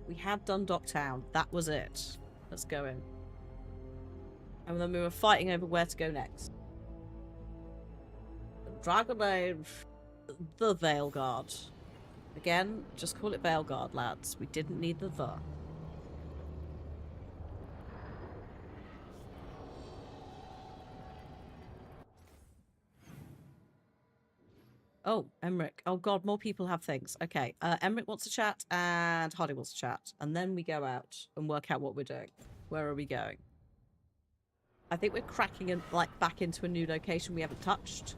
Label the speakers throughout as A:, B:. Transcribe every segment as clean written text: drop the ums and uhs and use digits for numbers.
A: We had done Docktown. That was it. Let's go in. And then we were fighting over where to go next. Dragonade, the Veilguard. Again, just call it Veilguard, lads. We didn't need the. Oh, Emmerich. Oh god, more people have things. Okay, Emmerich wants to chat and Hardy wants to chat. And then we go out and work out what we're doing. Where are we going? I think we're cracking in, like, back into a new location we haven't touched.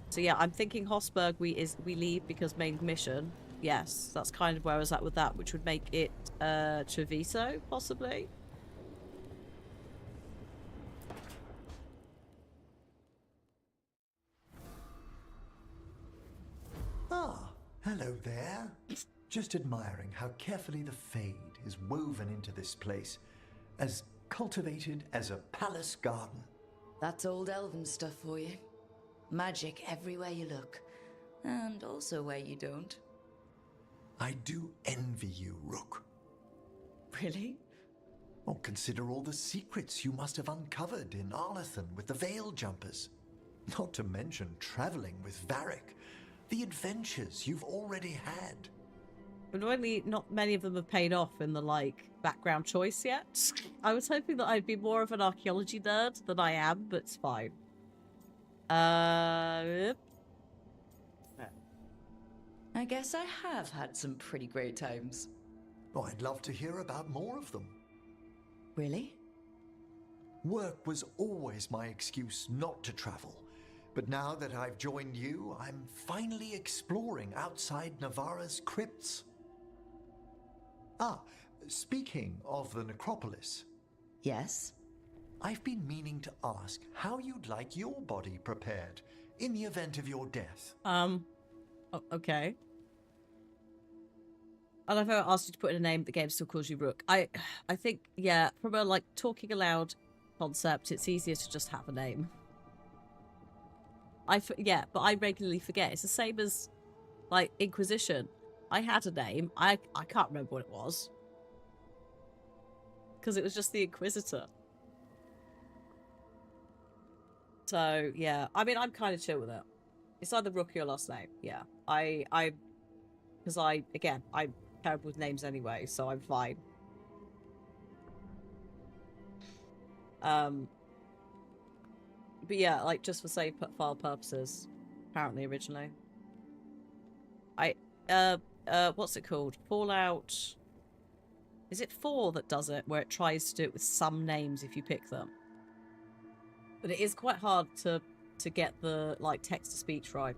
A: So yeah, I'm thinking Hossberg we leave because main mission. Yes, that's kind of where I was at with that, which would make it Treviso, possibly.
B: Ah, hello there. Just admiring how carefully the Fade is woven into this place, as cultivated as a palace garden.
C: That's old elven stuff for you. Magic everywhere you look, and also where you don't.
B: I do envy you, Rook.
C: Really?
B: Oh, consider all the secrets you must have uncovered in Arlathan with the Veil Jumpers. Not to mention traveling with Varric. The adventures you've already had.
A: But only not many of them have paid off in the, like, background choice yet. I was hoping that I'd be more of an archaeology nerd than I am, but it's fine.
C: I guess I have had some pretty great times.
B: Oh, I'd love to hear about more of them.
C: Really?
B: Work was always my excuse not to travel. But now that I've joined you, I'm finally exploring outside Navarra's crypts. Ah, speaking of the necropolis.
C: Yes?
B: I've been meaning to ask how you'd like your body prepared in the event of your death.
A: Okay. And I've ever asked you to put in a name, the game still calls you Rook. I think, yeah, from a, like, talking aloud concept, it's easier to just have a name. Yeah, but I regularly forget. It's the same as, like, Inquisition. I had a name. I can't remember what it was. Because it was just the Inquisitor. So, yeah. I mean, I'm kind of chill with it. It's either Rook or your last name. Yeah. Because again, I'm terrible with names anyway, so I'm fine. But yeah, like, just for save file purposes, apparently originally. What's it called? Fallout. Is it 4 that does it, where it tries to do it with some names if you pick them? But it is quite hard to get the, like, text-to-speech right.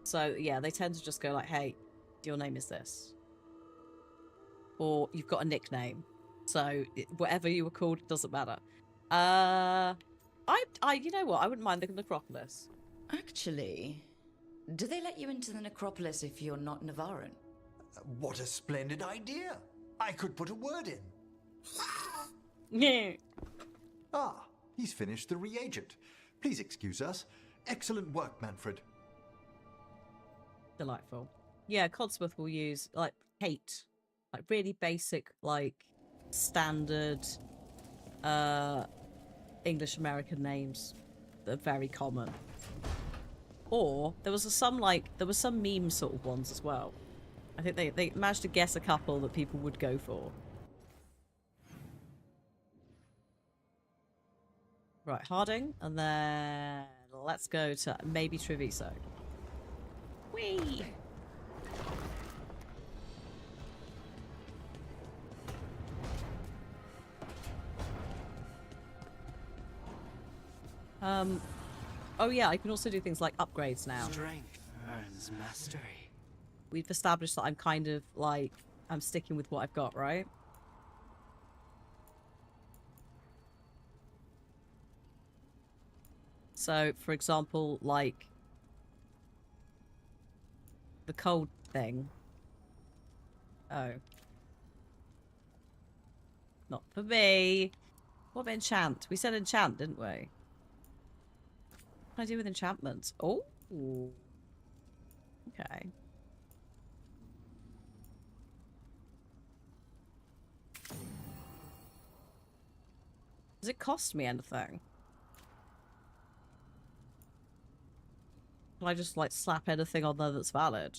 A: So, yeah, they tend to just go like, hey, your name is this. Or you've got a nickname. So, whatever you were called, it doesn't matter. You know what? I wouldn't mind the necropolis.
C: Actually, do they let you into the necropolis if you're not Navarran?
B: What a splendid idea! I could put a word in.
A: Yeah.
B: Ah, he's finished the reagent. Please excuse us. Excellent work, Manfred.
A: Delightful. Yeah, Codsworth will use, like, Kate. Like, really basic, like, standard English-American names that are very common. Or, there was some meme sort of ones as well. I think they managed to guess a couple that people would go for. Right, Harding, and then let's go to maybe Treviso. Whee! Oh yeah, I can also do things like upgrades now.
D: Strength earns mastery.
A: We've established that I'm kind of, like, I'm sticking with what I've got, right? So, for example, like, the cold thing. Oh. Not for me. What about enchant? We said enchant, didn't we? What can I do with enchantments? Oh. Okay. Does it cost me anything? Can I just, like, slap anything on there that's valid?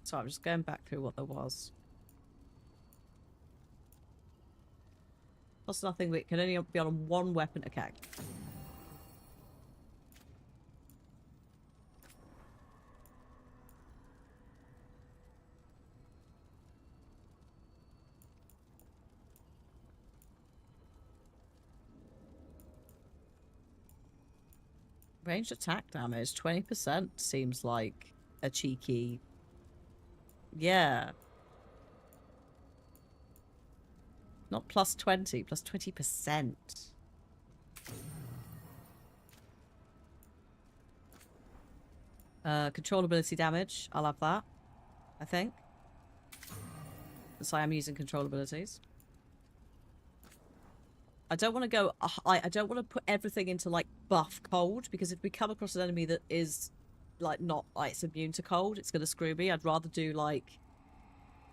A: So I'm just going back through what there was. Plus nothing, it can only be on one weapon. Okay. Ranged attack damage, 20% seems like a cheeky... Yeah. Not plus 20, plus 20%. Controllability damage, I'll have that, I think. So I am using control abilities. I don't want to go... I don't want to put everything into, like, buff cold, because if we come across an enemy that is, like, not, like, it's immune to cold, it's going to screw me. I'd rather do, like,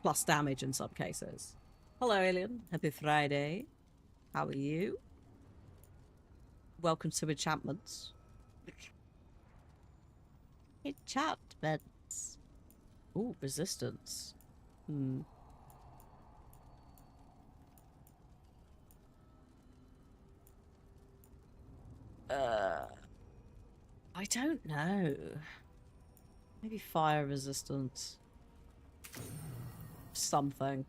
A: plus damage in some cases. Hello, Alien. Happy Friday. How are you? Welcome to enchantments. Enchantments. Ooh, resistance. Hmm. I don't know. Maybe fire resistance. Something.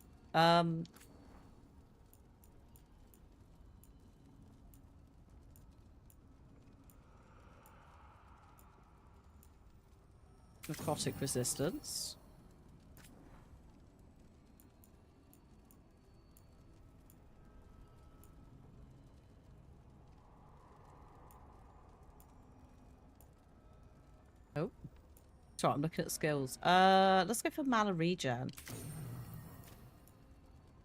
A: Necrotic resistance. Oh. Sorry, I'm looking at skills. Let's go for mana regen.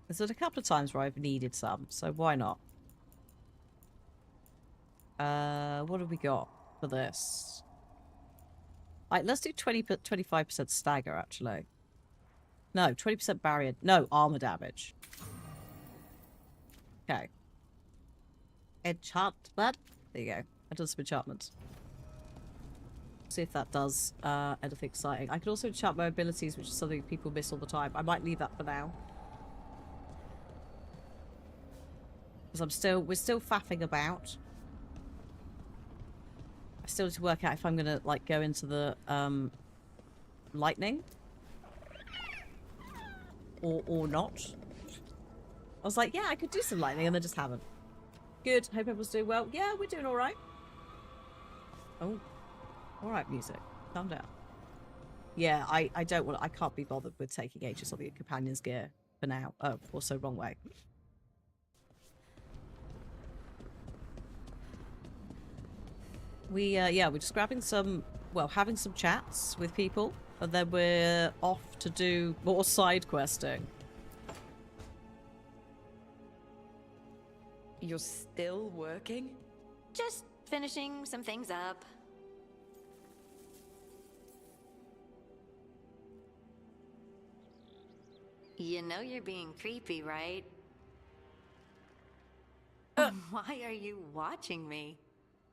A: There's been a couple of times where I've needed some, so why not? What have we got for this? Right, let's do 25% stagger, actually. No, 20% barrier. No, armor damage. Okay. Enchantment. There you go. I done some enchantments. See if that does anything exciting. I could also enchant my abilities, which is something people miss all the time. I might leave that for now. Because we're still faffing about. I still need to work out if I'm gonna, like, go into the, lightning. Or not. I was like, yeah, I could do some lightning, and I just haven't. Good. Hope everyone's doing well. Yeah, we're doing alright. Oh. Alright, music. Calm down. Yeah, I can't be bothered with taking ages on the companion's gear for now. Oh, also wrong way. Yeah, we're just grabbing some, well, having some chats with people, and then we're off to do more side questing.
C: You're still working?
E: Just finishing some things up. You know you're being creepy, right? Why are you watching me?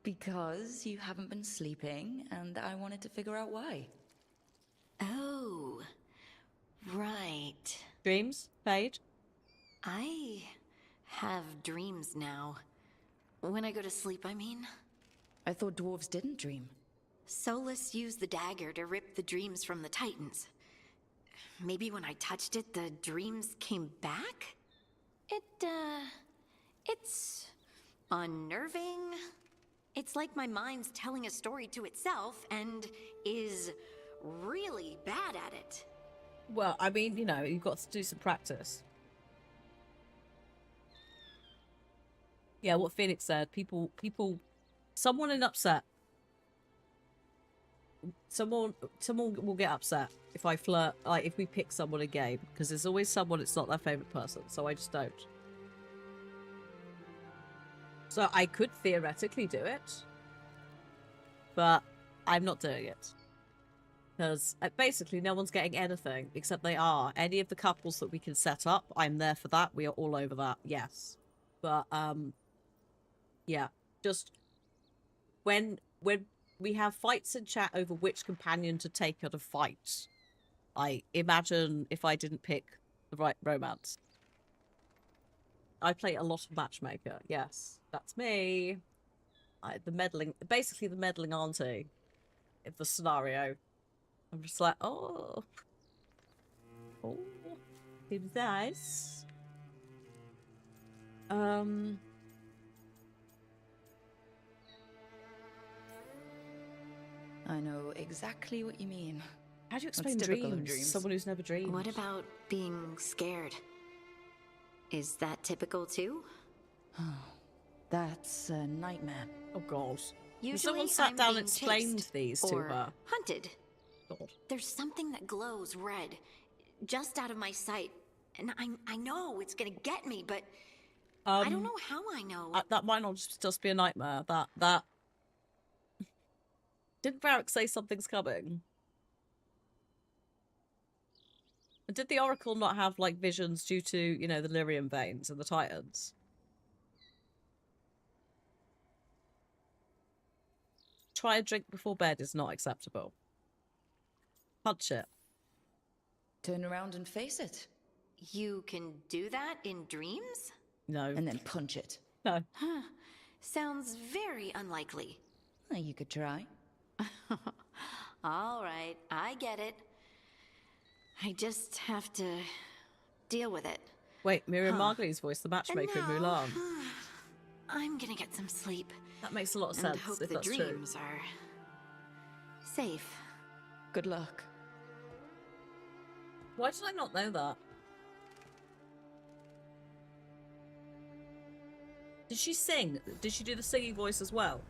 C: Because you haven't been sleeping, and I wanted to figure out why.
E: Oh, right.
A: Dreams? Fade?
E: I have dreams now. When I go to sleep, I mean.
C: I thought dwarves didn't dream.
E: Solus used the dagger to rip the dreams from the Titans. Maybe when I touched it, the dreams came back? It's unnerving. It's like my mind's telling a story to itself and is really bad at it.
A: Well, I mean, you know, you've got to do some practice. Yeah, what Phoenix said. People, someone in upset. someone will get upset if I flirt, like if we pick someone in game, because there's always someone it's not their favorite person, so I just don't. So I could theoretically do it, but I'm not doing it. Because basically no one's getting anything except they are. Any of the couples that we can set up, I'm there for that. We are all over that, yes. But, yeah. Just when we have fights in chat over which companion to take at a fight, I imagine if I didn't pick the right romance. I play a lot of matchmaker, yes. That's me. Basically the meddling auntie of the scenario. I'm just like, oh, seems nice.
C: I know exactly what you mean.
A: How do you explain
C: That's typical of
A: dreams?
C: dreams.
A: Someone who's never dreamed.
E: What about being scared? Is that typical too?
C: That's a nightmare.
A: Oh god.
E: Usually,
A: Someone sat
E: I'm
A: down and
E: being
A: explained
E: chased
A: these to
E: or
A: her.
E: hunted.
A: God.
E: There's something that glows red, just out of my sight, and I know it's gonna get me, but I don't know how I know.
A: That might not just be a nightmare. That didn't Varric say something's coming? And did the Oracle not have like visions due to, you know, the lyrium veins and the Titans? Try a drink before bed is not acceptable. Punch it.
C: Turn around and face it.
E: You can do that in dreams?
A: No.
C: And then punch it.
A: No.
E: Huh. Sounds very unlikely.
C: You could try.
E: All right, I get it. I just have to deal with it.
A: Wait, Miriam Margoly's voice, the matchmaker in Mulan.
E: I'm gonna get some sleep.
A: That makes a lot of
E: And
A: sense
E: hope
A: if
E: the
A: that's true.
E: dreams are safe.
C: Good luck.
A: Why did I not know that? Did she sing? Did she do the singing voice as well?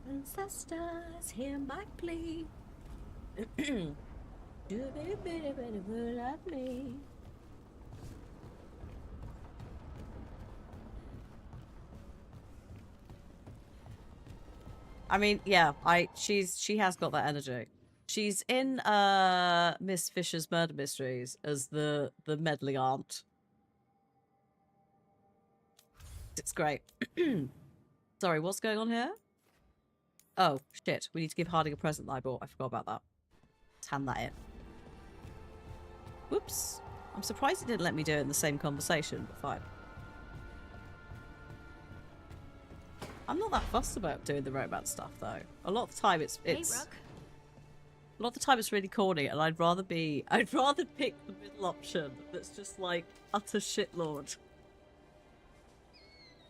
A: Ancestors, hear my plea. Do lovely. I mean, yeah, she has got that energy. She's in Miss Fisher's Murder Mysteries as the meddling aunt. It's great. Sorry, what's going on here? Oh, shit. We need to give Harding a present that I bought. I forgot about that. Let's hand that in. Whoops. I'm surprised it didn't let me do it in the same conversation, but fine. I'm not that fussed about doing the romance stuff, though. A lot of the time it's
E: Hey, Rook.
A: a lot of the time it's really corny, and I'd rather pick the middle option that's just like utter shitlord.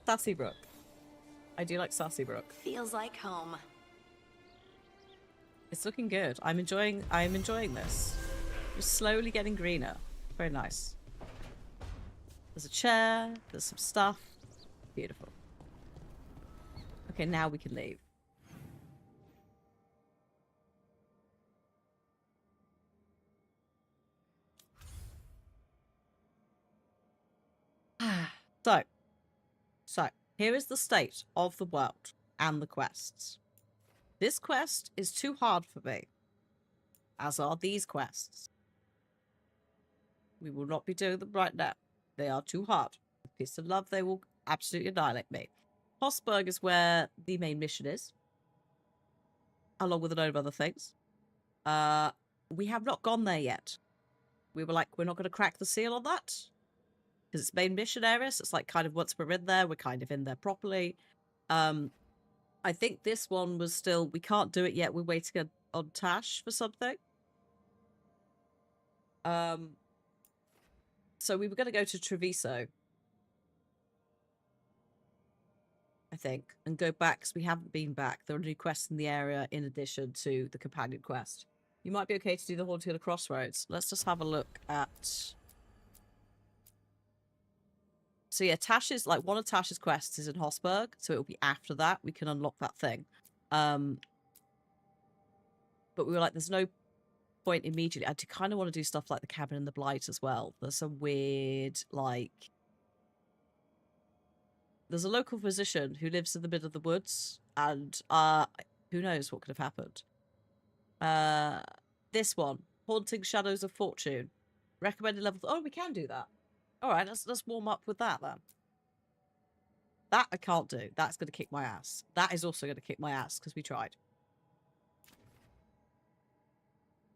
A: Sassy Brooke. I do like Sassy Brooke.
E: Feels like home.
A: It's looking good. I'm enjoying this. We're slowly getting greener. Very nice. There's a chair, there's some stuff. Beautiful. Okay, now we can leave. So, here is the state of the world and the quests. This quest is too hard for me, as are these quests. We will not be doing them right now. They are too hard. With Peace and Love, they will absolutely annihilate me. Hossberg is where the main mission is, along with a load of other things. We have not gone there yet. We were like, we're not going to crack the seal on that, because it's main mission area, so it's like kind of once we're in there, we're kind of in there properly. I think this one was still, we can't do it yet, we're waiting on Tash for something. So we were going to go to Treviso, I think, and go back, because we haven't been back. There are new quests in the area in addition to the companion quest. You might be okay to do the Haunting of the Crossroads. Let's just have a look at So yeah, Tash's like one of Tash's quests is in Hosberg, so it'll be after that we can unlock that thing. But we were like, there's no point immediately. I do kind of want to do stuff like the Cabin in the Blight as well. There's some weird like. There's a local physician who lives in the middle of the woods, and who knows what could have happened. This one, Haunting Shadows of Fortune, recommended level. Oh, we can do that. All right, let's warm up with that then. That I can't do. That's going to kick my ass. That is also going to kick my ass because we tried.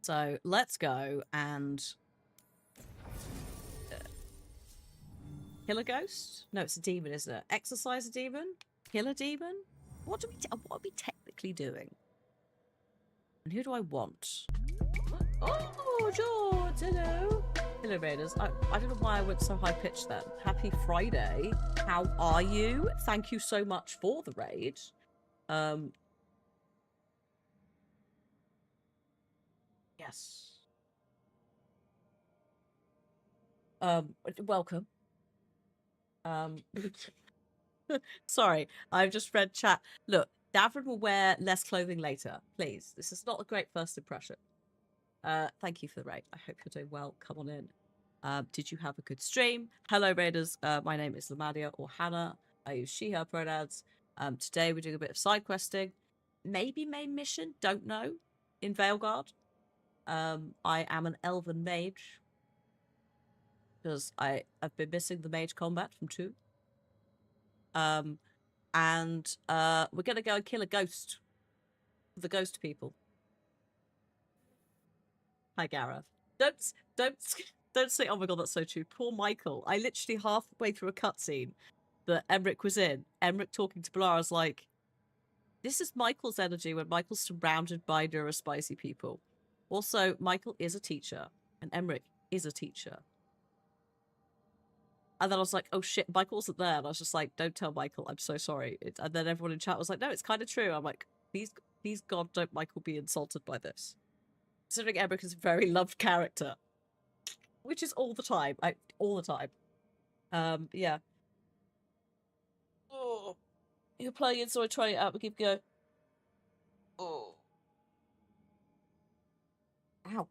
A: So let's go and kill a ghost. No, it's a demon, isn't it? Exorcise a demon. Kill a demon. What are we technically doing? And who do I want? Oh, George, hello. Hello, Raiders. I don't know why I went so high-pitched then. Happy Friday. How are you? Thank you so much for the raid. Yes. Welcome. Sorry, I've just read chat. Look, Davrin will wear less clothing later. Please. This is not a great first impression. Thank you for the raid. I hope you're doing well. Come on in. Did you have a good stream? Hello, Raiders. My name is Lomadiah or Hannah. I use she, her pronouns. Today we're doing a bit of side questing. Maybe main mission, don't know. In Veilguard. I am an elven mage. Because I've been missing the mage combat from 2. And we're gonna go and kill a ghost. The ghost people. Hi, Gareth. Don't say, oh my god, that's so true. Poor Michael. I literally halfway through a cutscene that Emmerich was in. Emmerich talking to Blar is like, this is Michael's energy when Michael's surrounded by neurospicy people. Also, Michael is a teacher, and Emmerich is a teacher. And then I was like, oh shit, Michael wasn't there. And I was just like, don't tell Michael, I'm so sorry. And then everyone in chat was like, no, it's kind of true. I'm like, please God, don't Michael be insulted by this. Considering Emmerich is a very loved character. Which is all the time. All the time. Yeah. Oh. You're playing it, so I try it out and give it a go. Oh. Ow.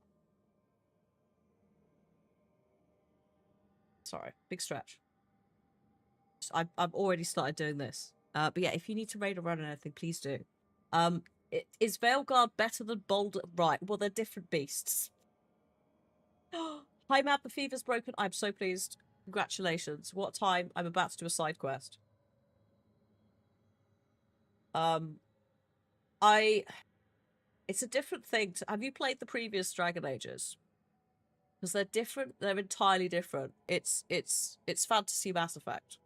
A: Sorry, big stretch. I've already started doing this. But yeah, if you need to raid or run anything, please do. Is Veilguard better than Boulder? Right, well, they're different beasts. Hi, Matt, the fever's broken. I'm so pleased. Congratulations. What time? I'm about to do a side quest. It's a different thing. Have you played the previous Dragon Ages? Because they're different. They're entirely different. It's fantasy Mass Effect.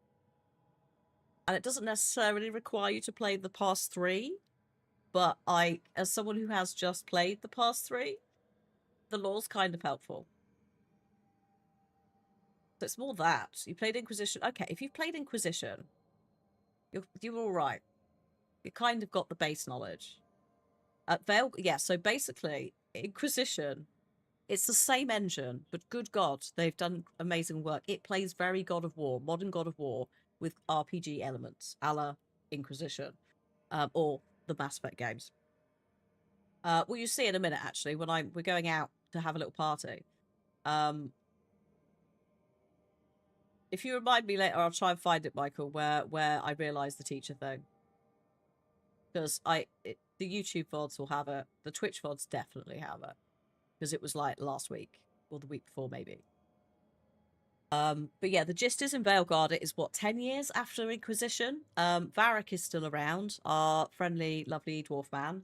A: And it doesn't necessarily require you to play the past 3. But as someone who has just played the past 3, the lore's kind of helpful. So it's more that. You played Inquisition. Okay, if you've played Inquisition, you're all right. You kind of got the base knowledge. Yeah, so basically, Inquisition, it's the same engine, but good God, they've done amazing work. It plays very God of War, modern God of War, with RPG elements, a la Inquisition, or the Mass Effect games. Well, you see in a minute, actually, when we're going out to have a little party. If you remind me later, I'll try and find it, Michael, where I realised the teacher thing. Because the YouTube VODs will have it. The Twitch VODs definitely have it. Because it was like last week. Or the week before, maybe. But yeah, the gist is in Veilguard, it is, what, 10 years after Inquisition? Varric is still around. Our friendly, lovely dwarf man.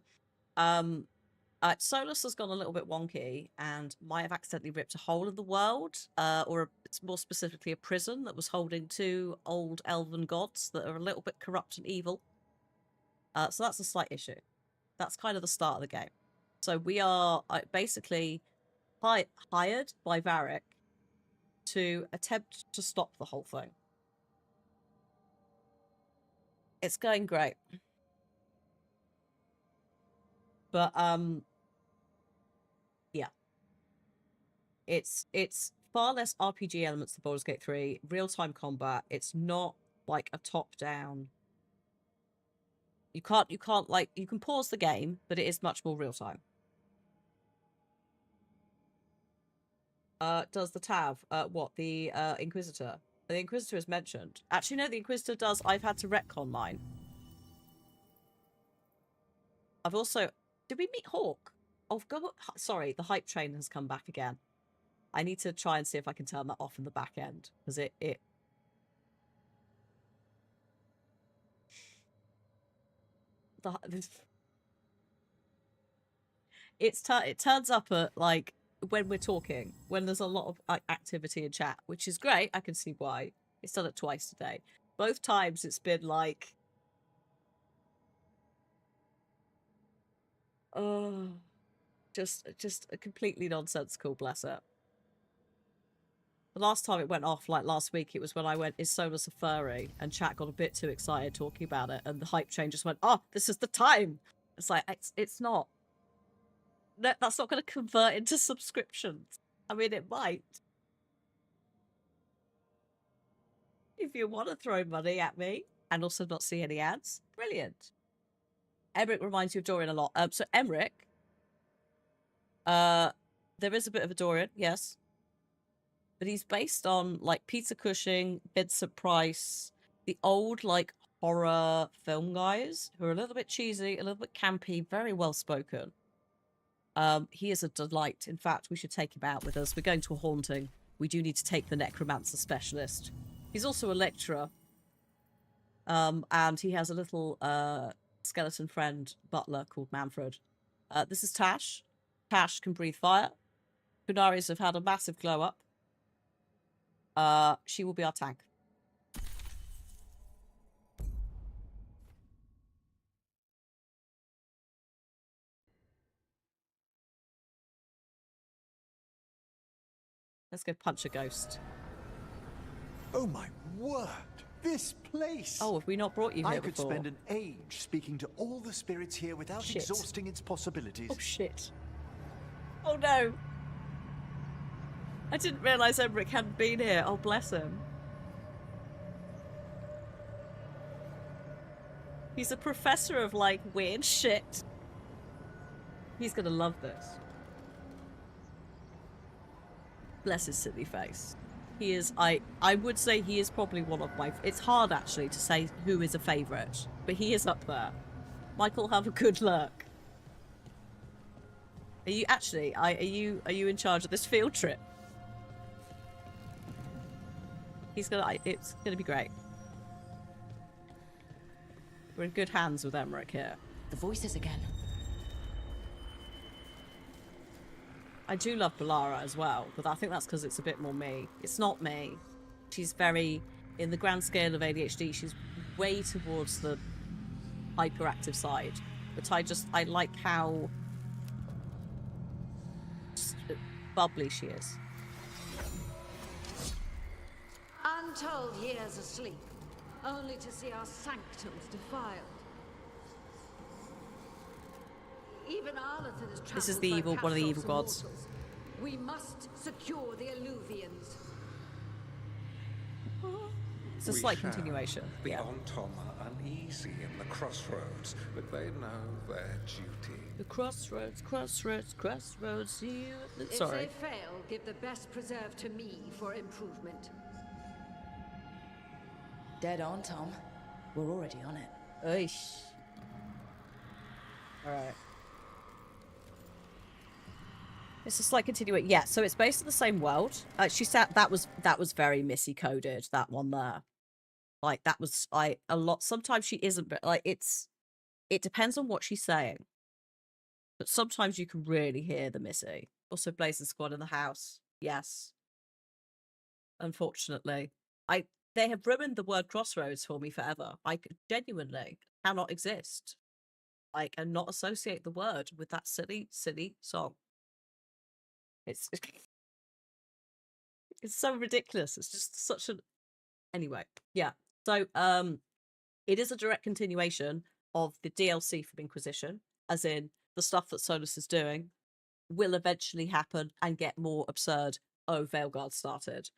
A: Solus has gone a little bit wonky and might have accidentally ripped a hole in the world. It's more specifically a prison that was holding 2 old elven gods that are a little bit corrupt and evil. So that's a slight issue. That's kind of the start of the game. So we are basically hired by Varric to attempt to stop the whole thing. It's going great. But, yeah. It's far less RPG elements than Baldur's Gate 3, real-time combat. It's not like a top-down. You can't like, you can pause the game, but it is much more real-time. Does the Tav, what, the Inquisitor? The Inquisitor is mentioned. Actually, no, the Inquisitor does. I've had to retcon mine. I've also... Did we meet Hawk? Oh, sorry, the hype train has come back again. I need to try and see if I can turn that off in the back end. Because it... It turns up at, like, when we're talking, when there's a lot of activity in chat, which is great. I can see why. It's done it twice today. Both times it's been like... Oh... Just completely nonsensical, bless it. The last time it went off, like last week, it was when I went, is Solus a furry? And chat got a bit too excited talking about it, and the hype train just went, oh, this is the time! It's like, it's not. No, that's not going to convert into subscriptions. I mean, it might. If you want to throw money at me, and also not see any ads, brilliant. Emmerich reminds you of Dorian a lot. So Emmerich... there is a bit of a Dorian, yes. But he's based on, like, Peter Cushing, Vincent Price, the old, like, horror film guys who are a little bit cheesy, a little bit campy, very well spoken. He is a delight. In fact, we should take him out with us. We're going to a haunting. We do need to take the necromancer specialist. He's also a lecturer. And he has a little skeleton friend butler called Manfred. This is Tash. Tash can breathe fire. Kunaris have had a massive glow up. She will be our tank. Let's go punch a ghost.
B: Oh my word! This place!
A: Oh, have we not brought you here
B: I could
A: before?
B: spend an age speaking to all the spirits here without
A: Shit.
B: exhausting its possibilities.
A: Oh, shit. Oh, no. I didn't realise Emmerich hadn't been here. Oh, bless him. He's a professor of, like, weird shit. He's gonna love this. Bless his silly face. He is, I would say he is probably one of my... It's hard, actually, to say who is a favourite. But he is up there. Michael, have a good lurk. Are you actually... Are you in charge of this field trip? He's gonna... It's gonna be great. We're in good hands with Emmerich here.
C: The voices again.
A: I do love Balara as well, but I think that's because it's a bit more me. It's not me. She's very... In the grand scale of ADHD, she's way towards the hyperactive side. But I like how... bubbly she is.
F: Untold years asleep, only to see our sanctums defiled. Even Arlathan is
A: This is
F: trampled
A: the
F: by
A: evil, one of the evil
F: Castro's
A: gods.
F: immortals. We must secure the Alluvians.
A: It's a
G: We
A: slight
G: shall.
A: continuation.
G: The
A: Yeah.
G: Ontom are uneasy in the crossroads, but they know their duty.
A: The crossroads, crossroads, crossroads. See you.
F: If
A: Sorry.
F: they fail, give the best preserve to me for improvement.
C: Dead on, Tom. We're already on it.
A: Oish. Alright. It's a slight continuation. Yeah, so it's based on the same world. She said that was very Missy coded, that one there. Like that was a lot. Sometimes she isn't, but like it depends on what she's saying. But sometimes you can really hear the Missy. Also Blazing Squad in the house. Yes. Unfortunately. They have ruined the word crossroads for me forever. I genuinely cannot exist. Like, and not associate the word with that silly, silly song. It's so ridiculous. It's just such an... Anyway, yeah. So, it is a direct continuation of the DLC from Inquisition, as in the stuff that Solus is doing will eventually happen and get more absurd oh, Veilguard started.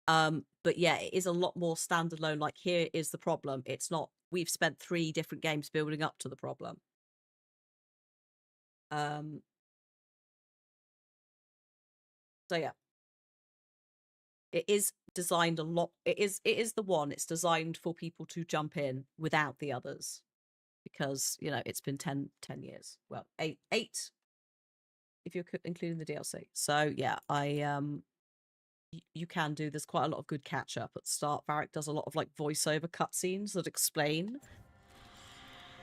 A: But yeah, it is a lot more standalone. Like, here is the problem. It's not, we've spent 3 different games building up to the problem. So yeah. It is designed a lot. It is the one. It's designed for people to jump in without the others. Because, you know, it's been 10 years. Well, 8 if you're including the DLC. So yeah, you can do. There's quite a lot of good catch up at the start. Varric does a lot of like voiceover cutscenes that explain.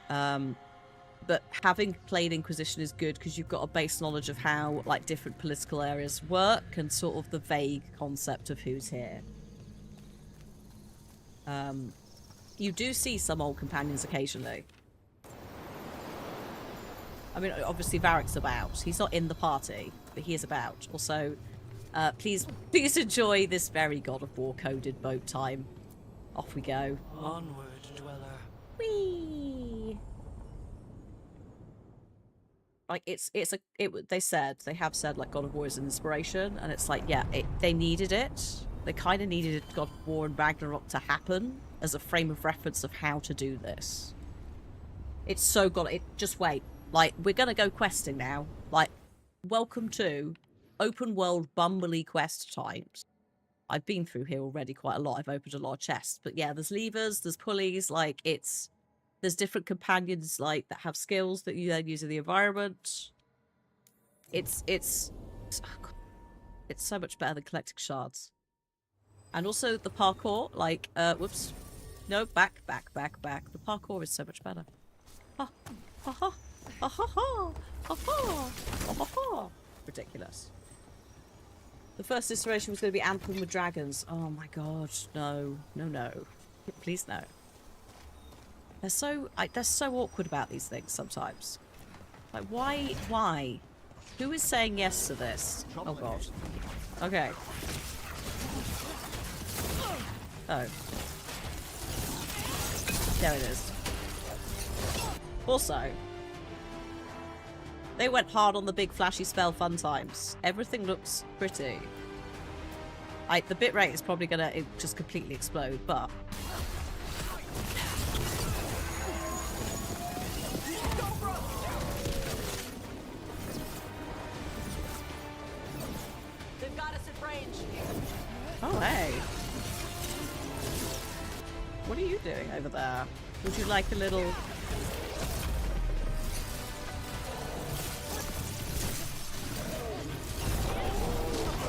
A: But having played Inquisition is good because you've got a base knowledge of how like different political areas work and sort of the vague concept of who's here. You do see some old companions occasionally. I mean, obviously Varric's about. He's not in the party, but he is about. Also, please enjoy this very God of War coded boat time. Off we go.
D: Onward, dweller.
A: Whee! Like they have said like God of War is an inspiration, and it's like, yeah, they needed it. They kind of needed God of War and Ragnarok to happen as a frame of reference of how to do this. It's so just wait. Like, we're gonna go questing now. Like, welcome to open world bumbly quest times. I've been through here already quite a lot. I've opened a lot of chests, but yeah, there's levers, there's pulleys. Like, there's different companions like that have skills that you then use in the environment. It's so much better than collecting shards. And also the parkour, like, whoops. No, back. The parkour is so much better. Ha ha ha ha ha ha ha ha ha. Ridiculous. The first iteration was going to be Anthem with dragons. Oh my god, no. Please no. They're so awkward about these things sometimes. Like, why? Who is saying yes to this? Oh god. Okay. Oh. There it is. Also, they went hard on the big flashy spell fun times. Everything looks pretty. The bitrate is probably gonna just completely explode, but
F: They've got us at range.
A: oh hey. What are you doing over there? Would you like a little...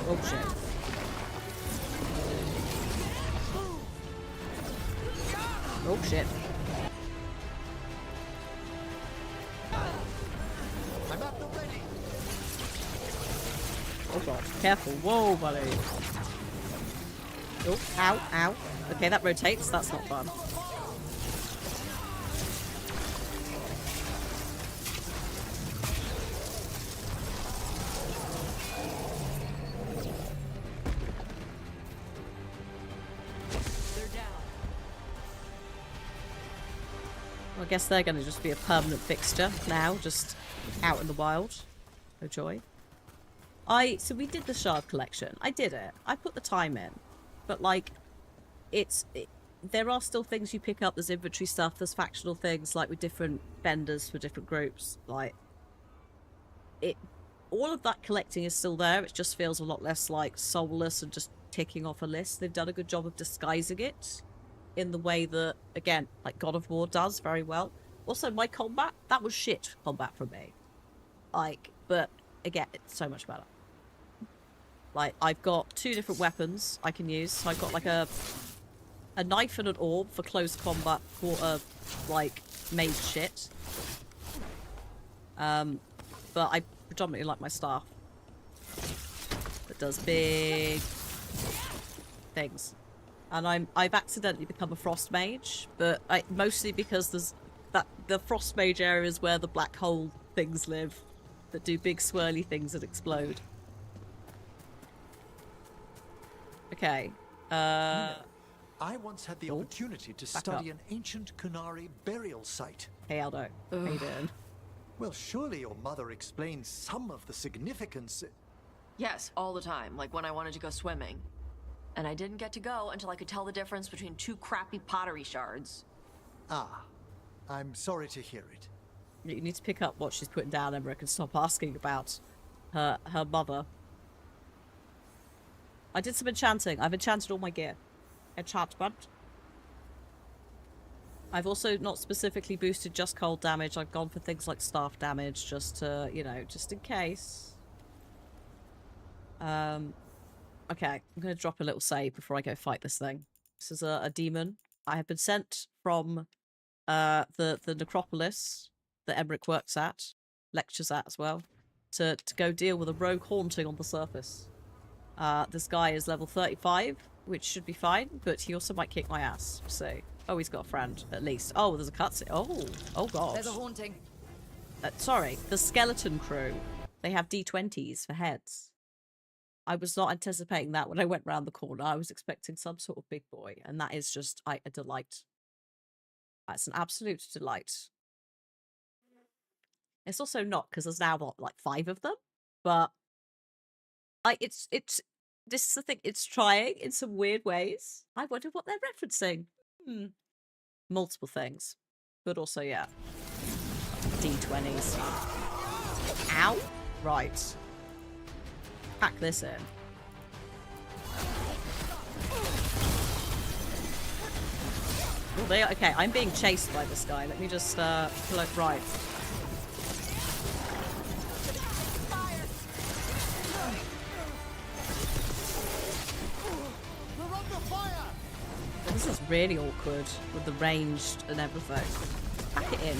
A: Oh shit. Oh shit.
B: I'm at the ready.
A: Oh god, careful. Whoa, buddy. Oh, ow. Okay, that rotates. That's not fun. I guess they're going to just be a permanent fixture now, just out in the wild. No joy. So we did the shard collection. I did it. I put the time in. But, like, there are still things you pick up. There's inventory stuff. There's factional things, like, with different vendors for different groups. Like, all of that collecting is still there. It just feels a lot less, like, soulless and just ticking off a list. They've done a good job of disguising it in the way that, again, like God of War does very well. Also, my combat, that was shit combat for me. Like, but again, it's so much better. Like, I've got 2 different weapons I can use. So I've got like a knife and an orb for close combat, like mage shit. But I predominantly like my staff. That does big things. And I've accidentally become a frost mage, but mostly because there's the frost mage areas where the black hole things live that do big swirly things that explode. Okay.
B: I once had the opportunity to study an ancient Kunari burial site.
A: Hey Aldo, how you doing?
B: Well, surely your mother explains some of the significance.
H: Yes, all the time, like when I wanted to go swimming. And I didn't get to go until I could tell the difference between 2 crappy pottery shards.
B: Ah, I'm sorry to hear it.
A: You need to pick up what she's putting down, Emmerich, and stop asking about her mother. I did some enchanting. I've enchanted all my gear. Enchantment. I've also not specifically boosted just cold damage. I've gone for things like staff damage just to, you know, just in case. Okay, I'm going to drop a little save before I go fight this thing. This is a demon. I have been sent from the necropolis that Emmerich works at, lectures at as well, to go deal with a rogue haunting on the surface. This guy is level 35, which should be fine, but he also might kick my ass, so... Oh, he's got a friend, at least. Oh, there's a cutscene. Oh god.
C: There's a haunting.
A: Sorry, the skeleton crew. They have D20s for heads. I was not anticipating that when I went round the corner. I was expecting some sort of big boy, and that is just a delight. That's an absolute delight. It's also not, because there's now, what, like 5 of them? But, like, this is the thing, it's trying in some weird ways. I wonder what they're referencing. Multiple things. But also, yeah. D20s. Ow! Right. Pack this in. Oh, they are, okay, I'm being chased by this guy. Let me just, float right. This is really awkward with the ranged and everything. Pack it in.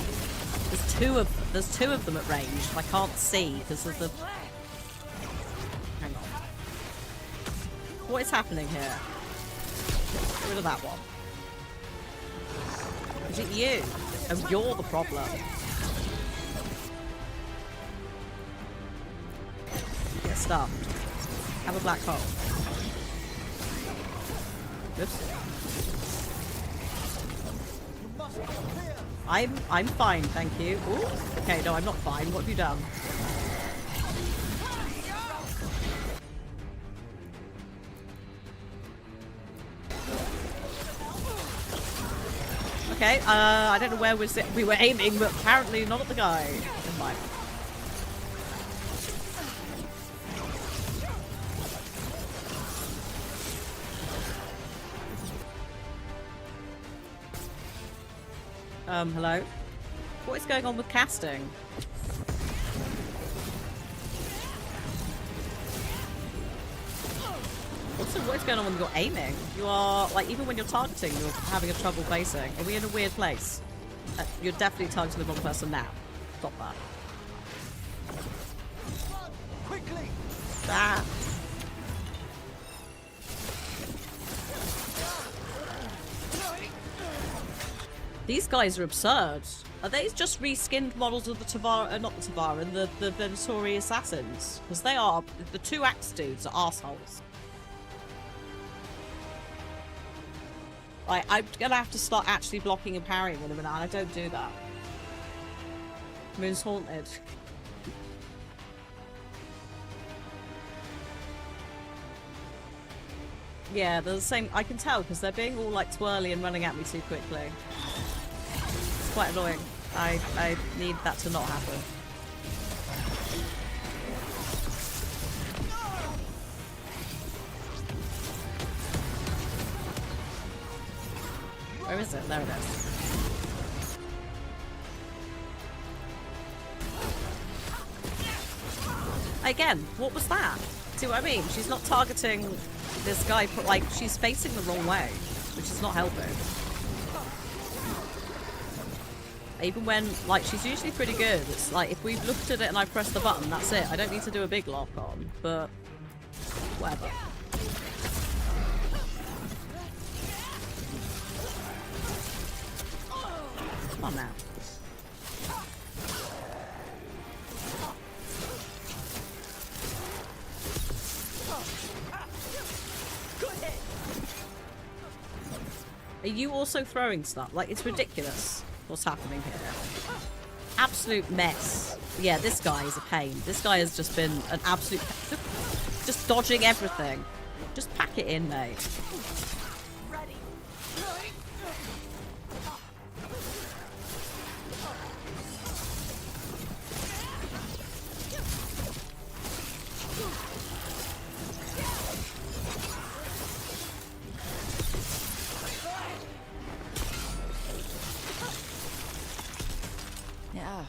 A: There's two of them at range. I can't see because of the... Hang on. What is happening here? Get rid of that one. Is it you? Oh, you're the problem. Get stuffed. Have a black hole. Oops. I'm fine, thank you. Ooh. Okay, no, I'm not fine. What have you done? Okay, I don't know where we were aiming, but apparently not at the guy. Never mind. Hello? What is going on with casting? Also, what is going on when you're aiming? You are, like, even when you're targeting, you're having a trouble basing. Are we in a weird place? You're definitely targeting the wrong person now. Stop that.
B: Quickly!
A: Ah. These guys are absurd. Are they just reskinned models of the Tavara, not the Tavara, the Venatori assassins? Because they are, the 2 axe dudes are assholes. Like, I'm gonna have to start actually blocking and parrying in a minute, and I don't do that. Moon's haunted. Yeah, they're the same. I can tell because they're being all like twirly and running at me too quickly. It's quite annoying. I need that to not happen. Where is it? There it is. Again, what was that? See what I mean? She's not targeting this guy, like, she's facing the wrong way, which is not helping. Even when, like, she's usually pretty good. It's like, if we've looked at it and I press the button, that's it. I don't need to do a big lock on, but whatever. Come on now. Are you also throwing stuff? Like, it's ridiculous what's happening here. Absolute mess. Yeah, this guy is a pain. This guy has just been an absolute... Just dodging everything. Just pack it in, mate.
E: Ready.
C: Yeah,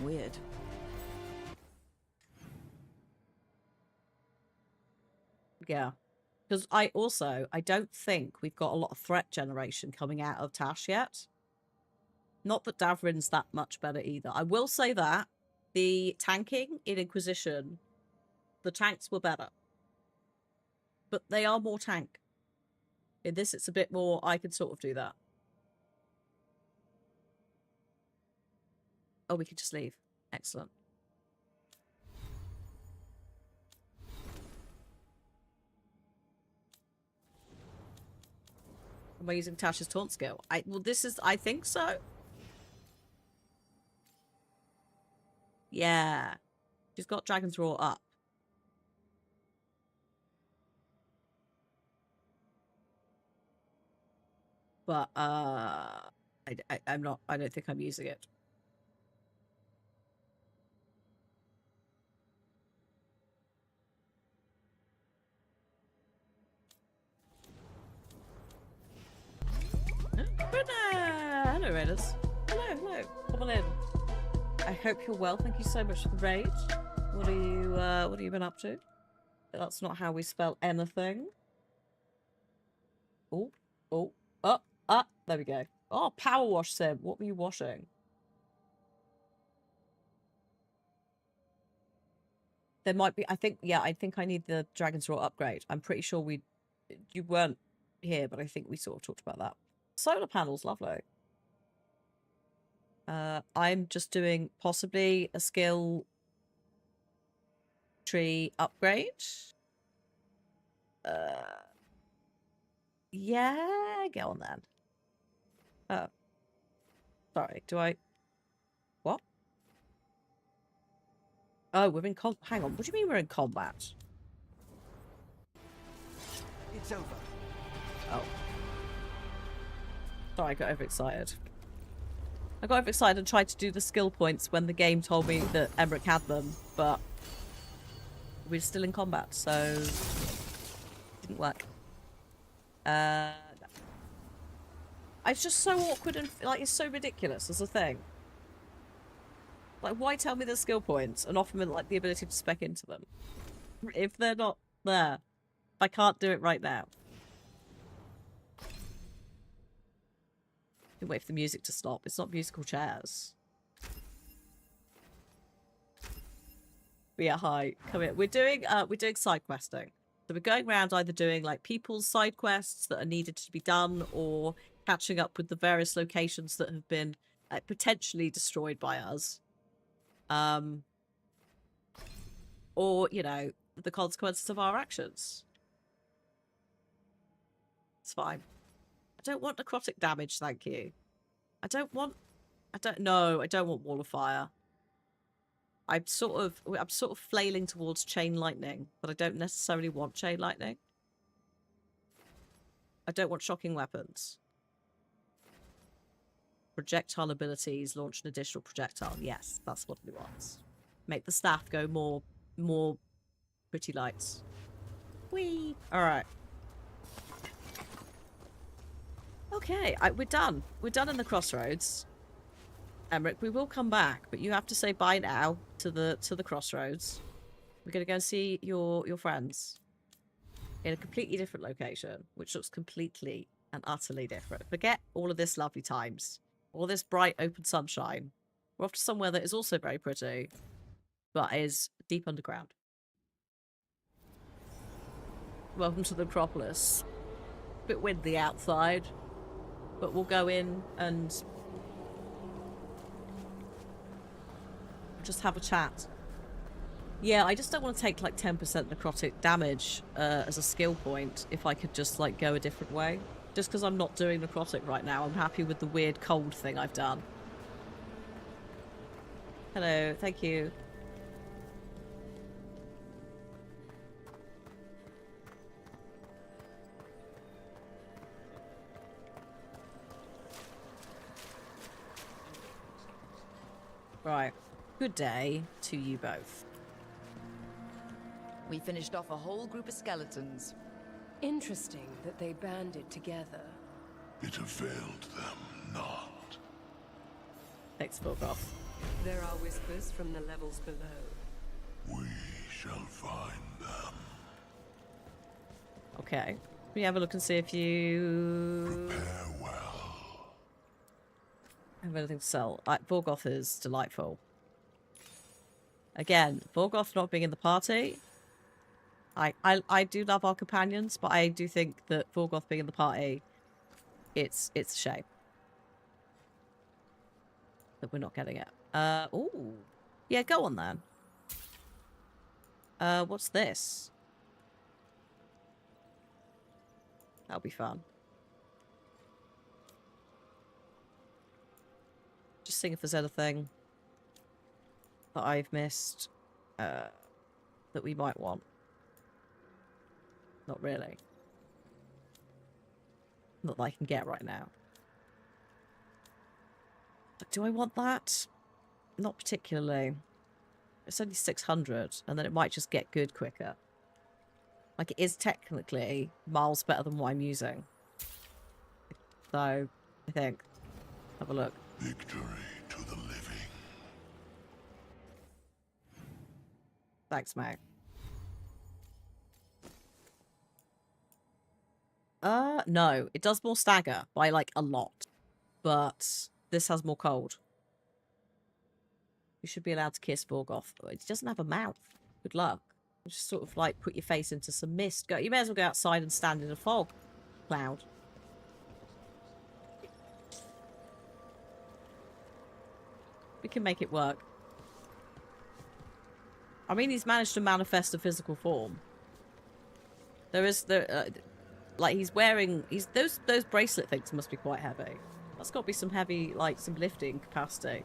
C: weird.
A: Yeah. Because I don't think we've got a lot of threat generation coming out of Tash yet. Not that Davrin's that much better either. I will say that the tanking in Inquisition, the tanks were better. But they are more tank. In this, it's a bit more, I can sort of do that. Oh, we can just leave. Excellent. Am I using Tash's taunt skill? Well, this is, I think so. Yeah. She's got Dragon's Roar up. But, I'm not, I don't think I'm using it. Hello, Raiders. Hello. Come on in. I hope you're well. Thank you so much for the raid. What have you been up to? That's not how we spell anything. There we go. Oh, power wash, Sim. What were you washing? There might be, I think I need the Dragon's Roar upgrade. I'm pretty sure you weren't here, but I think we sort of talked about that. Solar panels, lovely. I'm just doing possibly a skill tree upgrade. Yeah, go on then. Oh. Sorry, what? Oh, we're in hang on, what do you mean we're in combat?
I: It's over.
A: Oh. Sorry, I got overexcited. I got overexcited and tried to do the skill points when the game told me that Emmerich had them, but we're still in combat, so it didn't work. No. It's just so awkward and like it's so ridiculous as a thing. Like, why tell me the skill points and offer me like the ability to spec into them if they're not there? I can't do it right now. Can wait for the music to stop. It's not musical chairs. But yeah, hi. Come here. We're doing side questing. So we're going around either doing like people's side quests that are needed to be done or catching up with the various locations that have been potentially destroyed by us. Or, you know, the consequences of our actions. It's fine. I don't want necrotic damage, thank you. I don't want Wall of Fire. I'm sort of flailing towards Chain Lightning, but I don't necessarily want Chain Lightning. I don't want shocking weapons. Projectile abilities, launch an additional projectile. Yes, that's what he wants. Make the staff go more pretty lights. Whee! Alright. Okay, we're done. We're done in the crossroads. Emmerich, we will come back, but you have to say bye now to the crossroads. We're gonna go and see your friends in a completely different location, which looks completely and utterly different. Forget all of this lovely times, all this bright open sunshine. We're off to somewhere that is also very pretty, but is deep underground. Welcome to the Acropolis. Bit windy outside, but we'll go in and just have a chat. Yeah, I just don't want to take like 10% necrotic damage as a skill point if I could just like go a different way. Just because I'm not doing necrotic right now, I'm happy with the weird cold thing I've done. Hello, thank you. Right. Good day to you both.
C: We finished off a whole group of skeletons.
I: Interesting that they banded together.
G: It availed them not.
A: Thanks, Volkov.
I: There are whispers from the levels below.
G: We shall find them.
A: Okay. Can you have a look and see if you
G: Prepare well.
A: have anything to sell? Vorgoth is delightful. Again, Vorgoth not being in the party. I do love our companions, but I do think that Vorgoth being in the party, it's a shame that we're not getting it. Ooh. Yeah, go on then. What's this? That'll be fun. Just seeing if there's anything that I've missed that we might want. Not really. Not that I can get right now. But do I want that? Not particularly. It's only 600, and then it might just get good quicker. Like, it is technically miles better than what I'm using. So, I think. Have a look.
G: Victory to the living.
A: Thanks, mate. No. It does more stagger by, like, a lot. But this has more cold. You should be allowed to kiss Vorgoth. It doesn't have a mouth. Good luck. Just sort of, like, put your face into some mist. You may as well go outside and stand in a fog cloud. We can make it work. I mean, he's managed to manifest a physical form. Like, he's wearing... Those bracelet things must be quite heavy. That's got to be some heavy, like, some lifting capacity.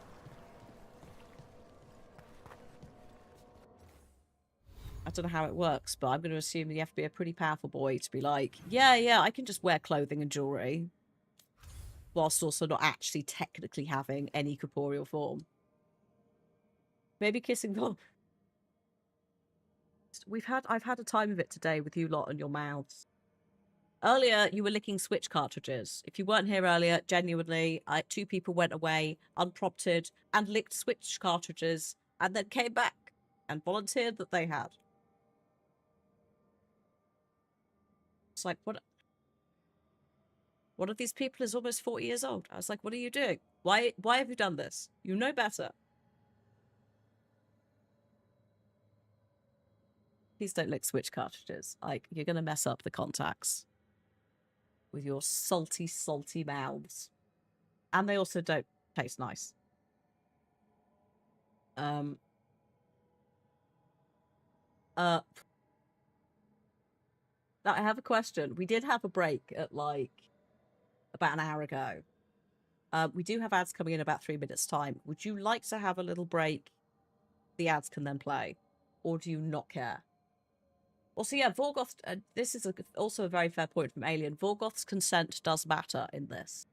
A: I don't know how it works, but I'm going to assume that you have to be a pretty powerful boy to be like, yeah, I can just wear clothing and jewellery. Whilst also not actually technically having any corporeal form. Maybe kissing them. I've had a time of it today with you lot and your mouths. Earlier, you were licking Switch cartridges. If you weren't here earlier, genuinely, two people went away, unprompted, and licked Switch cartridges, and then came back and volunteered that they had. It's like, what? One of these people is almost 40 years old. I was like, what are you doing? Why have you done this? You know better. Please don't lick Switch cartridges. Like, you're going to mess up the contacts with your salty, salty mouths. And they also don't taste nice. Now, I have a question. We did have a break at, like, about an hour ago. We do have ads coming in about 3 minutes' time. Would you like to have a little break? The ads can then play. Or do you not care? Also, yeah, Vorgoth... this is also a very fair point from Alien. Vorgoth's consent does matter in this.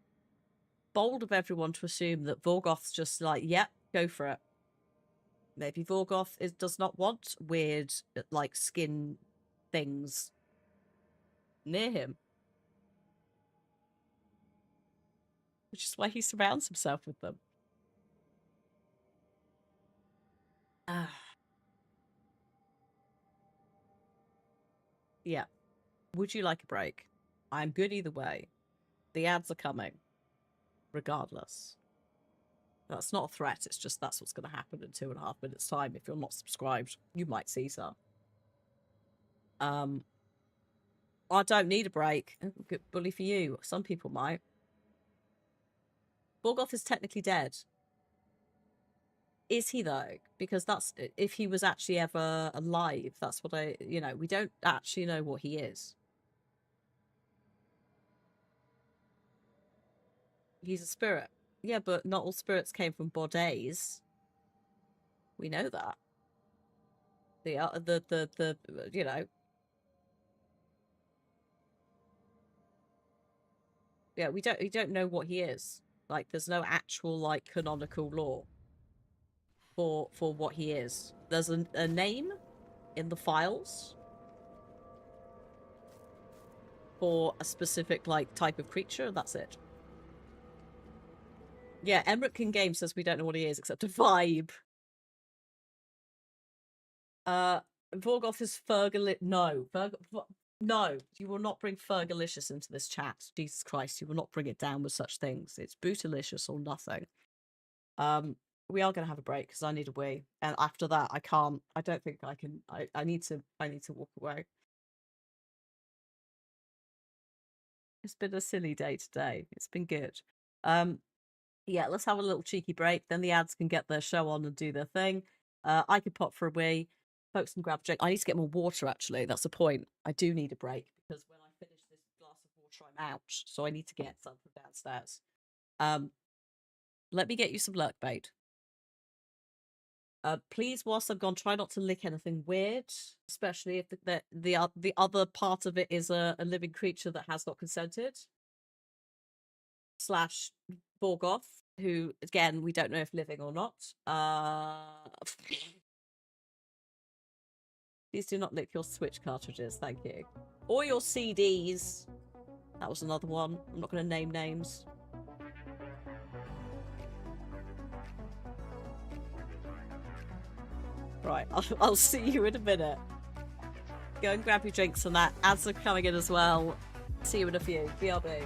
A: Bold of everyone to assume that Vorgoth's just like, yep, go for it. Maybe Vorgoth does not want weird, like, skin things near him. Which is why he surrounds himself with them. Yeah. Would you like a break? I'm good either way. The ads are coming. Regardless. That's not a threat, it's just that's what's going to happen in 2.5 minutes' time. If you're not subscribed, you might see some. I don't need a break. Good bully for you. Some people might. Vorgoth is technically dead. Is he, though? Because that's... If he was actually ever alive, that's what I... You know, we don't actually know what he is. He's a spirit. Yeah, but not all spirits came from bodies. We know that. The you know... Yeah, we don't know what he is. Like, there's no actual, like, canonical lore. for what he is. There's a name in the files for a specific like type of creature. That's it. Yeah, Emmerich Game says we don't know what he is except a vibe. Vorgoth is Fergal. No, no, you will not bring Fergalicious into this chat. Jesus Christ, you will not bring it down with such things. It's Bootylicious or nothing. We are going to have a break because I need a wee, and after that, I can't. I don't think I can. I need to. I need to walk away. It's been a silly day today. It's been good. Yeah, let's have a little cheeky break. Then the ads can get their show on and do their thing. I could pop for a wee. Folks can grab a drink. I need to get more water, actually. That's the point. I do need a break because when I finish this glass of water, I'm out. So I need to get some from downstairs. Let me get you some lurk bait. Please, whilst I've gone, try not to lick anything weird, especially if the other part of it is a living creature that has not consented. / Vorgoth, who, again, we don't know if living or not. Please do not lick your Switch cartridges, thank you. Or your CDs. That was another one. I'm not going to name names. Right, I'll see you in a minute. Go and grab your drinks and that. Ads are coming in as well. See you in a few. BRB.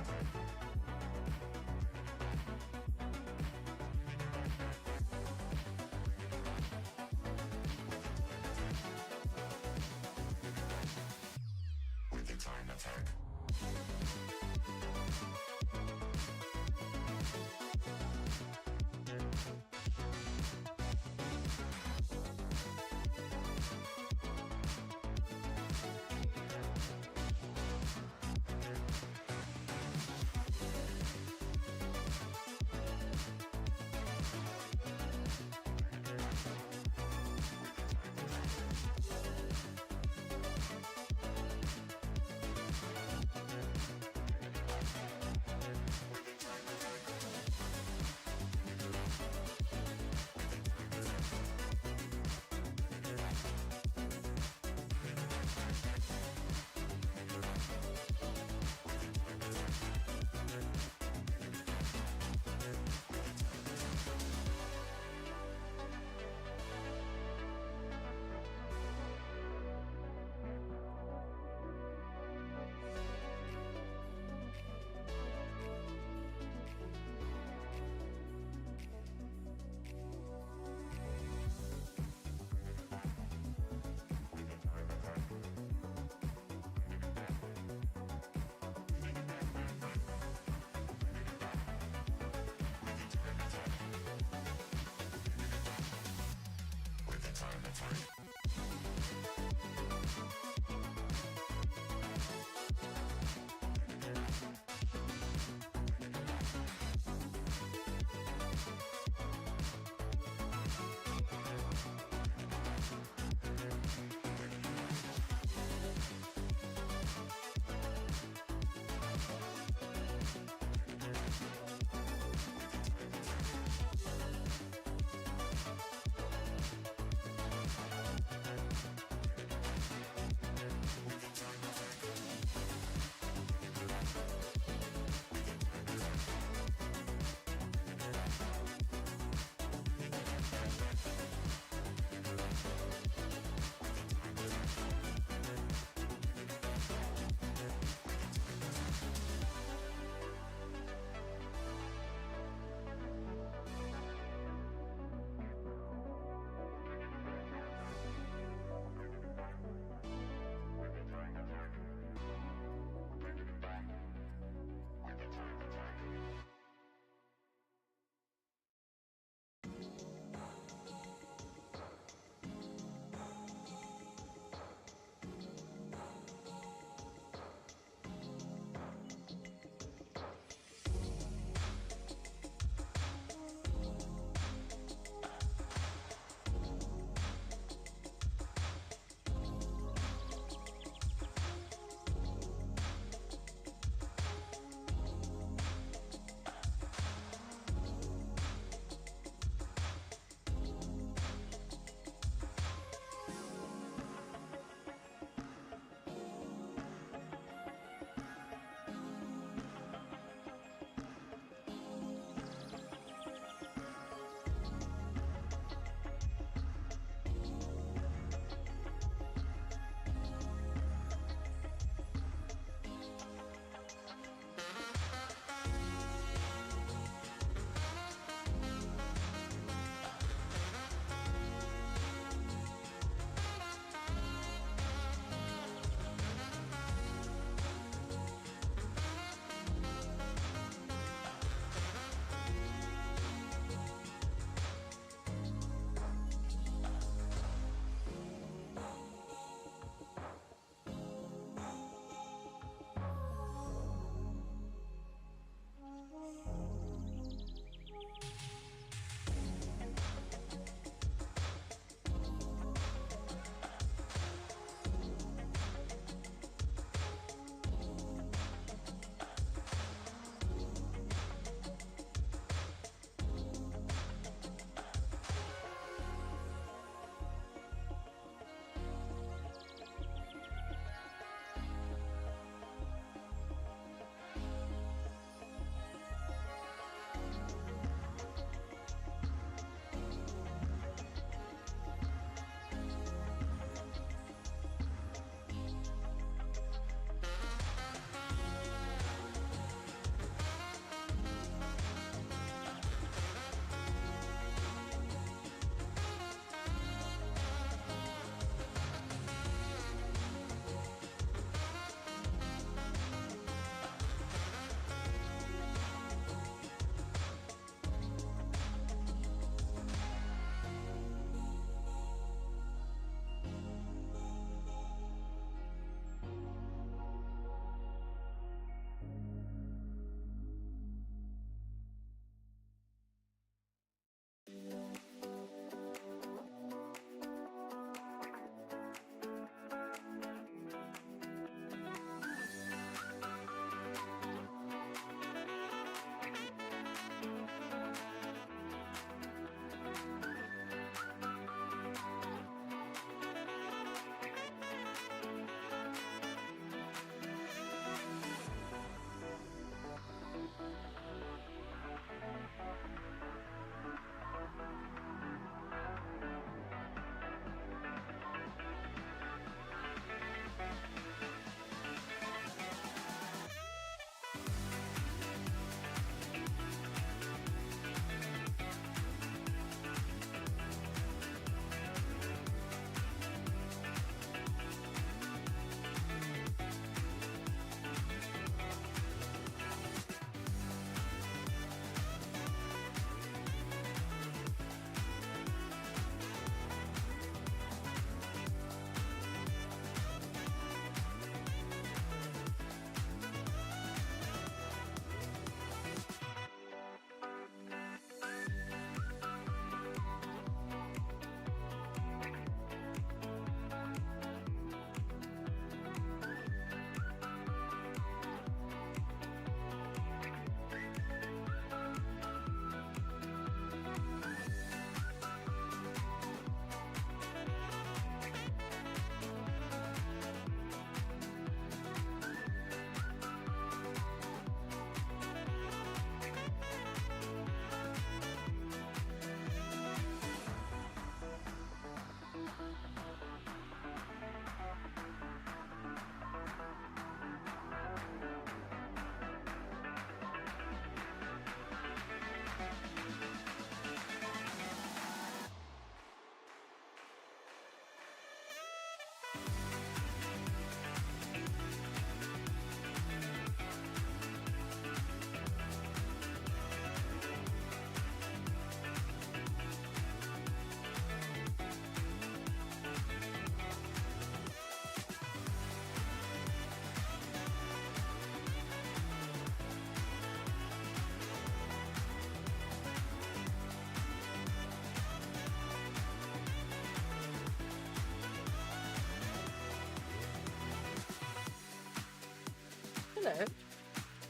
A: Hello.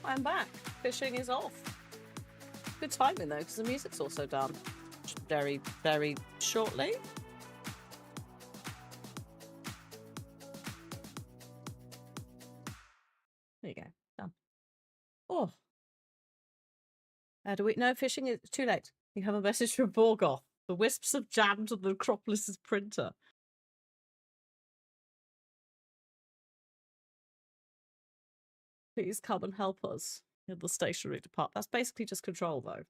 A: I'm back. Fishing is off. Good timing though, because the music's also done. Very, very shortly. There you go. Done. Oh. Do we... No, fishing is too late. You have a message from Borgoth. The wisps have jammed on the Necropolis's printer. Please come and help us in the stationery department. That's basically just control, though.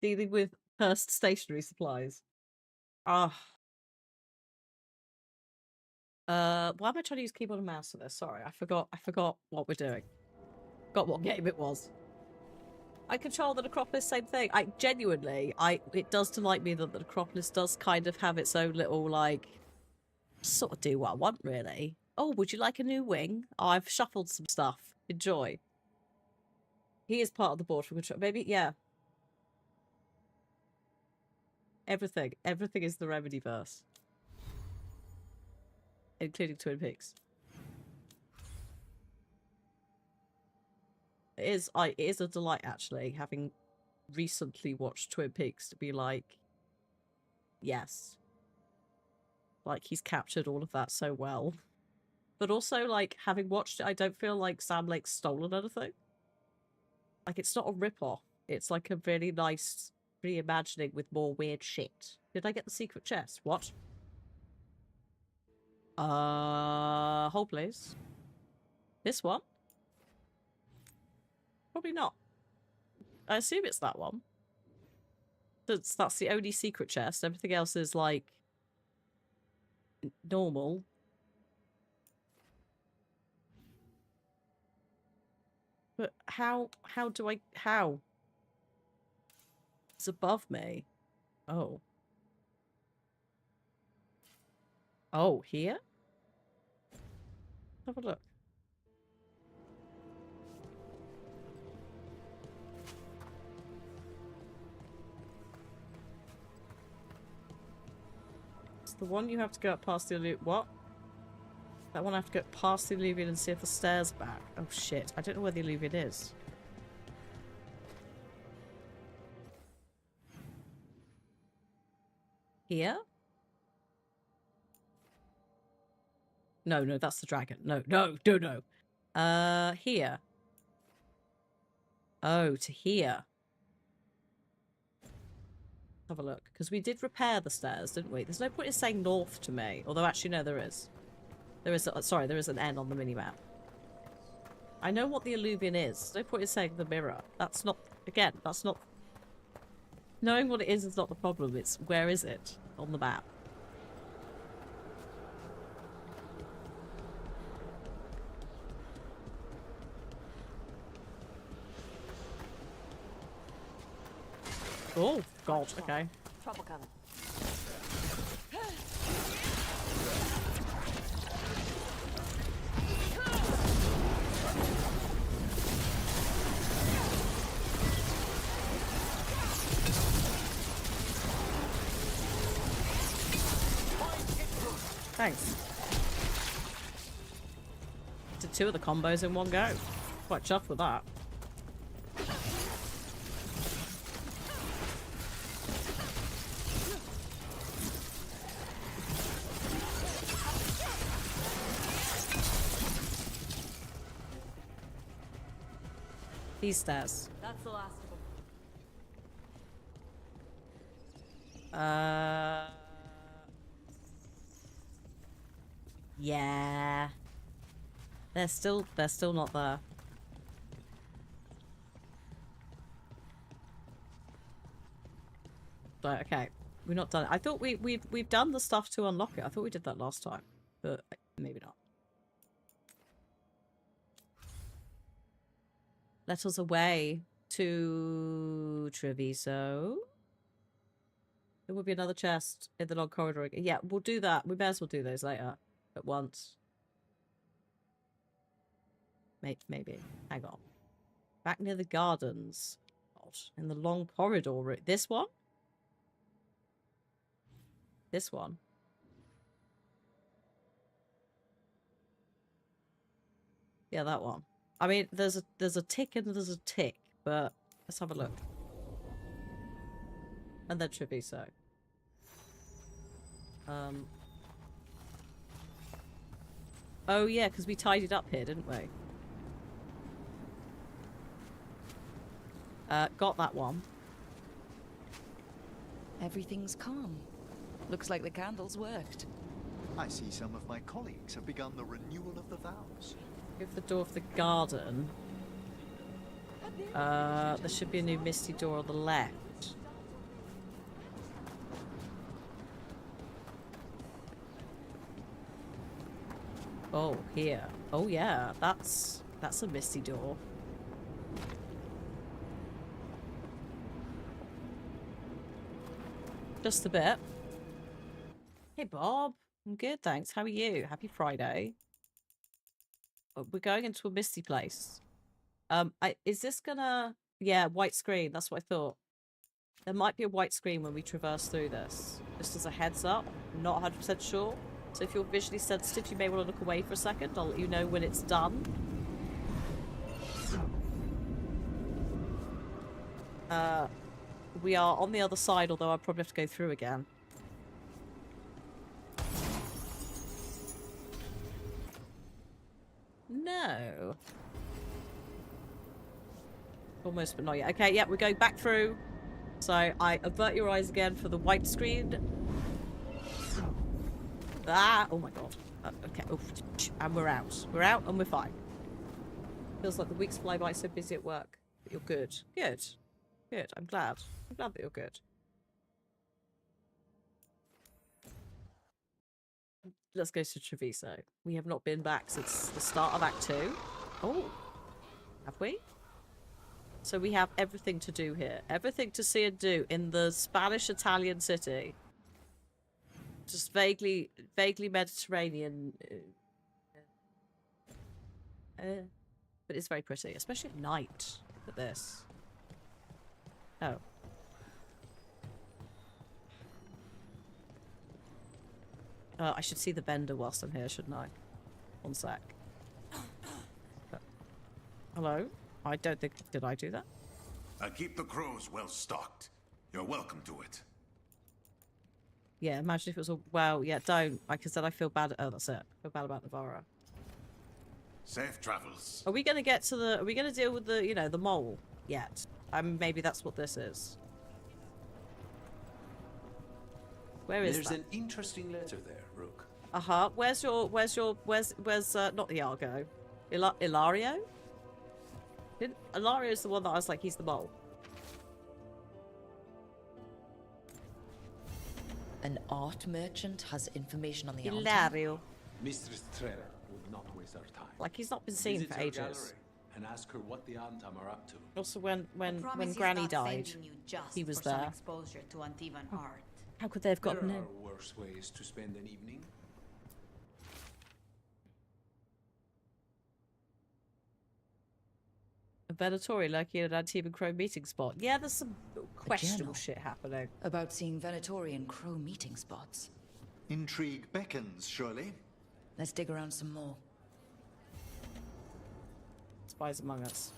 A: Dealing with cursed stationery supplies. Ah. Why am I trying to use keyboard and mouse for this? Sorry, I forgot what we're doing. Got what game it was. I control the Necropolis, same thing. It does delight me that the Necropolis does kind of have its own little, like, sort of do what I want, really. Oh, would you like a new wing? Oh, I've shuffled some stuff. Enjoy. He is part of the board for control. Maybe, yeah. Everything. Everything is the Remedyverse. Including Twin Peaks. It is a delight, actually, having recently watched Twin Peaks, to be like, yes. Like, he's captured all of that so well. But also, like, having watched it, I don't feel like Sam Lake's stolen anything. Like, it's not a rip-off. It's like a really nice reimagining with more weird shit. Did I get the secret chest? What? Hold please. This one? Probably not. I assume it's that one. That's the only secret chest. Everything else is, like, normal. But how do I... How? It's above me. Oh. Oh, here? Have a look. It's the one you have to go up past the alluvion. What? That one I have to go past the alluvion and see if the stairs are back. Oh shit. I don't know where the alluvion is. Here? No, no, that's the dragon. No, no, no, no. Here. Oh, to here. Have a look. Because we did repair the stairs, didn't we? There's no point in saying north to me. Although, actually, no, there is. There is... sorry, there is an N on the minimap. I know what the alluvion is. There's no point in saying the mirror. That's not... Again, that's not... Knowing what it is not the problem. It's where is it on the map? Oh, God, okay.
H: Trouble coming.
A: Thanks. Did 2 of the combos in one go. Quite chuffed with that. These stairs.
H: That's the last of them.
A: Yeah. They're still not there. Right, okay. We're not done. I thought we've done the stuff to unlock it. I thought we did that last time, but maybe not. Let us away to Treviso. There will be another chest in the long corridor. Yeah, we'll do that. We may as well do those later. At once. Maybe. Hang on. Back near the gardens. God, in the long corridor route. This one? This one? Yeah, that one. I mean, there's a tick and there's a tick, but let's have a look. And then Treviso. Oh yeah, because we tidied up here, didn't we? Got that one.
C: Everything's calm. Looks like the candles worked.
B: I see some of my colleagues have begun the renewal of the vows.
A: Give the door of the garden. There should be a new misty door on the left. Oh, here. Oh yeah, that's a misty door. Just a bit. Hey Bob, I'm good, thanks. How are you? Happy Friday. Oh, we're going into a misty place. Is this gonna... Yeah, white screen. That's what I thought. There might be a white screen when we traverse through this. Just as a heads up. I'm not 100% sure. So if you're visually sensitive, you may want to look away for a second. I'll let you know when it's done. We are on the other side, although I'll probably have to go through again. No. Almost, but not yet. Okay, yeah, we're going back through. So I avert your eyes again for the white screen. Ah, oh my god. Okay, oh, and we're out. We're out and we're fine. Feels like the weeks fly by so busy at work. But you're good. Good. Good. I'm glad. I'm glad that you're good. Let's go to Treviso. We have not been back since the start of Act 2. Oh. Have we? So we have everything to do here. Everything to see and do in the Spanish-Italian city. Just vaguely Mediterranean. But it's very pretty, especially at night. Look at this. Oh. I should see the vendor whilst I'm here, shouldn't I? One sec. Hello? I don't think... Did I do that?
J: I keep the crows well stocked. You're welcome to it.
A: Yeah, imagine if it was all... Well, yeah, don't. Like I said, I feel bad... Oh, that's it. I feel bad about Navarra.
J: Safe travels.
A: Are we going to get to the... Are we going to deal with the, you know, the mole yet? Maybe that's what this is. Where is
K: There's
A: that?
K: an interesting letter there, Rook.
A: Uh-huh. Where's not Iago? Ilario? Ilario's the one that I was like, he's the mole.
C: An art merchant has information on the altar.
A: Ilario.
K: Mistress Trera would not waste our time.
A: Like he's not been seen
K: Visit
A: for
K: her
A: ages.
K: gallery and ask her what the Antam are up to.
A: Also, when Granny died, he was there.
F: Exposure to Antivan art.
A: How could they have gotten
K: There
A: in?
K: are worse ways to spend an evening.
A: A Venatori lurking in an Antibes Crow meeting spot. Yeah, there's some questionable shit happening.
C: About seeing Venatori and Crow meeting spots.
B: Intrigue beckons, surely.
C: Let's dig around some more.
A: Spies among us.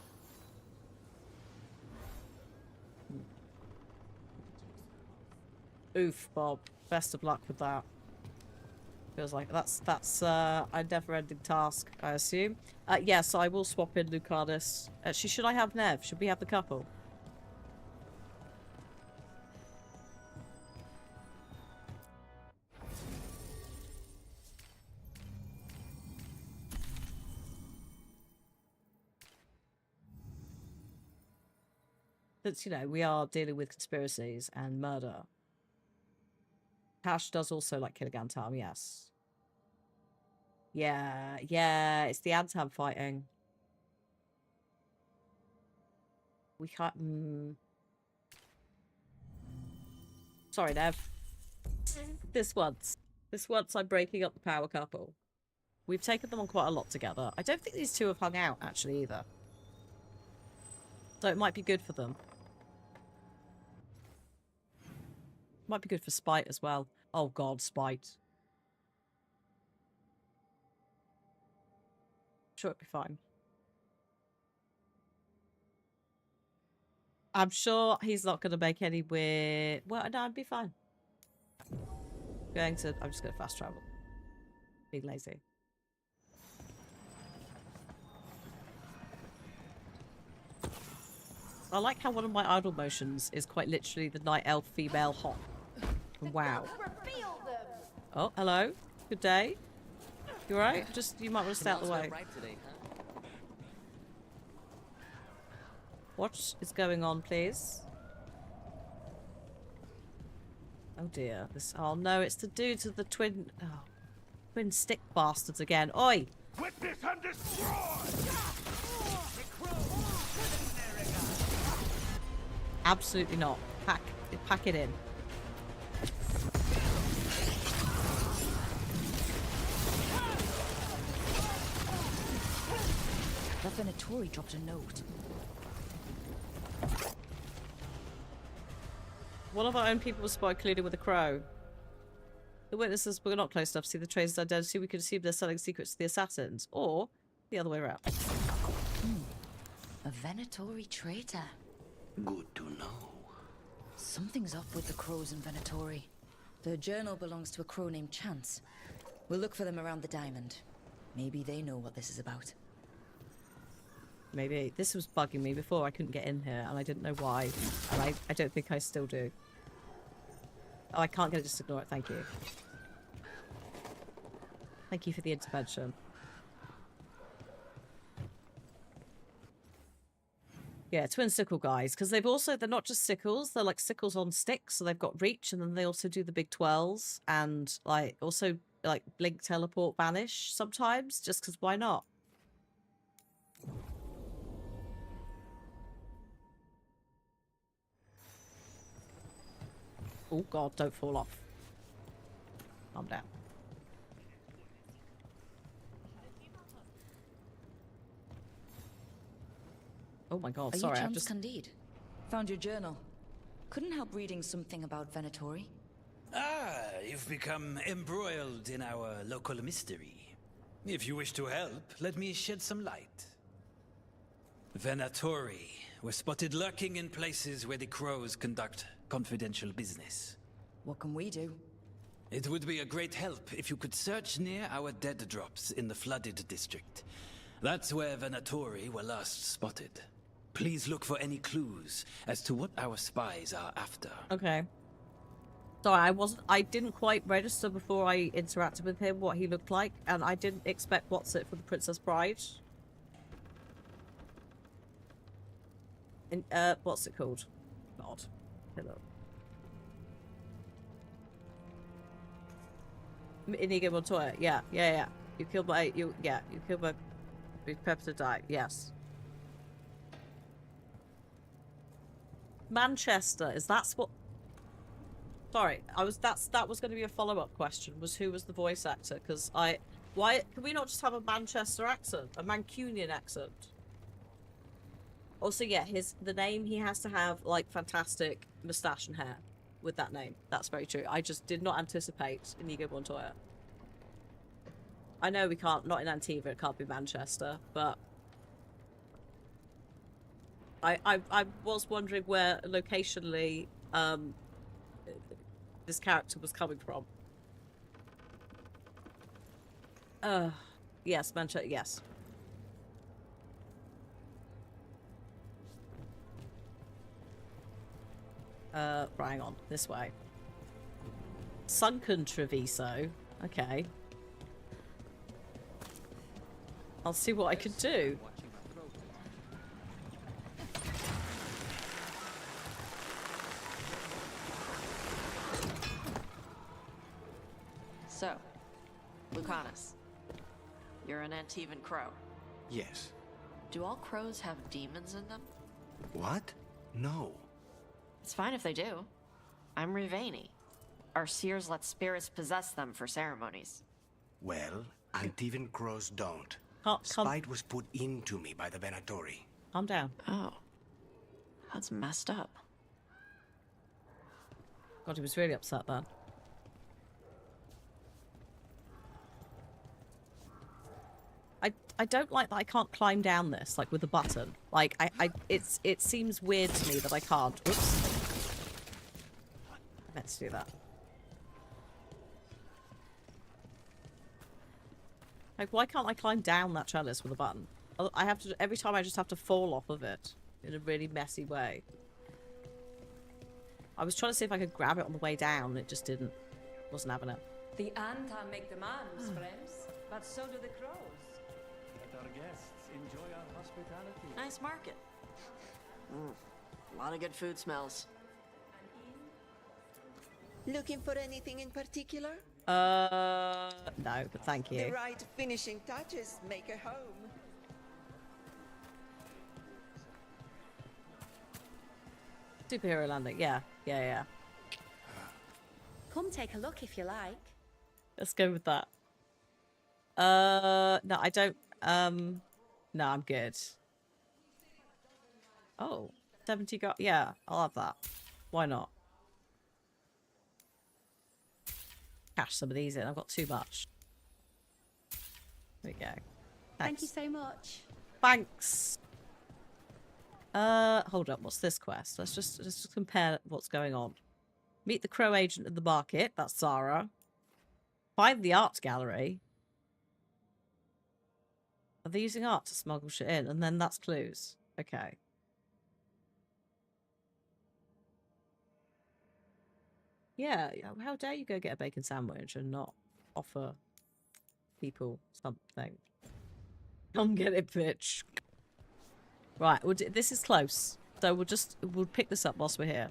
A: Oof, Bob. Best of luck with that. Feels like that's a never-ending task, I assume. Yes, I will swap in Lucardus. Actually, should I have Nev? Should we have the couple? Since, you know, we are dealing with conspiracies and murder. Tash does also like killing Antam, yes. Yeah, it's the Antam fighting. We can't... Sorry, Nev. This once I'm breaking up the power couple. We've taken them on quite a lot together. I don't think these two have hung out, actually, either. So it might be good for them. Might be good for Spite as well. Oh god, Spite. Sure, it'll be fine. I'm sure he's not going to make any weird... Well, no, I'd be fine. I'm just going to fast travel. Being lazy. I like how one of my idle motions is quite literally the night elf female hop. Wow. Oh, hello. Good day. You alright? You might want to stay out the way. What is going on, please? Oh dear. Oh no, it's the dudes with the twin... Oh, twin stick bastards again. Oi!
J: Witness and destroy!
A: Absolutely not. Pack it in.
C: The Venatori dropped a note.
A: One of our own people was spotted colluding with a crow. The witnesses were not close enough to see the tracer's identity. We could assume they're selling secrets to the assassins. Or the other way around.
C: A Venatori traitor.
D: Good to know.
C: Something's up with the crows in Venatori. The journal belongs to a crow named Chance. We'll look for them around the diamond. Maybe they know what this is about.
A: Maybe. This was bugging me before. I couldn't get in here, and I didn't know why. And I don't think I still do. Oh, I can't get it. Just ignore it. Thank you. Thank you for the intervention. Yeah, twin sickle guys, because they're not just sickles, they're like sickles on sticks, so they've got reach, and then they also do the big twirls, and like also like blink, teleport, vanish sometimes, just because why not? Oh god, don't fall off. Calm down. Oh my god, sorry,
C: Are you Chance Candide? Found your journal. Couldn't help reading something about Venatori.
L: Ah, you've become embroiled in our local mystery. If you wish to help, let me shed some light. Venatori were spotted lurking in places where the crows conduct confidential business.
C: What can we do?
L: It would be a great help if you could search near our dead drops in the flooded district. That's where Venatori were last spotted. Please look for any clues as to what our spies are after.
A: Okay. Sorry, I didn't quite register before I interacted with him what he looked like, and I didn't expect what's it for the Princess Bride. And, what's it called? God. Hello. Inigo Montoya, yeah. You killed my, you killed my, prepared to die, yes. Manchester, that's what... Sorry, that was going to be a follow-up question, was who was the voice actor, because why, can we not just have a Manchester accent? A Mancunian accent? Also, yeah, the name, he has to have, like, fantastic moustache and hair with that name. That's very true. I just did not anticipate Inigo Montoya. I know we can't, not in Antigua, it can't be Manchester, but... I was wondering where, locationally, this character was coming from. Yes, Manchester, yes. Right, hang on, this way. Sunken Treviso, okay. I'll see what I can do.
H: So, Lucanus, you're an Antivan crow.
D: Yes.
H: Do all crows have demons in them?
D: What? No.
H: It's fine if they do. I'm Rivani. Our seers let spirits possess them for ceremonies.
D: Well, Antivan crows don't.
A: Can't...
D: Spite was put into me by the Venatori.
A: Calm down.
H: Oh. That's messed up.
A: God, he was really upset then. I don't like that I can't climb down this, like, with the button. Like, it seems weird to me that I can't. Oops. Let's do that. Like, why can't I climb down that trellis with a button? I have to, every time I just have to fall off of it in a really messy way. I was trying to see if I could grab it on the way down, and it just didn't. Wasn't having it.
F: The Anta make demands, friends, but so do the crows.
M: Let our guests enjoy our hospitality.
H: Nice market. A lot of good food smells.
N: Looking for anything in particular?
A: No, but thank you.
N: The right finishing touches make a home.
A: Superhero landing, yeah.
E: Come take a look if you like.
A: Let's go with that. No, I don't, no, I'm good. Oh, 70 got, yeah, I'll have that. Why not? Cash some of these in, I've got too much. There we go. Thanks.
E: Thank you so much.
A: Thanks. Hold up, what's this quest? Let's just compare what's going on. Meet the crow agent at the market, that's Zara. Find the art gallery. Are they using art to smuggle shit in? And then that's clues. Okay. Yeah, how dare you go get a bacon sandwich and not offer people something? Come get it, bitch. Right, this is close. So we'll pick this up whilst we're here.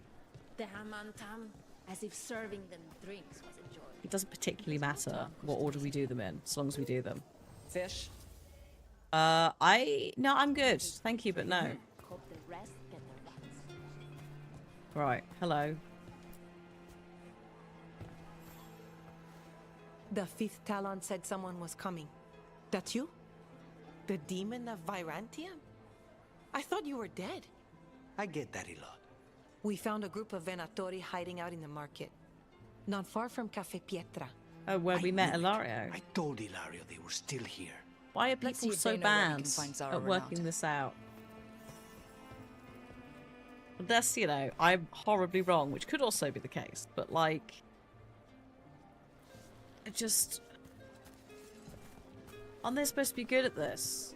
F: The hamantam, as if serving them drinks was enjoyable.
A: It doesn't particularly matter what order we do them in, as long as we do them.
N: Fish?
A: No, I'm good. Thank you, but no.
F: Hope the rest get their rats.
A: Right, hello.
O: The fifth Talon said someone was coming. That you? The demon of Virantium? I thought you were dead.
D: I get that a lot.
O: We found a group of Venatori hiding out in the market. Not far from Cafe Pietra.
A: Oh, where we met Ilario.
D: I told Ilario they were still here.
A: Why are
C: Let's see
A: people
C: if
A: so
C: they know where we
A: bad
C: can find Zara
A: at working
C: Renaud.
A: this out? But that's, you know, I'm horribly wrong, which could also be the case, but like... It just... Aren't they supposed to be good at this?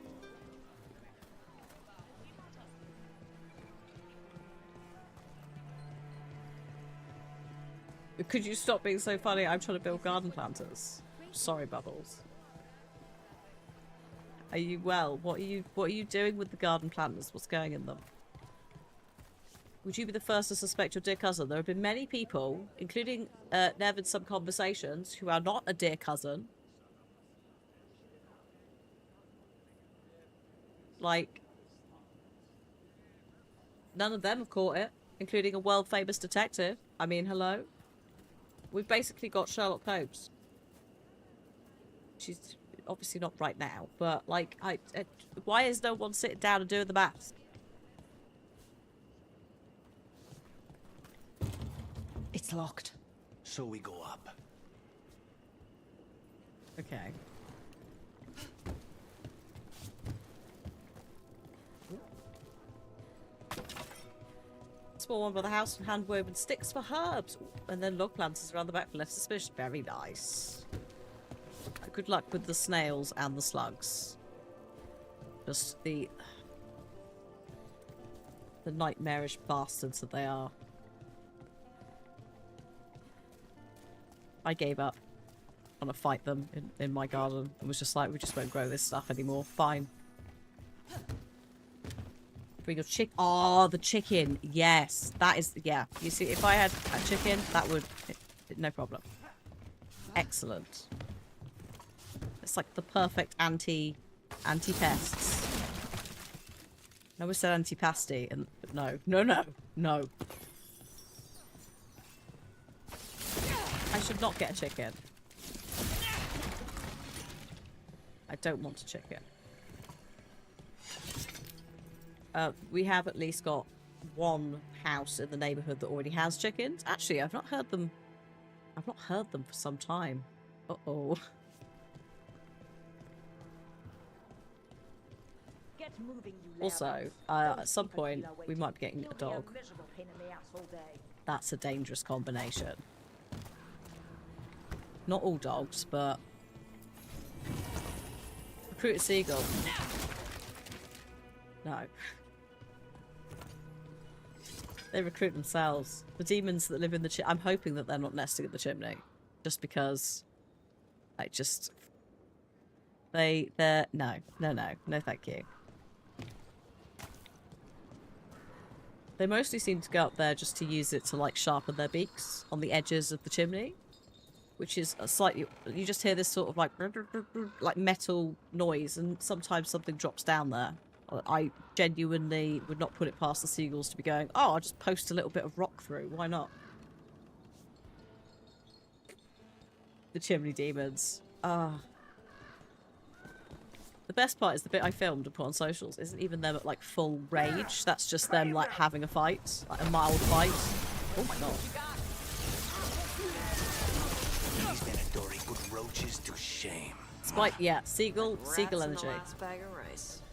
A: Could you stop being so funny? I'm trying to build garden planters. Sorry, Bubbles. Are you well? What are you doing with the garden planters? What's going in them? Would you be the first to suspect your dear cousin? There have been many people, including Nev in some conversations, who are not a dear cousin. Like, none of them have caught it, including a world-famous detective. I mean, hello? We've basically got Sherlock Holmes. She's obviously not right now, but, like, why is no one sitting down and doing the maths?
C: It's locked.
D: So we go up.
A: Okay. Small one by the house and hand-woven sticks for herbs. And then log planters around the back for less suspicion. Very nice. Good luck with the snails and the slugs. Just the nightmarish bastards that they are. I gave up on to fight them in my garden and was just like, we just won't grow this stuff anymore. Fine. Bring your chick. Oh, the chicken. Yes, that is. Yeah, you see, if I had a chicken, that would no problem. Excellent. It's like the perfect anti-pests. I always said anti-pasty, and no. I should not get a chicken. I don't want a chicken. We have at least got one house in the neighborhood that already has chickens. Actually, I've not heard them for some time. Uh-oh. Also, at some point, we might be getting a dog. That's a dangerous combination. Not all dogs, but... Recruit a seagull. No. They recruit themselves. The demons that live in the chimney. I'm hoping that they're not nesting at the chimney. Just because... I just... They're... No. No thank you. They mostly seem to go up there just to use it to, like, sharpen their beaks on the edges of the chimney. Which is a slightly... You just hear this sort of, like metal noise, and sometimes something drops down there. I genuinely would not put it past the seagulls to be going, oh, I'll just post a little bit of rock through. Why not? The chimney demons. Ah. The best part is the bit I filmed and put on socials isn't even them at, like, full rage. That's just them, like, having a fight. Like, a mild fight. Oh my god.
D: These Venatori put roaches to shame.
A: Spike, yeah. Seagull energy.
H: Bag of rice.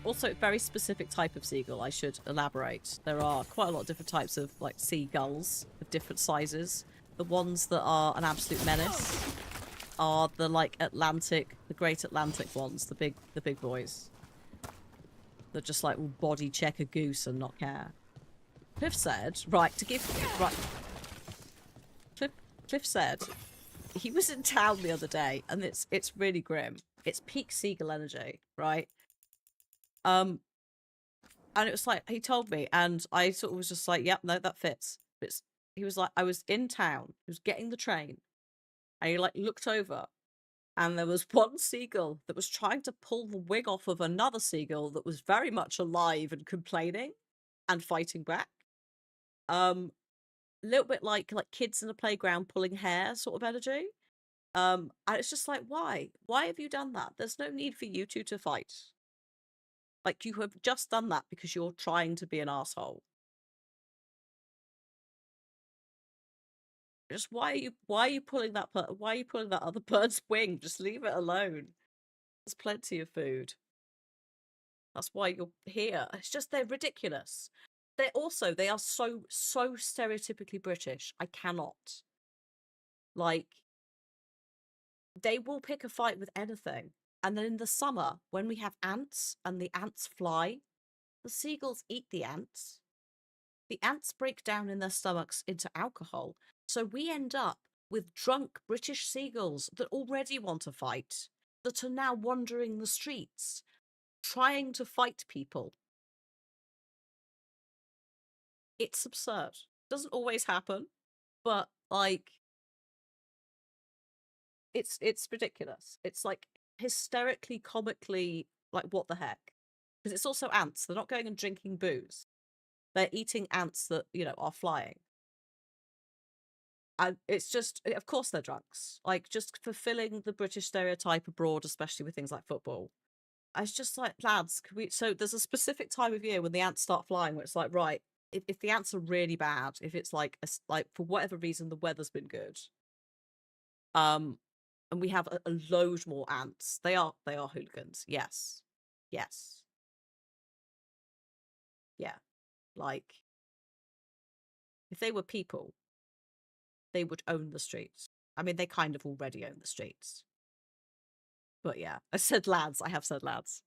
A: Also, very specific type of seagull, I should elaborate. There are quite a lot of different types of, like, seagulls of different sizes. The ones that are an absolute menace are the, like, Atlantic, the Great Atlantic ones, the big boys. That just, like, will body check a goose and not care. Cliff said, right, to give... Right. Cliff said he was in town the other day, and it's really grim. It's peak seagull energy, right? And it was like, he told me, and I sort of was just like, yep, no, that fits. He was like, I was in town, he was getting the train, and he, like, looked over, and there was one seagull that was trying to pull the wing off of another seagull that was very much alive and complaining and fighting back. A little bit like kids in a playground pulling hair sort of energy. And it's just like, why? Why have you done that? There's no need for you two to fight. Like, you have just done that because you're trying to be an asshole. Just why are you pulling that other bird's wing? Just leave it alone. There's plenty of food. That's why you're here. It's just they're ridiculous. They are so stereotypically British. I cannot. Like, they will pick a fight with anything. And then in the summer, when we have ants and the ants fly, the seagulls eat the ants. The ants break down in their stomachs into alcohol. So we end up with drunk British seagulls that already want to fight, that are now wandering the streets, trying to fight people. It's absurd. Doesn't always happen, but, like, it's ridiculous. It's, like, hysterically, comically, like, what the heck? Because it's also ants. They're not going and drinking booze. They're eating ants that, you know, are flying. And it's just, of course they're drunks. Like, just fulfilling the British stereotype abroad, especially with things like football. It's just like, lads, so there's a specific time of year when the ants start flying where it's like, right, if the ants are really bad, if it's like for whatever reason the weather's been good, and we have a load more ants, they are hooligans. Yes, yeah, like, if they were people, they would own the streets. I mean, they kind of already own the streets, but yeah, I said lads. I have said lads.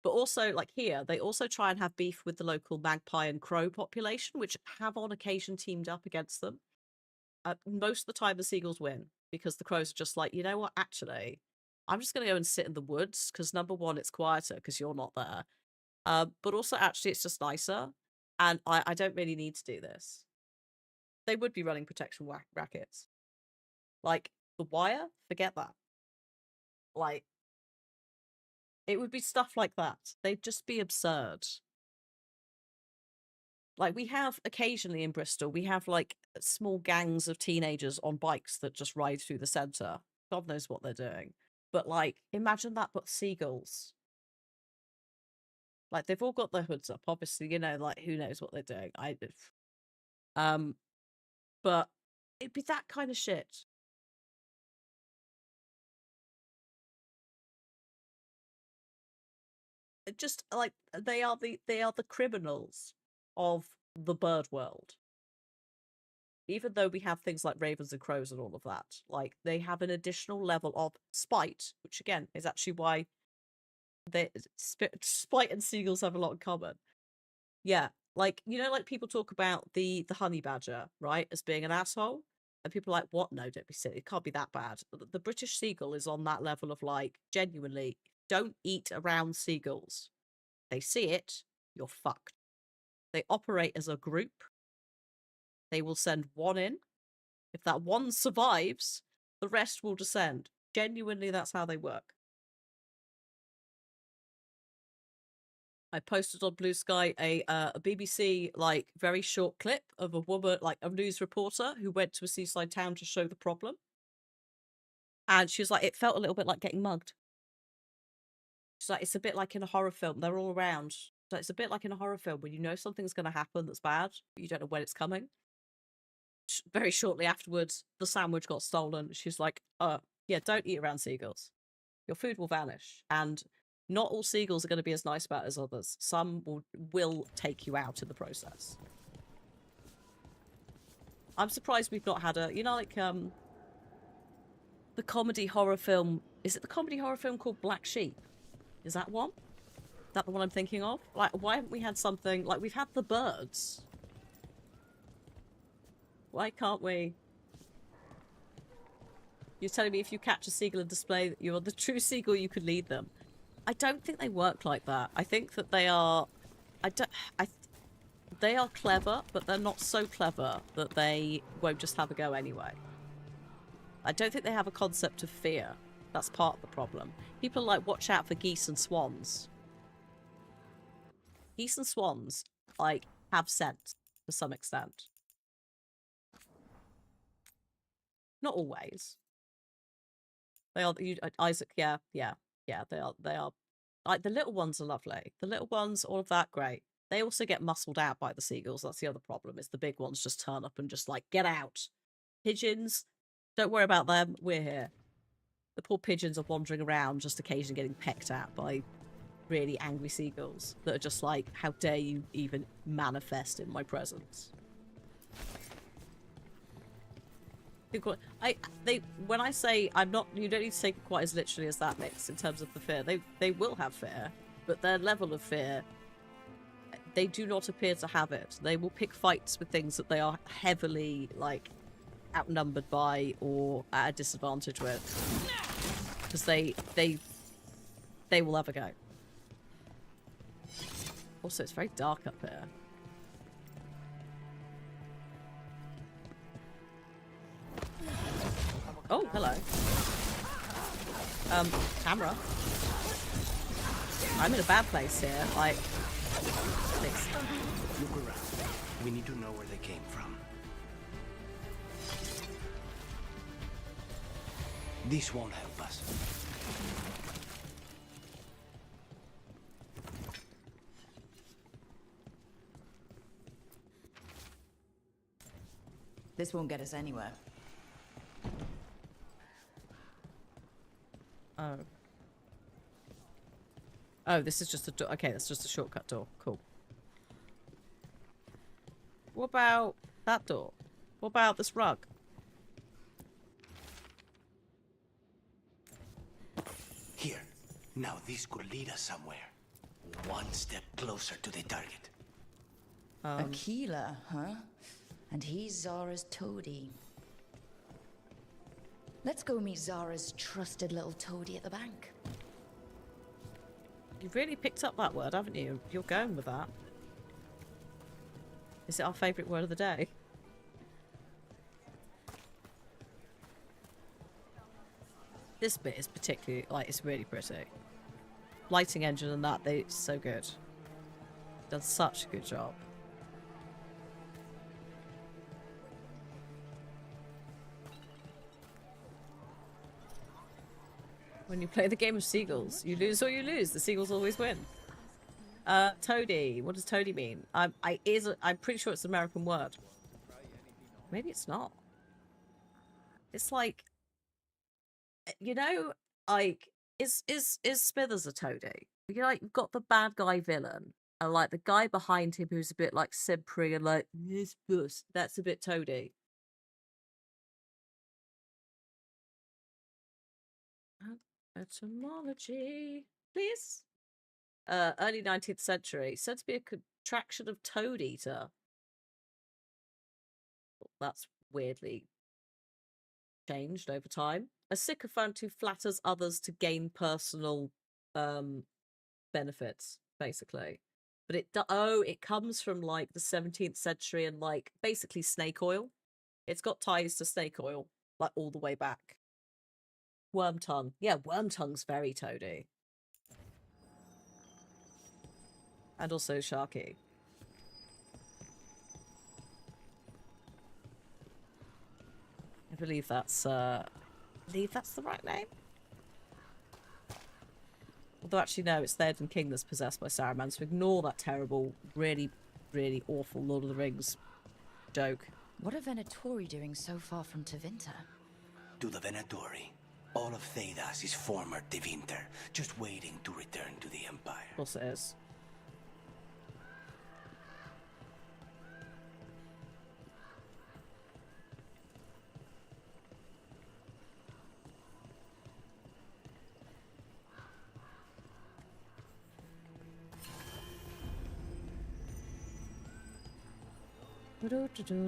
A: But also, like, here, they also try and have beef with the local magpie and crow population, which have on occasion teamed up against them. Most of the time, the seagulls win, because the crows are just like, you know what, actually, I'm just going to go and sit in the woods, because number one, it's quieter, because you're not there. But also, actually, it's just nicer, and I don't really need to do this. They would be running protection rackets. Like, the wire? Forget that. Like, it would be stuff like that. They'd just be absurd. Like, we have occasionally in Bristol, we have, like, small gangs of teenagers on bikes that just ride through the centre. God knows what they're doing. But, like, imagine that, but seagulls. Like, they've all got their hoods up, obviously, you know, like, who knows what they're doing. But it'd be that kind of shit. just like they are the criminals of the bird world. Even though we have things like ravens and crows and all of that, like they have an additional level of spite, which again is actually why spite and seagulls have a lot in common. Yeah, like like people talk about the honey badger, right, as being an asshole, and people are like, "What? No, don't be silly. It can't be that bad." The British seagull is on that level of like, genuinely, don't eat around seagulls. They see it, you're fucked. They operate as a group. They will send one in. If that one survives, the rest will descend. Genuinely, that's how they work. I posted on Blue Sky a BBC like very short clip of a woman, like a news reporter, who went to a seaside town to show the problem, and she was like, it felt a little bit like getting mugged. She's like, it's a bit like in a horror film. They're all around. So it's a bit like in a horror film when you know something's going to happen that's bad, but you don't know when it's coming. Very shortly afterwards, the sandwich got stolen. She's like, yeah, don't eat around seagulls. Your food will vanish. And not all seagulls are going to be as nice about it as others. Some will take you out in the process. I'm surprised we've not had a, like, the comedy horror film. Is it the comedy horror film called Black Sheep? Is that one? Is that the one I'm thinking of? Like, why haven't we had something, like, we've had The Birds. Why can't we? You're telling me if you catch a seagull and display that you're the true seagull, you could lead them. I don't think they work like that. I think that they are... they are clever, but they're not so clever that they won't just have a go anyway. I don't think they have a concept of fear. That's part of the problem. People like, watch out for geese and swans. Geese and swans, like, have sense to some extent. Not always. They are, Isaac, yeah, they are. Like, the little ones are lovely. The little ones, all of that, great. They also get muscled out by the seagulls. That's the other problem, is the big ones just turn up and just like, get out. Pigeons, don't worry about them, we're here. The poor pigeons are wandering around, just occasionally getting pecked at by really angry seagulls that are just like, how dare you even manifest in my presence. When I say I'm not, you don't need to take it quite as literally as that, Mix, in terms of the fear. They will have fear, but their level of fear, they do not appear to have it. They will pick fights with things that they are heavily, like, outnumbered by or at a disadvantage with, because they will have a go. Also, it's very dark up here. Oh, hello. Camera. I'm in a bad place here. Like, thanks.
D: Look around. We need to know where they came from. This won't help us.
C: This won't get us anywhere.
A: Oh. Oh, this is just a door. Okay, that's just a shortcut door. Cool. What about that door? What about this rug?
D: Here. Now this could lead us somewhere. One step closer to the target.
C: Aquila, huh? And he's Zara's toady. Let's go meet Zara's trusted little toady at the bank.
A: You've really picked up that word, haven't you? You're going with that. Is it our favourite word of the day? This bit is particularly, like, it's really pretty. Lighting engine and that, they're so good. Done such a good job. When you play the game of seagulls, you lose or you lose. The seagulls always win. Toady. What does toady mean? I'm pretty sure it's an American word. Maybe it's not. It's like, you know, like Is Smithers a toady? You like you've got the bad guy villain, and like the guy behind him who's a bit like simpering and like this bus. That's a bit toady. Etymology, please. Early 19th century, said to be a contraction of toad eater. That's weirdly changed over time. A sycophant who flatters others to gain personal benefits, basically. But it comes from like the 17th century and like basically snake oil. It's got ties to snake oil, like all the way back. Worm tongue. Yeah, worm tongue's very toady. And also sharky. I believe that's the right name. Although actually no, it's Theoden King that's possessed by Saruman, so ignore that terrible, really, really awful Lord of the Rings joke.
C: What are Venatori doing so far from Tevinter?
D: To the Venatori, all of Thedas is former Tevinter, just waiting to return to the Empire.
A: Of course it is.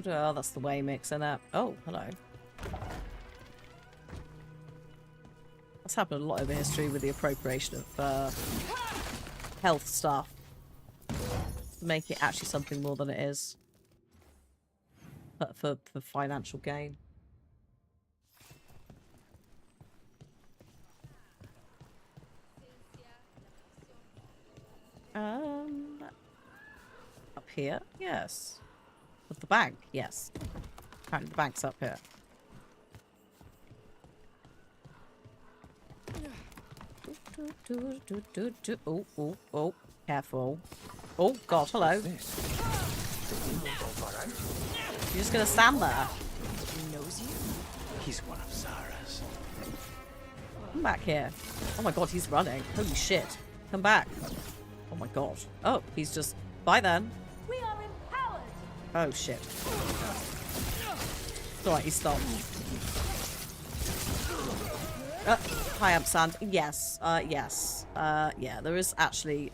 A: Oh, that's the way mixing up. Oh, hello. That's happened a lot over history with the appropriation of health stuff to make it actually something more than it is, but for financial gain. Up here, yes. Of the bank, yes. Apparently the bank's up here. Oh, careful. Oh, God, hello. You're just gonna stand there?
D: He knows you? He's one of Zara's.
A: Come back here. Oh my God, he's running. Holy shit. Come back. Oh my God. Oh, he's just... Bye then.
F: We are empowered.
A: Oh shit. It's alright, he stopped. Hi, Ampersand. Yes, yes. Yeah, there is actually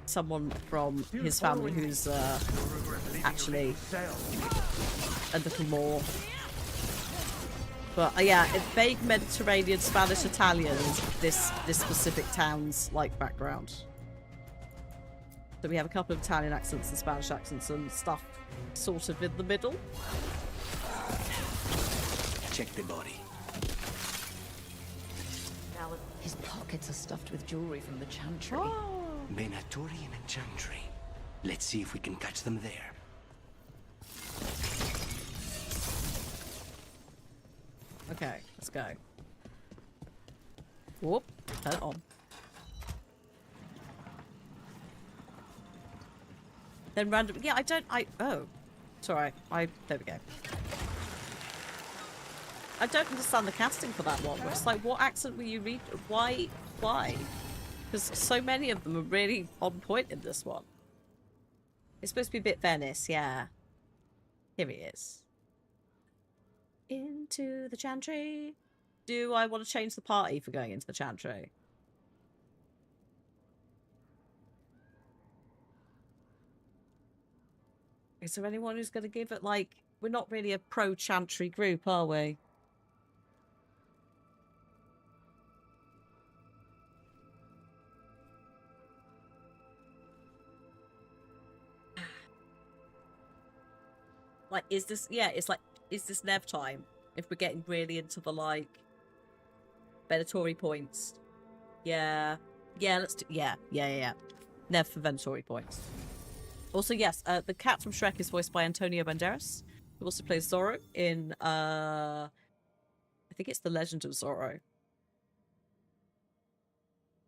A: someone from his family who's actually a little more. But yeah, it's vague Mediterranean, Spanish, Italian is this specific town's like background. So we have a couple of Italian accents and Spanish accents and stuff sort of in the middle.
D: Check the body.
C: His pockets are stuffed with jewelry from the Chantry.
A: Oh.
D: Venatori and Chantry. Let's see if we can catch them there.
A: Okay, let's go. Whoop, turn it on. Then random. Yeah, oh, it's alright. There we go. I don't understand the casting for that one. It's like, what accent will you read? Why? Because so many of them are really on point in this one. It's supposed to be a bit Venice, yeah. Here he is. Into the Chantry. Do I want to change the party for going into the Chantry? Is there anyone who's going to give it, like... We're not really a pro-Chantry group, are we? Like, is this... Yeah, it's like... Is this Nev time? If we're getting really into the, like... Venatori points. Yeah. Yeah, let's do... Yeah. Nev for Venatori points. Also, yes, the cat from Shrek is voiced by Antonio Banderas, who also plays Zorro in, I think it's The Legend of Zorro.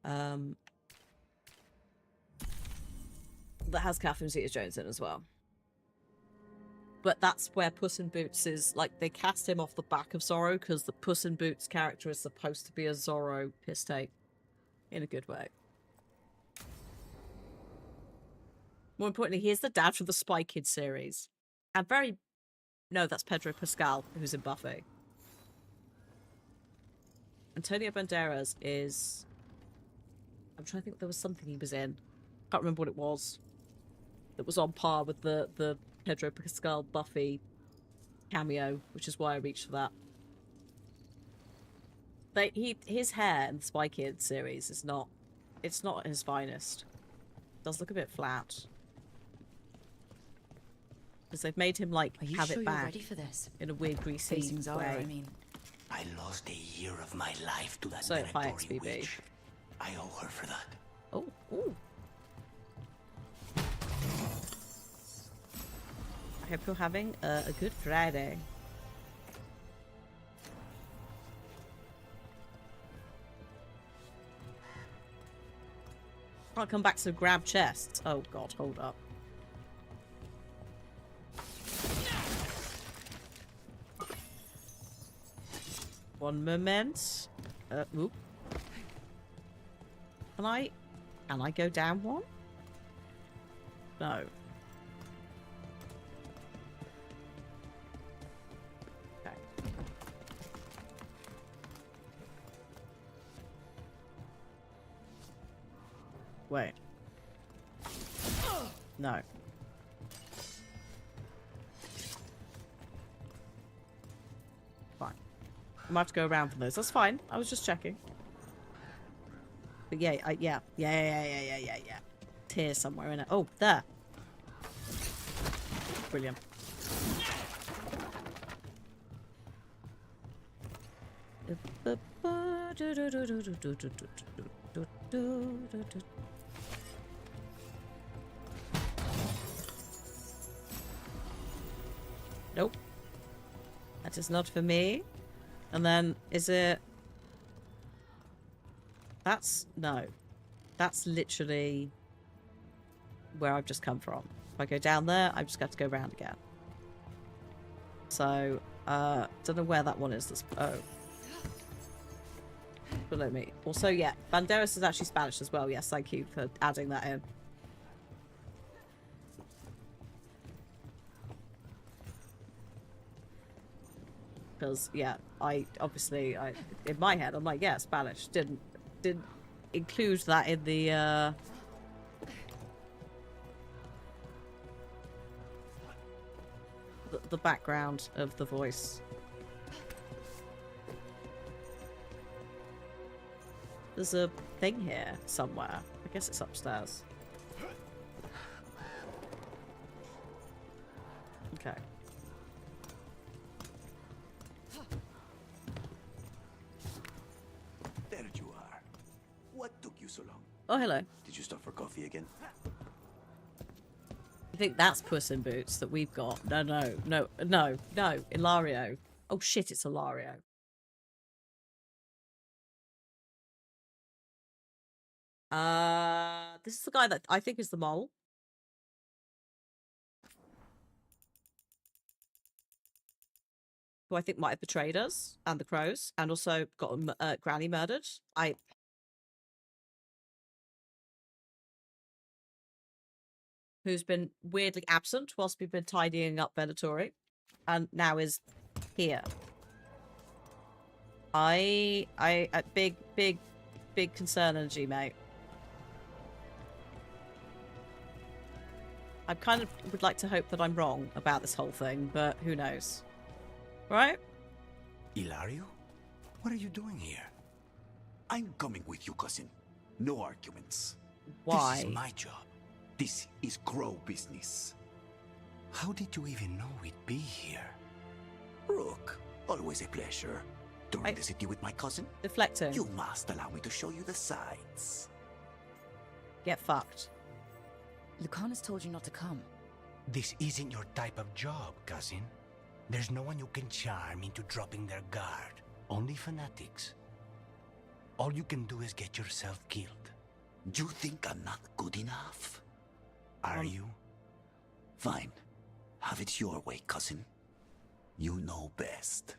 A: That has Catherine Zeta-Jones in as well. But that's where Puss in Boots is, like, they cast him off the back of Zorro, because the Puss in Boots character is supposed to be a Zorro piss take. In a good way. More importantly, here's the dad from the Spy Kids series. And very... No, that's Pedro Pascal, who's in Buffy. Antonio Banderas is... I'm trying to think there was something he was in. Can't remember what it was. That was on par with the Pedro Pascal Buffy cameo, which is why I reached for that. His hair in the Spy Kids series is not... It's not his finest. It does look a bit flat. Because they've made him, like, have
C: sure
A: it
C: you're
A: back
C: ready for this?
A: in a weird, greasy
C: Facing Zara,
A: way.
C: I mean.
D: I lost a year of my life to that
A: So, hi,
D: predatory
A: XBB.
D: witch. I owe her for that.
A: Oh, ooh. I hope you're having a good Friday. Can't come back to grab chests. Oh god, hold up. One moment. Oop. Can I go down one? No. Okay. Wait. No. Fine. I might have to go around for those. That's fine. I was just checking. But yeah, yeah. It's here somewhere in it. Oh, there. Brilliant. Nope. That is not for me. And then, is it... That's... No. That's literally where I've just come from. If I go down there, I've just got to go round again. So, don't know where that one is. That's... Oh. Below me. Also, yeah, Banderas is actually Spanish as well. Yes, thank you for adding that in. Because, yeah, I in my head, I'm like, yeah, Spanish. Didn't include that in the background of the voice. There's a thing here somewhere. I guess it's upstairs. Okay.
D: There you are. What took you so long?
A: Oh, hello.
D: Did you stop for coffee again?
A: You think that's Puss in Boots that we've got? No. Ilario. Oh shit, it's Ilario. This is the guy that I think is the mole. Who I think might have betrayed us and the crows, and also got Granny murdered. Who's been weirdly absent whilst we've been tidying up Venatori, and now is here. Big concern energy, mate. I kind of would like to hope that I'm wrong about this whole thing, but who knows? Right?
D: Ilario? What are you doing here? I'm coming with you, cousin. No arguments.
A: Why?
D: This is my job. This is crow business. How did you even know we'd be here? Rook, always a pleasure. Touring the city with my cousin?
A: Deflecting.
D: You must allow me to show you the sights.
A: Get fucked.
C: Lucanus told you not to come.
P: This isn't your type of job, cousin. There's no one you can charm into dropping their guard. Only fanatics. All you can do is get yourself killed.
D: You think I'm not good enough?
P: Are you?
D: Fine. Have it your way, cousin. You know best.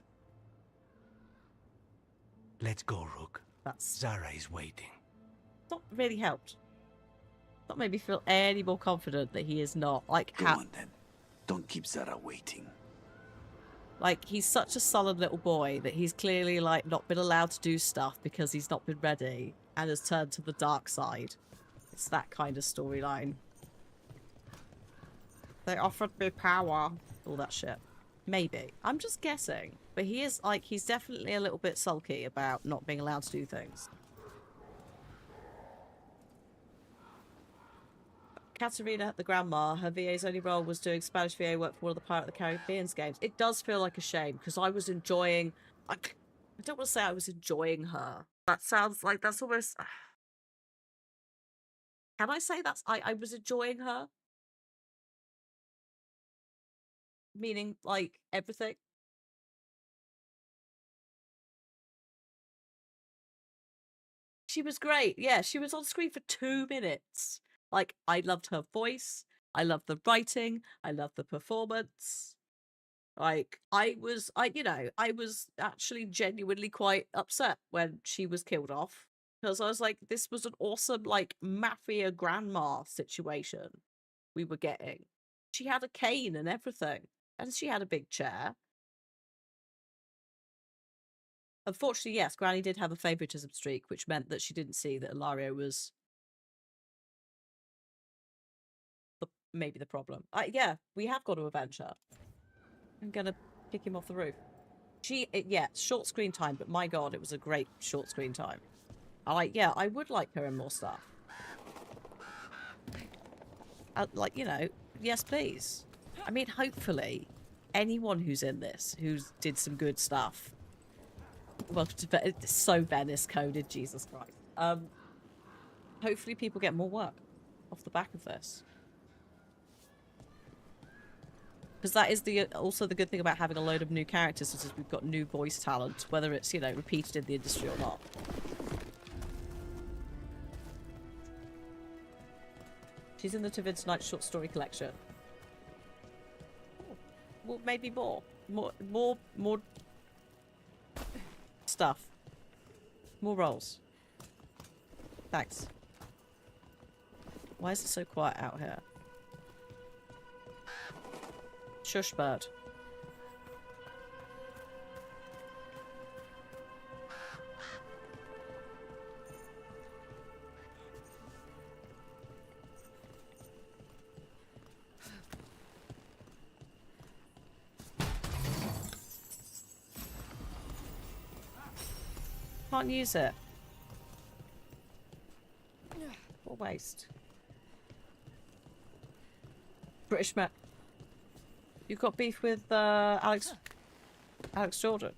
P: Let's go, Rook.
A: That's...
P: Zara is waiting.
A: not really helped. Not made me feel any more confident that he is not like.
D: Go on then. Don't keep Zara waiting.
A: Like, he's such a solid little boy that he's clearly, like, not been allowed to do stuff because he's not been ready and has turned to the dark side. It's that kind of storyline. They offered me power. All that shit. Maybe. I'm just guessing. But he is, like, he's definitely a little bit sulky about not being allowed to do things. Katerina, the grandma, her VA's only role was doing Spanish VA work for one of the Pirate of the Caribbean games. It does feel like a shame because I was enjoying... I don't want to say I was enjoying her. That sounds like that's almost... Can I say that's... I was enjoying her? Meaning, like, everything? She was great. Yeah, she was on screen for 2 minutes. Like, I loved her voice. I loved the writing. I loved the performance. Like, I was actually genuinely quite upset when she was killed off. Because I was like, this was an awesome, like, mafia grandma situation we were getting. She had a cane and everything. And she had a big chair. Unfortunately, yes, Granny did have a favoritism streak, which meant that she didn't see that Ilario was maybe the problem. Yeah, we have got to avenge her. I'm gonna kick him off the roof. Yeah, short screen time, but my god, it was a great short screen time. I would like her in more stuff. Like, you know, yes, please. I mean, hopefully, anyone who's in this, who did some good stuff. Welcome to it's so Venice coded, Jesus Christ. Hopefully people get more work off the back of this. Because that is also the good thing about having a load of new characters, is we've got new voice talent, whether it's, you know, repeated in the industry or not. She's in the To Vince Night short story collection. Oh, well, maybe more stuff. More roles. Thanks. Why is it so quiet out here? Shush, bird. Can't use it. What a waste. British Met. You've got beef with Alex Jordan.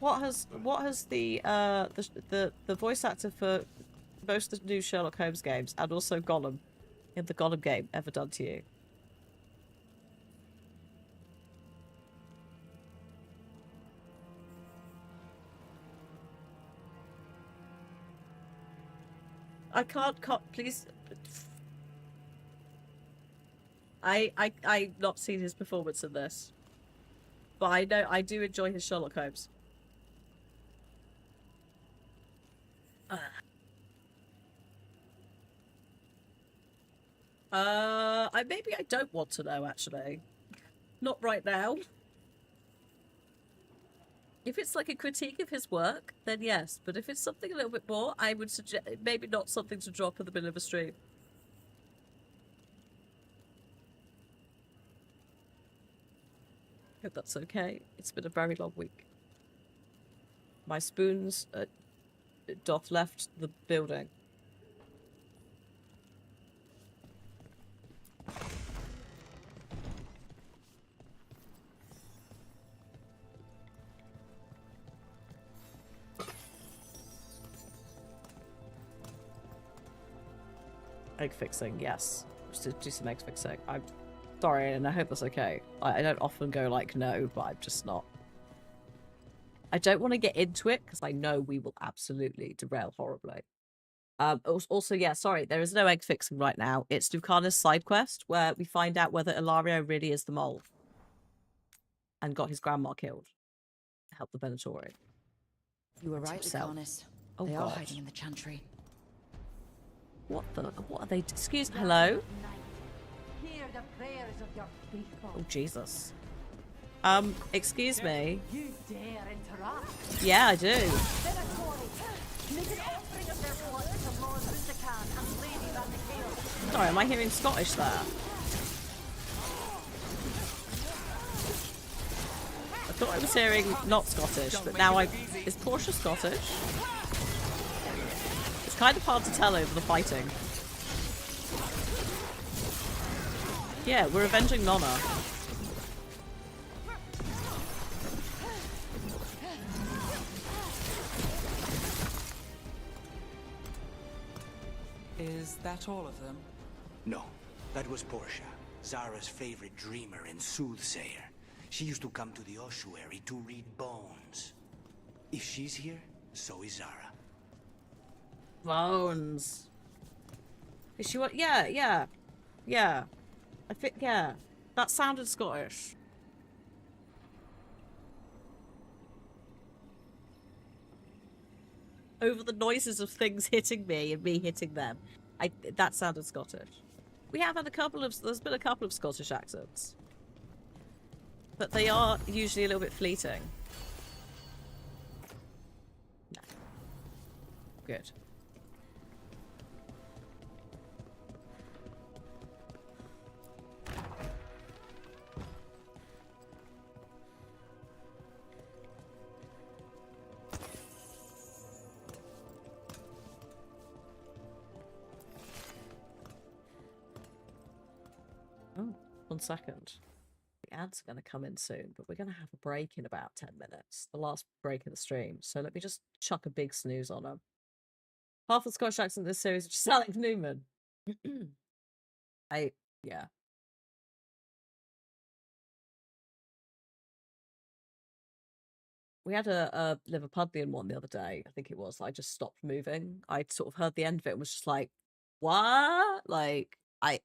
A: What has the voice actor for most of the new Sherlock Holmes games and also Gollum in the Gollum game ever done to you? I can't please. I've not seen his performance in this, but I know I do enjoy his Sherlock Holmes. Maybe I don't want to know, actually. Not right now. If it's like a critique of his work, then yes. But if it's something a little bit more, I would suggest maybe not something to drop in the middle of a stream. Hope that's okay. It's been a very long week. My spoons doth left the building. Egg fixing, yes. Just to do some egg fixing. I'm sorry, and I hope that's okay. I don't often go like no, but I'm just not. I don't want to get into it because I know we will absolutely derail horribly. Also, yeah, sorry, there is no egg fixing right now. It's Lucana's side quest where we find out whether Ilario really is the mole. and got his grandma killed. Help the Venatori.
C: You were right,
A: himself.
C: Lucanus.
A: Oh,
C: They are
A: God.
C: hiding in the chantry.
A: What are they? Excuse me. Hello?
F: Hear the prayers of your faithful.
A: Oh, Jesus. Excuse me.
F: You dare interrupt?
A: Yeah, I do.
F: Venatori, make an offering of their blood to Lord Rusican and Lady Rannicale.
A: Sorry, am I hearing Scottish there? I thought I was hearing not Scottish, but now is Portia Scottish? It's kind of hard to tell over the fighting. Yeah, we're avenging Nonna.
Q: Is that all of them?
P: No, that was Portia, Zara's favorite dreamer and soothsayer. She used to come to the ossuary to read bones. If she's here, so is Zara.
A: Bones. Is she what? Yeah. I think, yeah. That sounded Scottish. Over the noises of things hitting me and me hitting them. That sounded Scottish. We have had there's been a couple of Scottish accents. But they are usually a little bit fleeting. No. Good. Oh, 1 second. The ads are going to come in soon, but we're going to have a break in about 10 minutes. The last break of the stream. So let me just chuck a big snooze on them. Half the Scottish accent in this series is just Alex Newman. Yeah. We had a Liverpudlian one the other day, I think it was. I just stopped moving. I sort of heard the end of it and was just like, what? Like, or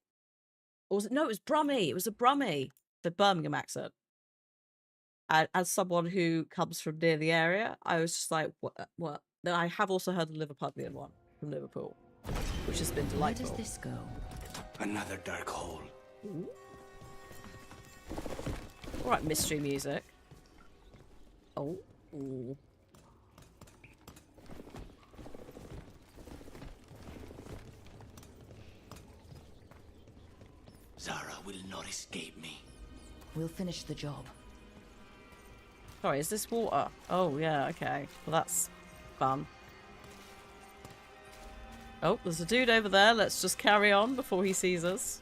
A: was it? No, it was Brummie. It was a Brummie. The Birmingham accent. As someone who comes from near the area, I was just like, what? Then I have also heard the Liverpudlian one from Liverpool, which has been delightful.
C: Where does this go?
P: Another dark hole.
A: Ooh. All right, mystery music. Oh. Ooh.
P: Zara will not escape me.
C: We'll finish the job.
A: Sorry, is this water? Oh, yeah, okay. Well, that's fun. Oh, there's a dude over there. Let's just carry on before he sees us.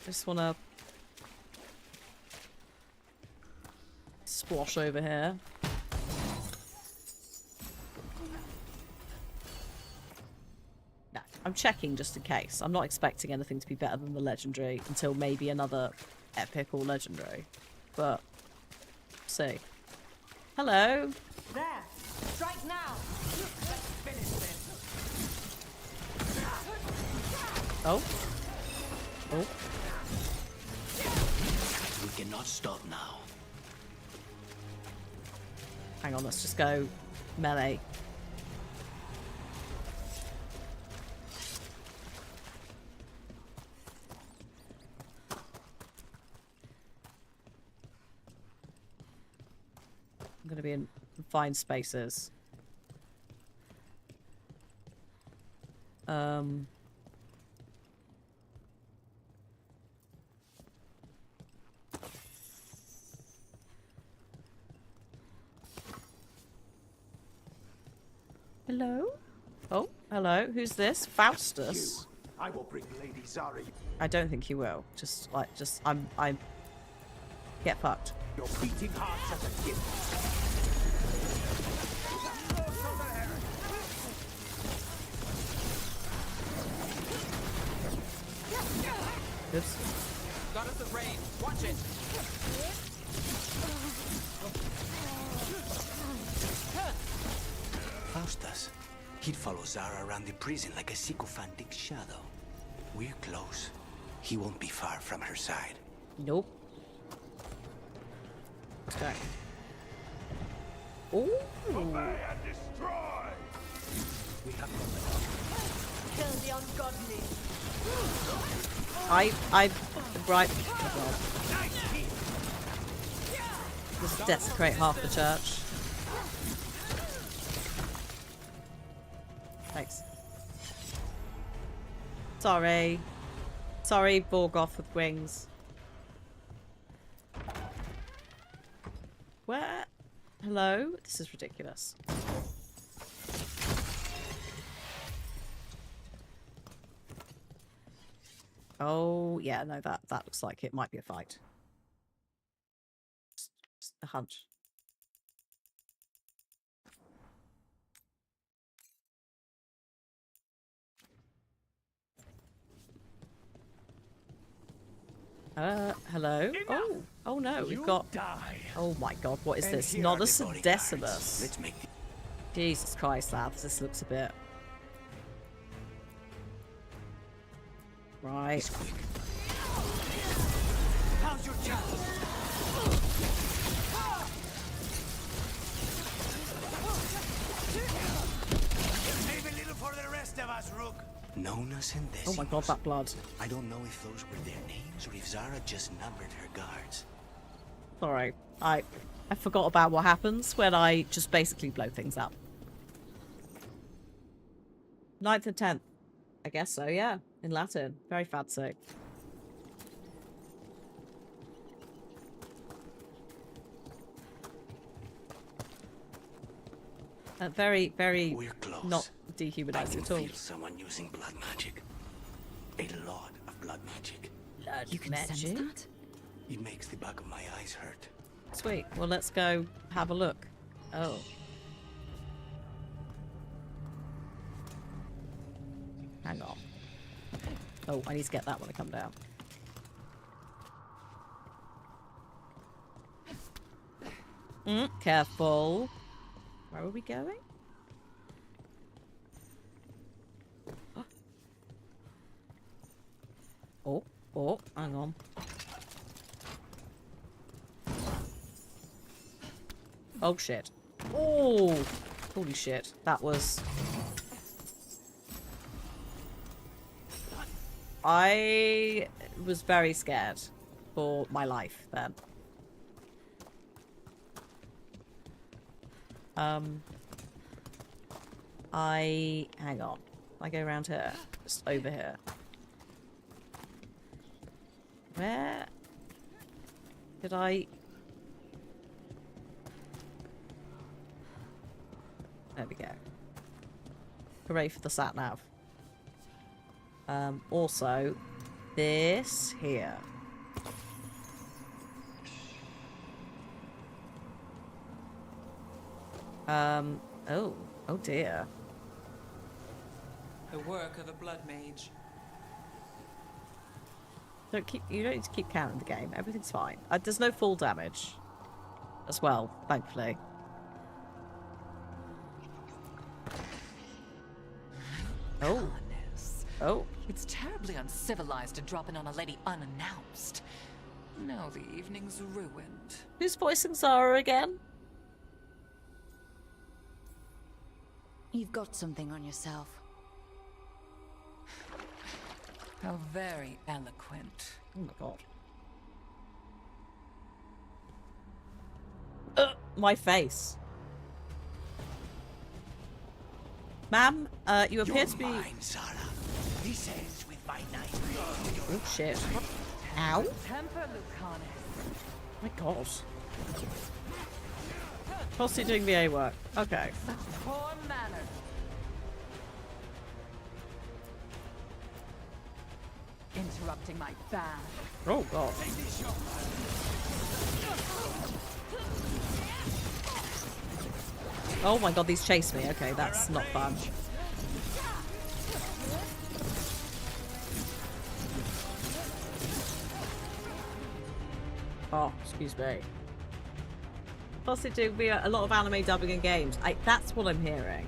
A: Just want to squash over here. No, I'm checking just in case. I'm not expecting anything to be better than the legendary until maybe another epic or legendary. But, see. Hello.
F: There! Strike now! Let's finish this!
A: Oh. Oh.
P: We cannot stop now.
A: Hang on, let's just go melee. I'm going to be in fine spaces. Hello? Oh, hello. Who's this? Faustus.
J: I will bring Lady Zara.
A: I don't think you will. I'm get fucked.
J: Your beating hearts as a gift.
A: Oops.
Q: Got us a rain. Watch it.
P: Faustus. He'd follow Zara around the prison like a sycophantic shadow. We're close. He won't be far from her side.
A: Nope. Let's go. Ooh.
F: Kill the ungodly.
A: Right. Oh God. Just desecrate half the church. Thanks. Sorry. Sorry, Borgoth with wings. Where? Hello? This is ridiculous. Oh, yeah, no, that looks like it might be a fight. Just a hunch. Hello? Oh, oh no, we've got... Oh my god, what is this? Nodus and Decimus. Jesus Christ, lads, this looks a bit... Right.
P: How's your job? Save a little for the rest of us, Rook. Known as in this.
A: Oh my god, that blood.
P: I don't know if those were their names or if Zara just numbered her guards.
A: Sorry, I forgot about what happens when I just basically blow things up. 9th and 10th. I guess so, yeah. In Latin. Very fancy. Very, very not dehumanizing at all.
P: I can feel someone using blood magic. A lot of blood magic.
C: You can sense that?
P: It makes the back of my eyes hurt.
A: Sweet. Well, let's go have a look. Oh. Hang on. Oh, I need to get that when I come down. Careful. Where are we going? Oh, hang on. Oh, shit. Oh, holy shit. That was... I was very scared for my life then. Hang on. I go around here. Just over here. Where did I... There we go. Hooray for the sat-nav. Also, this here. Oh dear.
Q: The work of a blood mage.
A: You don't need to keep counting the game. Everything's fine. There's no full damage as well, thankfully. Oh. Oh.
Q: It's terribly uncivilized to drop in on a lady unannounced. Now the evening's ruined.
A: Who's voicing Zara again?
C: You've got something on yourself.
Q: How very eloquent.
A: Oh my god. My face. Ma'am, you appear to be...
P: This ends with my knife.
A: Oh shit. Ow.
F: Temper, Lucanus.
A: My god. Possibly doing VA work. Okay.
F: Poor manners. Interrupting my bath.
A: Oh god. Oh my god, these chase me. Okay, that's not fun. Oh, excuse me. Possibly doing a lot of anime dubbing in games. That's what I'm hearing.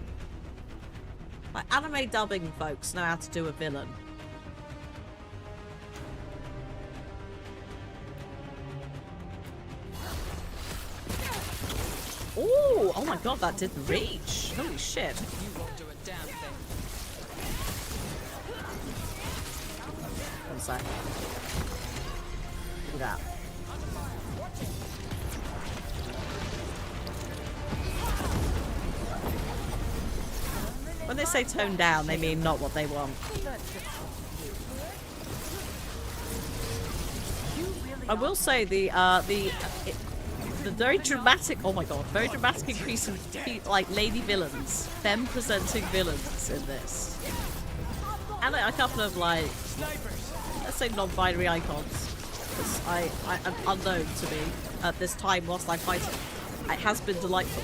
A: Like, anime dubbing folks know how to do a villain. Ooh, oh my god, that didn't reach. Holy shit.
Q: You won't do a damn thing.
A: One sec. Look at that. When they say tone down, they mean not what they want. I will say the very dramatic, oh my god, very dramatic increase in like lady villains, femme presenting villains in this, and a couple of like, let's say non-binary icons. I am unknown to me at this time whilst I'm fighting. It has been delightful.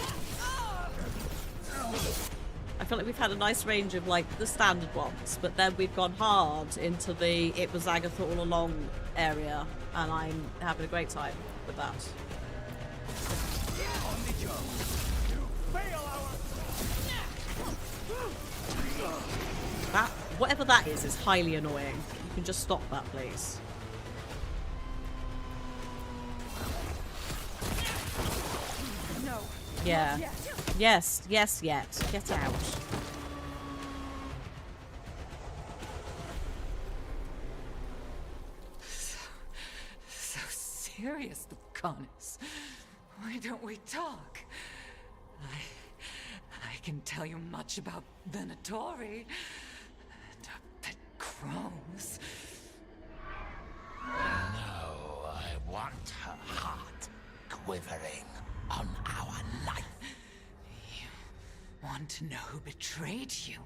A: I feel like we've had a nice range of like the standard ones, but then we've gone hard into the it was Agatha all along area, and I'm having a great time with that. That, whatever that is highly annoying. You can just stop that, please.
F: No.
A: Yeah. Yes, yes, yet. Get out.
Q: So serious, Lucanus. Why don't we talk? I can tell you much about Venatori and our pet crows.
P: No, I want her heart quivering on our life.
Q: You want to know who betrayed you,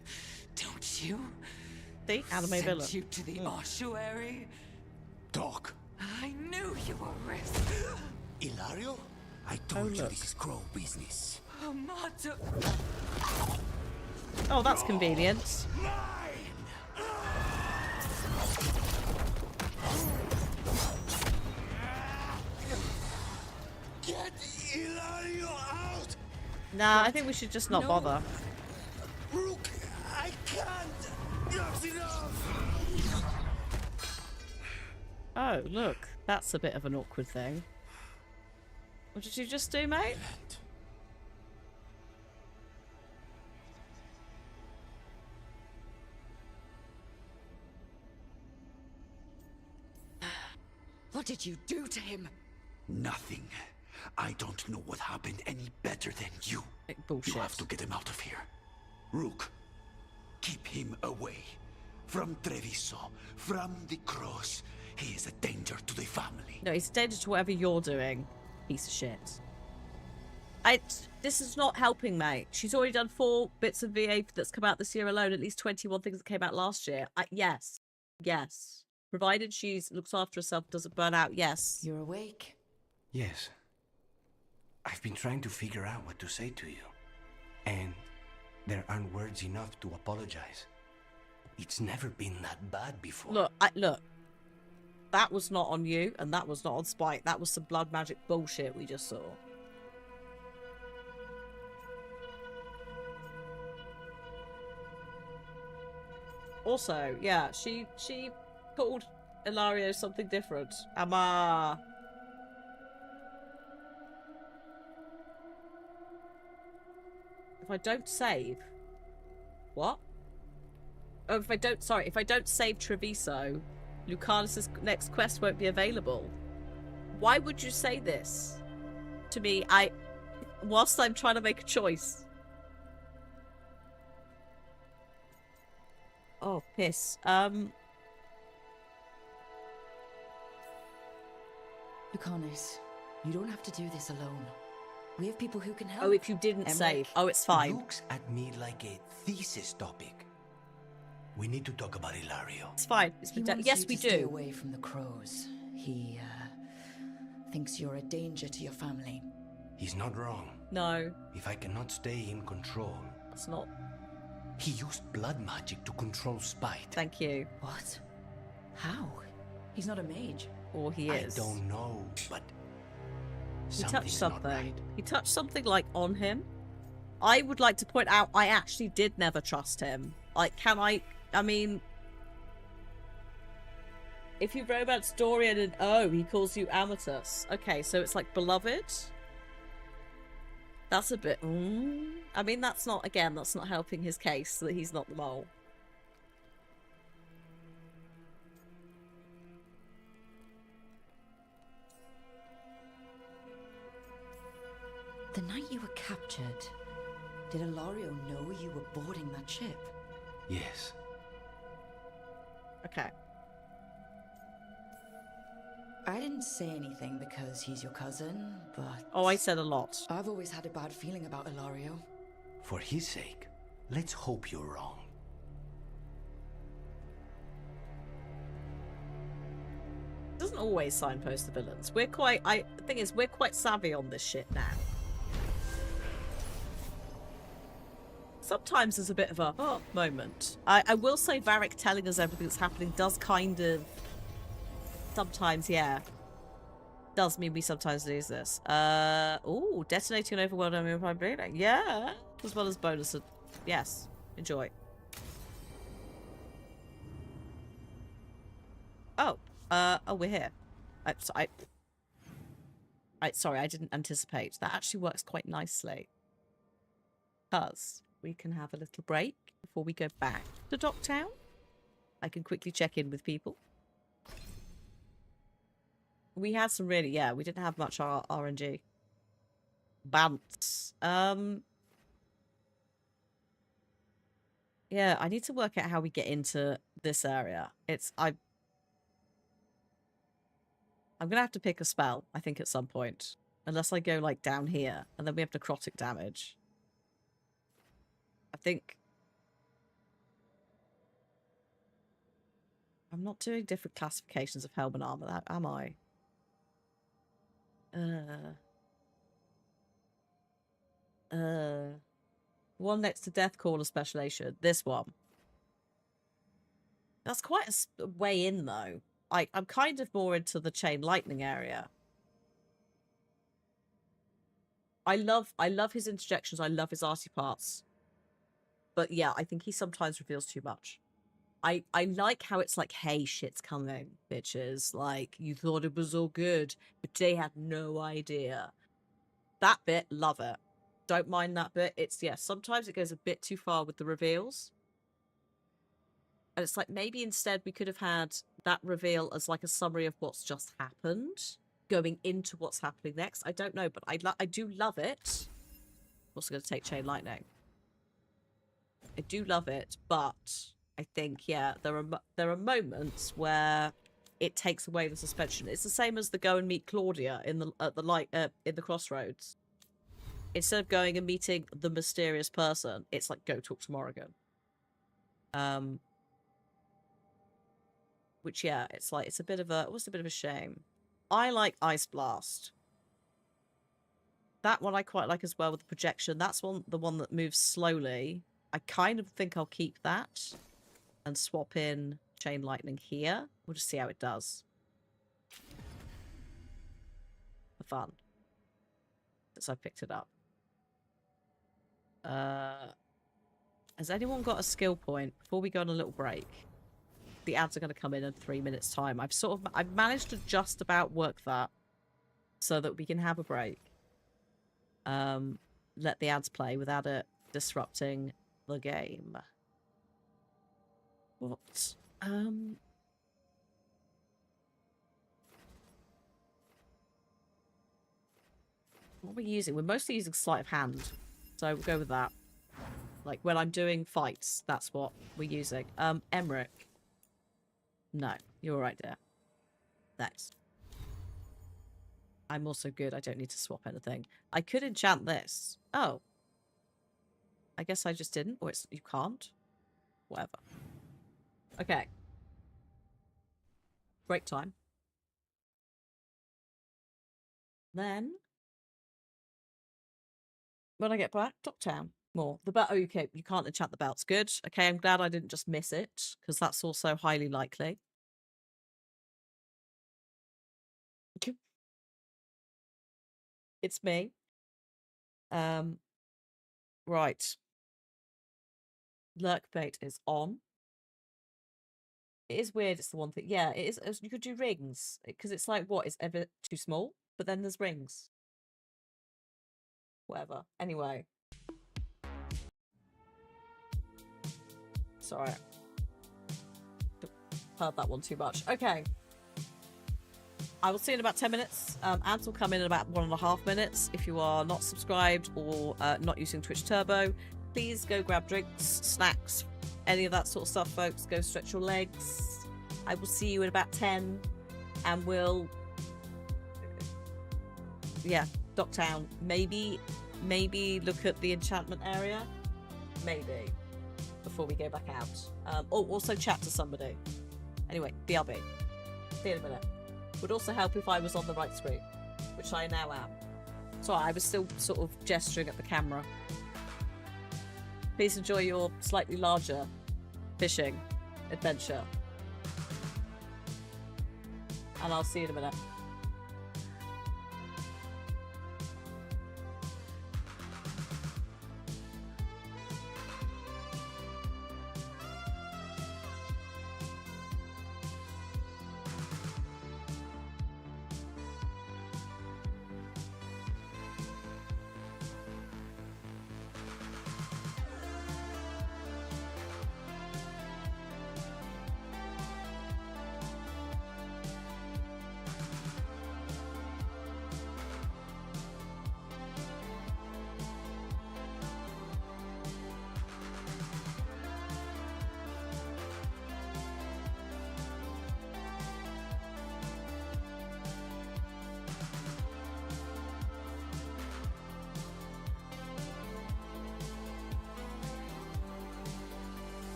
Q: don't you?
A: The anime
Q: Sent
A: villain.
Q: you to the ossuary?
D: Doc.
Q: I knew you were risk.
D: Ilario? I told you this is crow business.
Q: Amato.
A: Oh, that's convenient.
D: Get Ilario out!
A: Nah, I think we should just not bother.
D: Rook, I can't! That's enough!
A: Oh, look. That's a bit of an awkward thing. What did you just do, mate?
C: What did you do to him?
D: Nothing. I don't know what happened any better than you.
A: Bullshit.
D: You have to get him out of here. Rook, keep him away. From Treviso, from the cross. He is a danger to the family.
A: No, he's a danger to whatever you're doing. Piece of shit. This is not helping, mate. She's already done 4 bits of VA that's come out this year alone. At least 21 things that came out last year. Yes. Yes. Provided she looks after herself, doesn't burn out. Yes.
C: You're awake?
P: Yes. I've been trying to figure out what to say to you. And there aren't words enough to apologize. It's never been that bad before.
A: Look, look. That was not on you, and that was not on Spike. That was some blood magic bullshit we just saw. Also, yeah, she called Ilario something different. Ama. If I don't save, what? Oh, if I don't save Treviso, Lucanus's next quest won't be available. Why would you say this to me? Whilst I'm trying to make a choice. Oh, piss.
C: Lucanus, you don't have to do this alone. We have people who can help.
A: Oh, if you didn't save. Oh, it's fine.
P: Looks at me like a thesis topic. We need to talk about Ilario.
A: It's fine. It's been done. Yes, we do.
C: Stay away from the crows. He thinks you're a danger to your family.
P: He's not wrong.
A: No.
P: If I cannot stay in control.
A: It's not.
P: He used blood magic to control Spite.
A: Thank you.
C: What? How? He's not a mage.
A: Or he is.
P: I don't know, but
A: he touched something. Right. He touched something like on him. I would like to point out I actually did never trust him. Like, I mean, if you romance Dorian and he calls you Amatus. Okay, so it's like beloved. That's a bit... I mean, that's not, again, that's not helping his case that he's not the mole.
C: The night you were captured, did Ilario know you were boarding that ship?
P: Yes.
A: Okay.
C: I didn't say anything because he's your cousin, but...
A: Oh, I said a lot.
C: I've always had a bad feeling about Ilario.
P: For his sake, let's hope you're wrong.
A: Doesn't always signpost the villains. We're quite... the thing is, we're quite savvy on this shit now. Sometimes there's a bit of a moment. I will say Varric telling us everything that's happening does kind of... Sometimes, yeah. Does mean we sometimes lose this. Ooh, detonating an overwhelming prime bleeding. Yeah. As well as bonus. Yes. Enjoy. Oh. Oh, we're here. Sorry, I didn't anticipate. That actually works quite nicely. Because we can have a little break before we go back to Docktown. I can quickly check in with people. We had some really, yeah, we didn't have much RNG. Bants. Yeah, I need to work out how we get into this area. I'm gonna have to pick a spell, I think, at some point. Unless I go, like, down here, and then we have necrotic damage. I think... I'm not doing different classifications of helm and armor, am I? One next to Death Caller Specialation. This one. That's quite a way in, though. I'm kind of more into the Chain Lightning area. I love his interjections. I love his arty parts. But yeah, I think he sometimes reveals too much. I like how it's like, hey, shit's coming, bitches. Like, you thought it was all good, but they had no idea. That bit, love it. Don't mind that bit. It's, yeah, sometimes it goes a bit too far with the reveals. And it's like, maybe instead we could have had that reveal as like a summary of what's just happened, going into what's happening next. I don't know, but I do love it. I'm also going to take Chain Lightning. I do love it, but I think, yeah, there are moments where it takes away the suspension. It's the same as the go and meet Claudia in the crossroads. Instead of going and meeting the mysterious person, it's like, go talk to Morrigan. Which, yeah, it's like, it's a bit of a shame. I like Ice Blast. That one I quite like as well with the projection. That's the one that moves slowly. I kind of think I'll keep that and swap in Chain Lightning here. We'll just see how it does. For fun. Since I picked it up. Has anyone got a skill point before we go on a little break? The ads are going to come in 3 minutes time. I've managed to just about work that so that we can have a break. Let the ads play without it disrupting the game. What? What are we using? We're mostly using sleight of hand. So we'll go with that. Like when I'm doing fights, that's what we're using. Emmerich. No, you're all right there. Thanks. I'm also good. I don't need to swap anything. I could enchant this. Oh. I guess I just didn't. Or you can't. Whatever. Okay. Break time. Then, when I get back, Docktown. More. The belt. Oh, okay. You can't enchant the belts. Good. Okay, I'm glad I didn't just miss it, because that's also highly likely. It's me. Right. Lurk bait is on. It is weird. It's the one thing. Yeah, it is. You could do rings because it's like, what is ever too small? But then there's rings. Whatever. Anyway. Sorry. Heard that one too much. Okay. I will see you in about 10 minutes. Ads will come in about 1.5 minutes. If you are not subscribed or not using Twitch Turbo, please go grab drinks, snacks, any of that sort of stuff, folks. Go stretch your legs. I will see you in about 10 and we'll... Yeah, Docktown. Maybe look at the enchantment area. Maybe. Before we go back out. Also chat to somebody. Anyway, BRB. See you in a minute. Would also help if I was on the right screen, which I now am. Sorry, I was still sort of gesturing at the camera. Please enjoy your slightly larger fishing adventure. And I'll see you in a minute.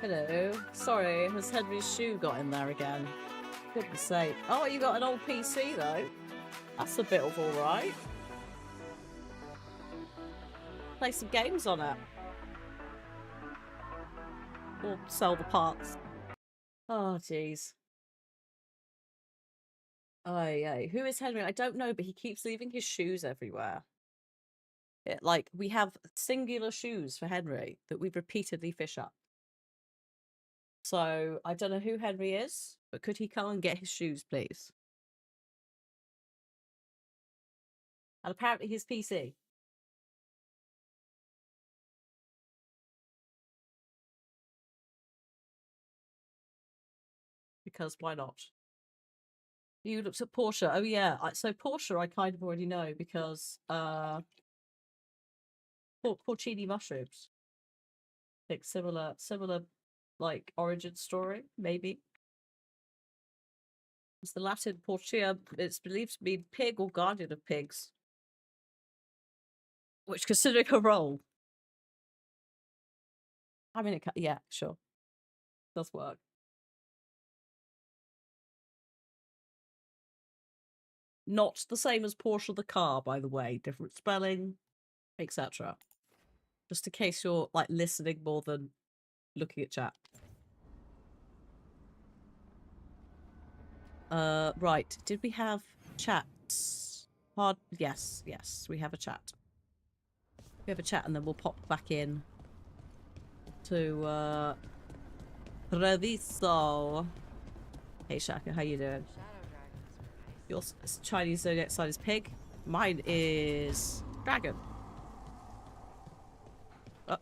A: Hello. Sorry, has Henry's shoe got in there again? Goodness sake. Oh, you got an old PC though. That's a bit of alright. Play some games on it. Or sell the parts. Oh, jeez. Oh, yeah. Who is Henry? I don't know, but he keeps leaving his shoes everywhere. Like, we have singular shoes for Henry that we repeatedly fish up. So, I don't know who Henry is, but could he come and get his shoes, please? And apparently his PC. Because why not? You looked at Portia. Oh yeah, so Portia I kind of already know because porcini mushrooms. Like similar like origin story, maybe. It's the Latin portia. It's believed to mean pig or guardian of pigs. Which, considering her role, I mean, yeah, sure, does work. Not the same as Portia the car, by the way. Different spelling, etc. Just in case you're like listening more than looking at chat. Right. Did we have chats? Yes, we have a chat. We have a chat and then we'll pop back in to Treviso. Hey Shaka, how you doing? Your Chinese zodiac sign is pig. Mine is dragon.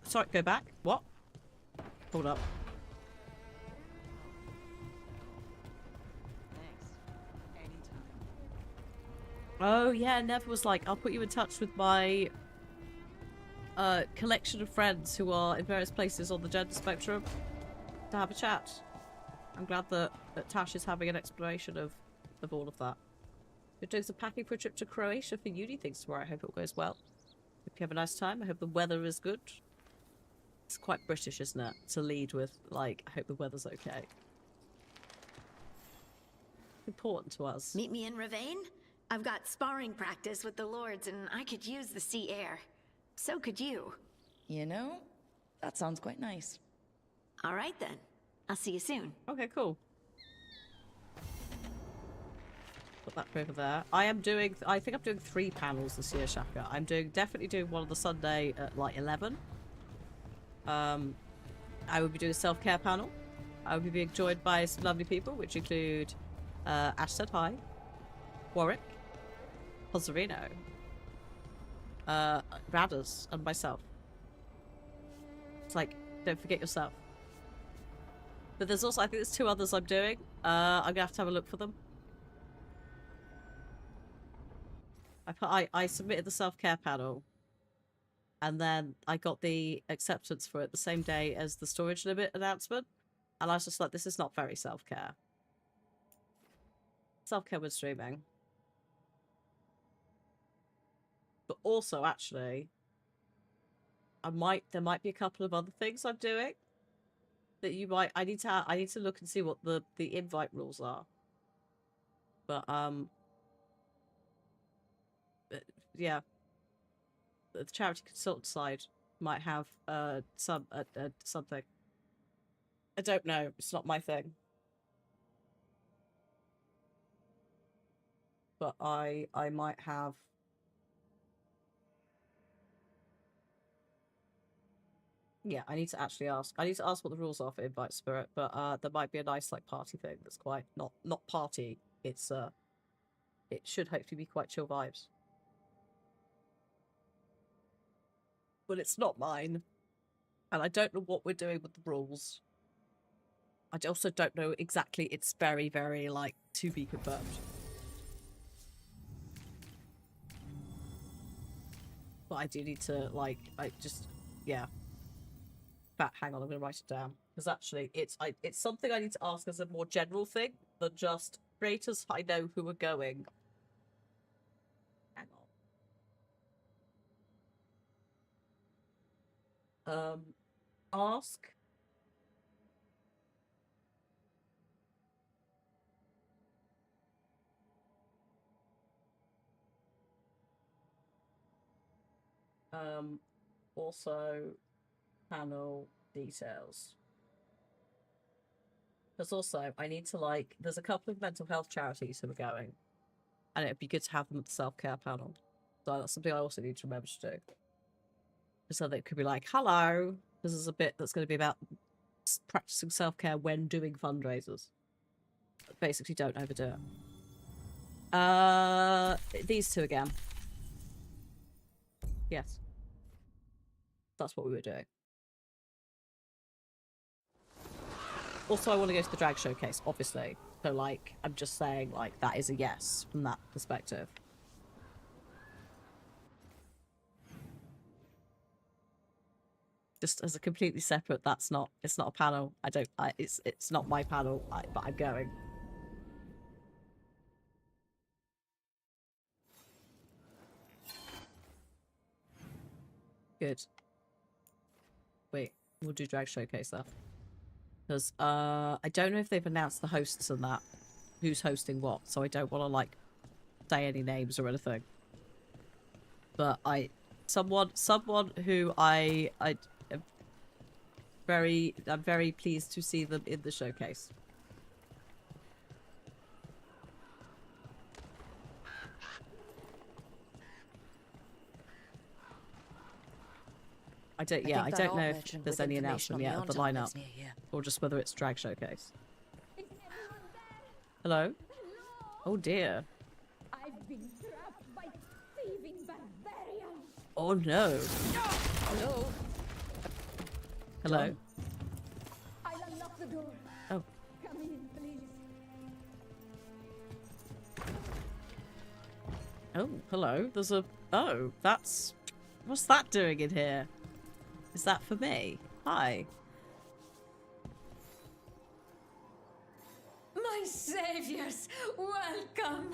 A: Sorry, go back. What? Hold up. Oh yeah, Nev was like, I'll put you in touch with my collection of friends who are in various places on the gender spectrum to have a chat. I'm glad that Tash is having an exploration of all of that. We're doing some packing for a trip to Croatia for uni things tomorrow. I hope it goes well. Hope you have a nice time. I hope the weather is good. It's quite British, isn't it? To lead with, like, I hope the weather's okay. Important to us.
E: Meet me in Ravane? I've got sparring practice with the lords and I could use the sea air. So could you.
C: You know, that sounds quite nice.
E: All right then. I'll see you soon.
A: Okay, cool. Put that over there. I think I'm doing 3 panels this year, Shaka. I'm definitely doing one on the Sunday at like 11. I will be doing a self-care panel. I will be being joined by some lovely people, which include Ash said hi, Warwick, Pozzerino, Radders, and myself. It's like, don't forget yourself. But there's also, I think there's 2 others I'm doing. I'm gonna have to have a look for them. I submitted the self-care panel, and then I got the acceptance for it the same day as the storage limit announcement, and I was just like, this is not very self-care. Self-care with streaming. But also, actually, there might be a couple of other things I'm doing that I need to look and see what the invite rules are. But yeah, the charity consultant side might have something. I don't know. It's not my thing. But I might have. Yeah, I need to actually ask. I need to ask what the rules are for Invite Spirit, but there might be a nice like party thing that's quite not party. It's it should hopefully be quite chill vibes. But it's not mine. And I don't know what we're doing with the rules. I also don't know exactly. It's very, very like to be confirmed. But I do need to yeah. But hang on, I'm gonna write it down because actually it's something I need to ask as a more general thing than just creators I know who are going. Hang on. Ask Also, panel details. Because also, I need to like, there's a couple of mental health charities who are going, and it'd be good to have them at the self-care panel. So that's something I also need to remember to do. So they could be like, hello, this is a bit that's going to be about practicing self-care when doing fundraisers. Basically, don't overdo it. These two again. Yes. That's what we were doing. Also, I want to go to the drag showcase, obviously. So, like, I'm just saying, like, that is a yes from that perspective. Just as a completely separate, it's not a panel. It's not my panel, but I'm going. Good. Wait, we'll do drag showcase that. Because I don't know if they've announced the hosts and that, who's hosting what, so I don't want to like say any names or anything. But someone who I'm very pleased to see them in the showcase. I don't know if there's any announcement yet of the lineup, or just whether it's drag showcase. Hello? Oh dear.
F: I've been trapped by thieving barbarians.
A: Oh no.
F: Hello?
A: Hello?
F: I'll unlock the door.
A: Oh.
F: Come in, please.
A: Oh, hello. There's a... Oh, that's... What's that doing in here? Is that for me? Hi.
C: My saviors, welcome!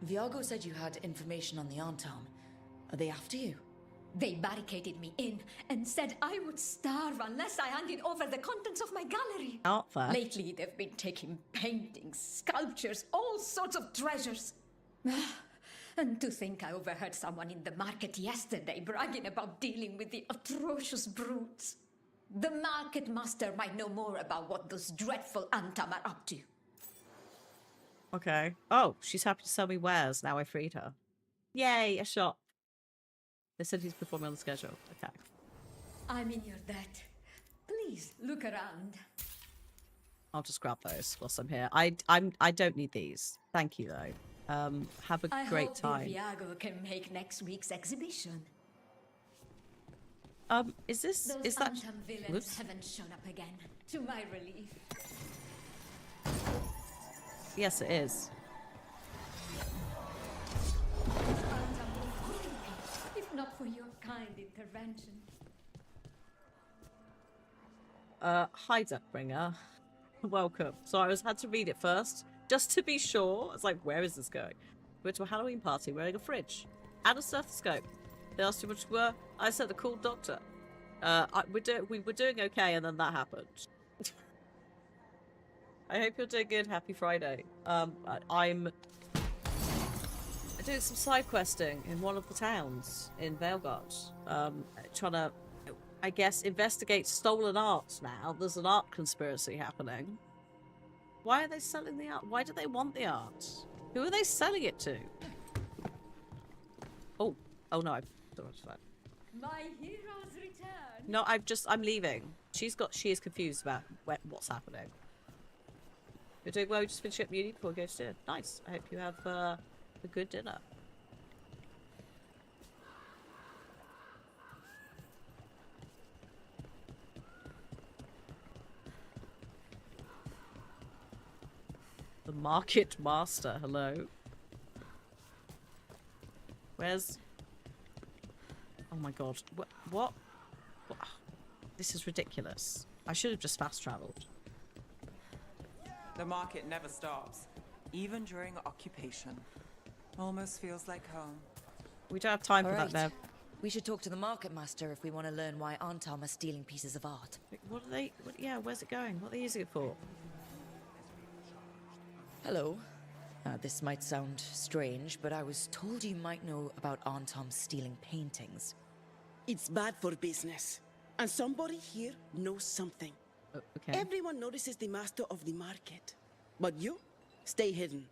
C: Viago said you had information on the Antom. Are they after you?
F: They barricaded me in and said I would starve unless I handed over the contents of my gallery.
A: Out there.
F: Lately, they've been taking paintings, sculptures, all sorts of treasures. And to think I overheard someone in the market yesterday bragging about dealing with the atrocious brutes. The market master might know more about what those dreadful Antam are up to.
A: Okay. Oh, she's happy to sell me wares now I freed her. Yay, a shop. They said he's performing on the schedule. Okay.
F: I'm in your debt. Please look around.
A: I'll just grab those whilst I'm here. I don't need these. Thank you though. Have a great time.
F: I hope Viago can make next week's exhibition.
A: Is this...
F: Those
A: is that...
F: Antam villains
A: Whoops.
F: haven't shown up again, to my relief.
A: Yes, it is.
F: If not for your kind intervention.
A: Hi, Duckbringer. Welcome. So I had to read it first, just to be sure. I was like, where is this going? We went to a Halloween party wearing a fridge and a stethoscope. They asked you which were. I said the cool doctor. We were doing okay, and then that happened. I hope you're doing good. Happy Friday. I'm doing some side questing in one of the towns in Veilguard. Trying to, I guess, investigate stolen art now. There's an art conspiracy happening. Why are they selling the art? Why do they want the art? Who are they selling it to? Oh no, I've done it.
F: My heroes return.
A: No, I'm leaving. She is confused about what's happening. You're doing well, you just finished up uni before you go to dinner. Nice. I hope you have a good dinner. The market master, hello. Where's... Oh my god. What? This is ridiculous. I should have just fast traveled.
R: The market never stops, even during occupation. Almost feels like home.
A: We don't have time for
C: Alright.
A: that, Nev.
C: We should talk to the market master if we want to learn why Antam are stealing pieces of art.
A: What are they... yeah, where's it going? What are they using it for?
C: Hello. This might sound strange, but I was told you might know about Antam stealing paintings.
S: It's bad for business. And somebody here knows something.
A: Okay.
S: Everyone notices the master of the market. But you, stay hidden.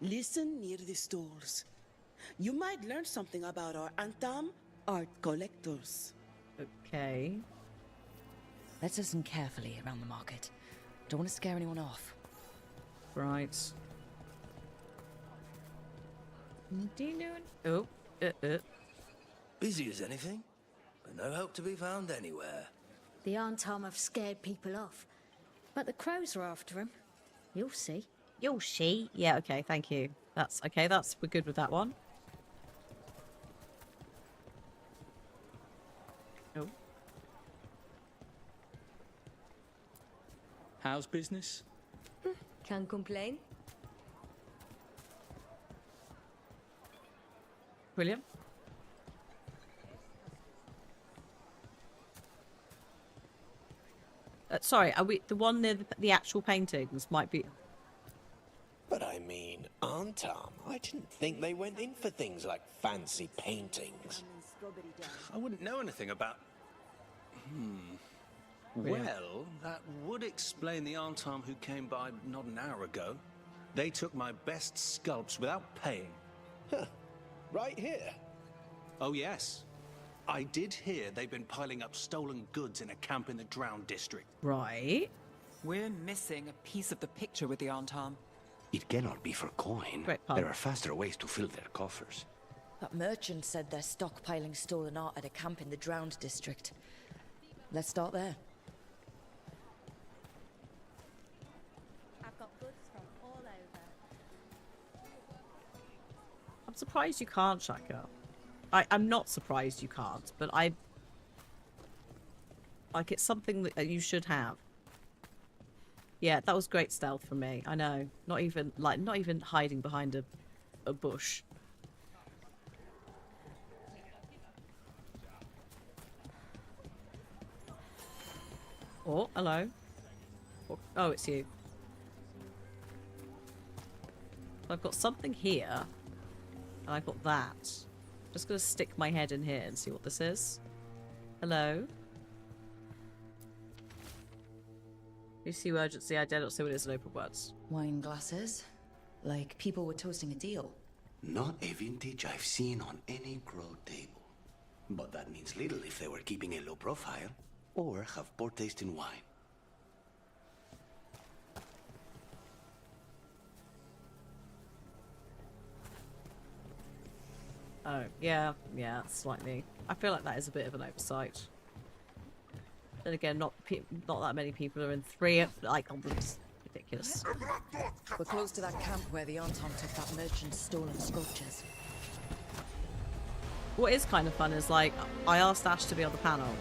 S: Listen near the stalls. You might learn something about our Antam art collectors.
A: Okay.
C: Let's listen carefully around the market. Don't want to scare anyone off.
A: Right. Do you know? Oh.
T: Busy as anything, but no hope to be found anywhere.
U: The Antam have scared people off, but the crows are after him. You'll see.
A: You'll see. Yeah. Okay. Thank you. That's okay. We're good with that one. Oh.
M: How's business?
U: Can't complain.
A: Brilliant. Sorry, are we the one near the actual paintings? Might be.
V: But I mean, Antam, I didn't think they went in for things like fancy paintings.
D: I wouldn't know anything about...
A: Brilliant.
D: Well, that would explain the Antam who came by not an hour ago. They took my best sculpts without paying.
V: Huh. Right here?
D: Oh, yes. I did hear they've been piling up stolen goods in a camp in the Drowned district.
A: Right.
R: We're missing a piece of the picture with the Antam.
P: It cannot be for coin. There are faster ways to fill their coffers.
C: That merchant said they're stockpiling stolen art at a camp in the Drowned district. Let's start there.
U: I've got goods from all over.
A: I'm surprised you can't, Shaka. I'm not surprised you can't, but like it's something that you should have. Yeah, that was great stealth from me. I know. Not even hiding behind a bush. Oh, hello. Oh, it's you. I've got something here, and I've got that. Just gonna stick my head in here and see what this is. Hello? You see urgency, I dare not say what it is in open words.
C: Wine glasses? Like people were toasting a deal.
P: Not a vintage I've seen on any grow table. But that means little if they were keeping a low profile, or have poor taste in wine.
A: Oh, yeah, slightly. I feel like that is a bit of an oversight. Then again, not that many people are in 3. Like, oh, it's ridiculous.
C: We're close to that camp where the Anton took that merchant's stolen sculptures.
A: What is kind of fun is, like, I asked Ash to be on the panel.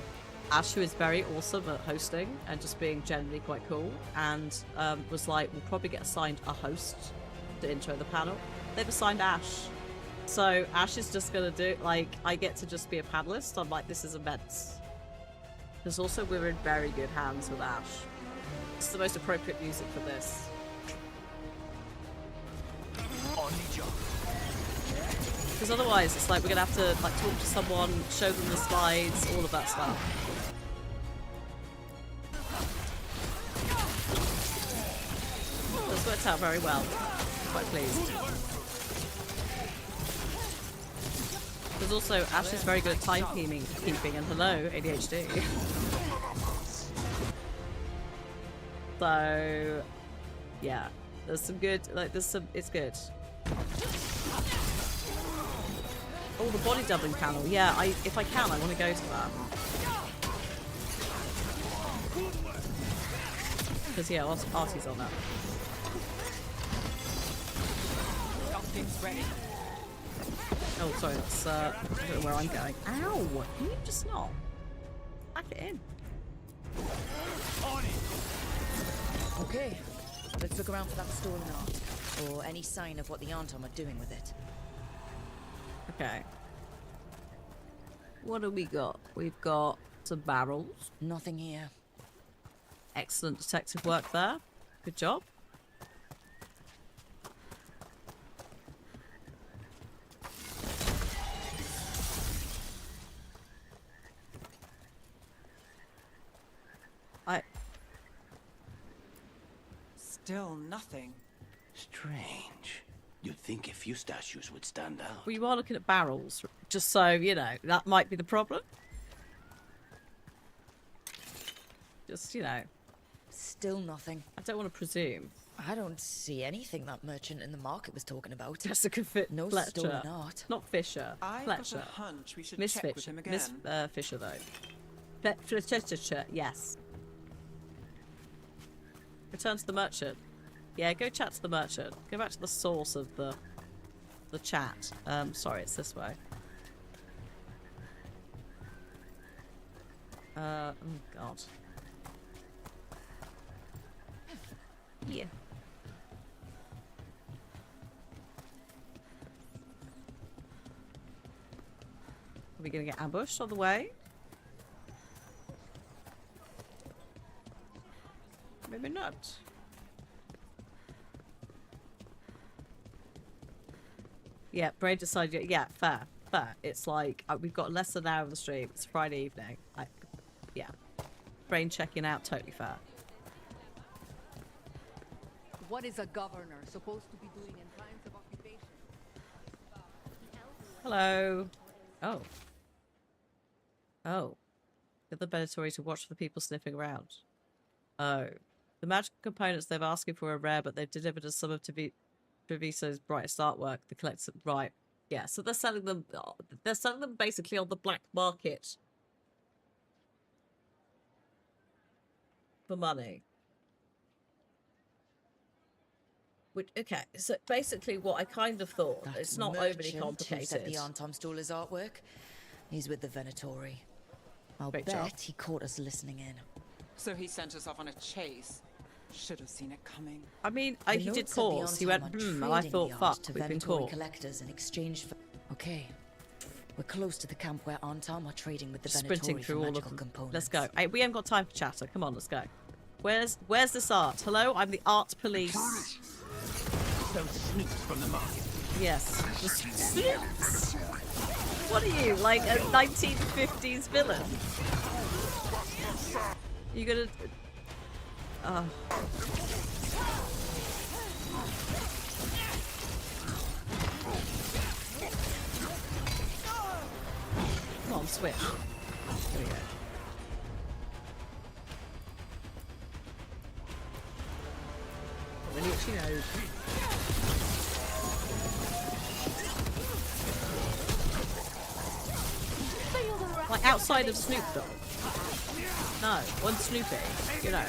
A: Ash, who is very awesome at hosting and just being generally quite cool, and was like, we'll probably get assigned a host to intro the panel. They've assigned Ash. So Ash is just gonna do, like, I get to just be a panelist. I'm like, this is immense. Because also we're in very good hands with Ash. It's the most appropriate music for this.
V: On the job.
A: Because otherwise it's like we're gonna have to like talk to someone, show them the slides, all of that stuff. This worked out very well. Quite pleased. Because also Ash is very good at timekeeping, and hello, ADHD. So, yeah, there's some good, like, it's good. Oh, the body doubling panel. Yeah, if I can, I want to go to that. Because, yeah, Artie's on that.
R: Something's ready.
A: Oh, sorry, that's, I don't know where I'm going. Ow! Can you just not? Back it in.
C: Okay, let's look around for that stolen art, or any sign of what the Antom are doing with it.
A: Okay. What do we got? We've got some barrels.
C: Nothing here.
A: Excellent detective work there. Good job.
R: Still nothing.
P: Strange. You'd think a few statues would stand out.
A: Well, you are looking at barrels, just so you know. That might be the problem. Just, you know.
C: Still nothing.
A: I don't want to presume.
C: I don't see anything that merchant in the market was talking about.
A: Jessica
C: No
A: Fletcher.
C: stolen art.
A: Not Fisher.
R: I
A: Fletcher.
R: got a hunch we should
A: Miss
R: check
A: Fisher.
R: with him again.
A: Miss Fisher, though. Fletcher, yes. Return to the merchant. Yeah, go chat to the merchant. Go back to the source of the chat. Sorry, it's this way. Oh god. Yeah. Are we gonna get ambushed on the way? Maybe not. Yeah, Brain decided. Yeah, fair. It's like we've got less than an hour of the stream. It's Friday evening. Yeah, Brain checking out. Totally fair.
Q: What is a governor supposed to be doing in times of occupation?
A: Hello. Oh. Oh. Get the Benatory to watch for the people sniffing around. Oh. The magical components they've asking for are rare, but they've delivered us some of Treviso's brightest artwork. The collector, right? Yeah. So they're selling them. They're selling them basically on the black market for money. Which, okay, so basically what I kind of thought,
C: That
A: it's not overly
C: merchant who
A: complicated.
C: said the Antom stole his artwork. He's with the Venatori. I'll
A: Great
C: bet
A: job.
C: he caught us listening in.
R: So he sent us off on a chase. Should have seen it coming.
A: I mean,
C: The
A: he did
C: notes said the
A: pause. He went,
C: Antom are
A: and I
C: trading
A: thought,
C: the art
A: fuck,
C: to
A: we've been
C: Venatori
A: caught.
C: collectors in exchange for... Okay. We're close to the camp where Antom are trading with the
A: Sprinting
C: Venatori
A: through
C: for
A: all of
C: magical
A: them.
C: components.
A: Let's go. Hey, we haven't got time for chatter. Come on, let's go. Where's this art? Hello, I'm the art police.
D: Those sneaks from the market.
A: Yes. The snoops. What are you, like a 1950s villain? You gonna... Come on, switch. There we go. When you actually know... Like outside of Snoop Dogg. No, one Snoopy, you know.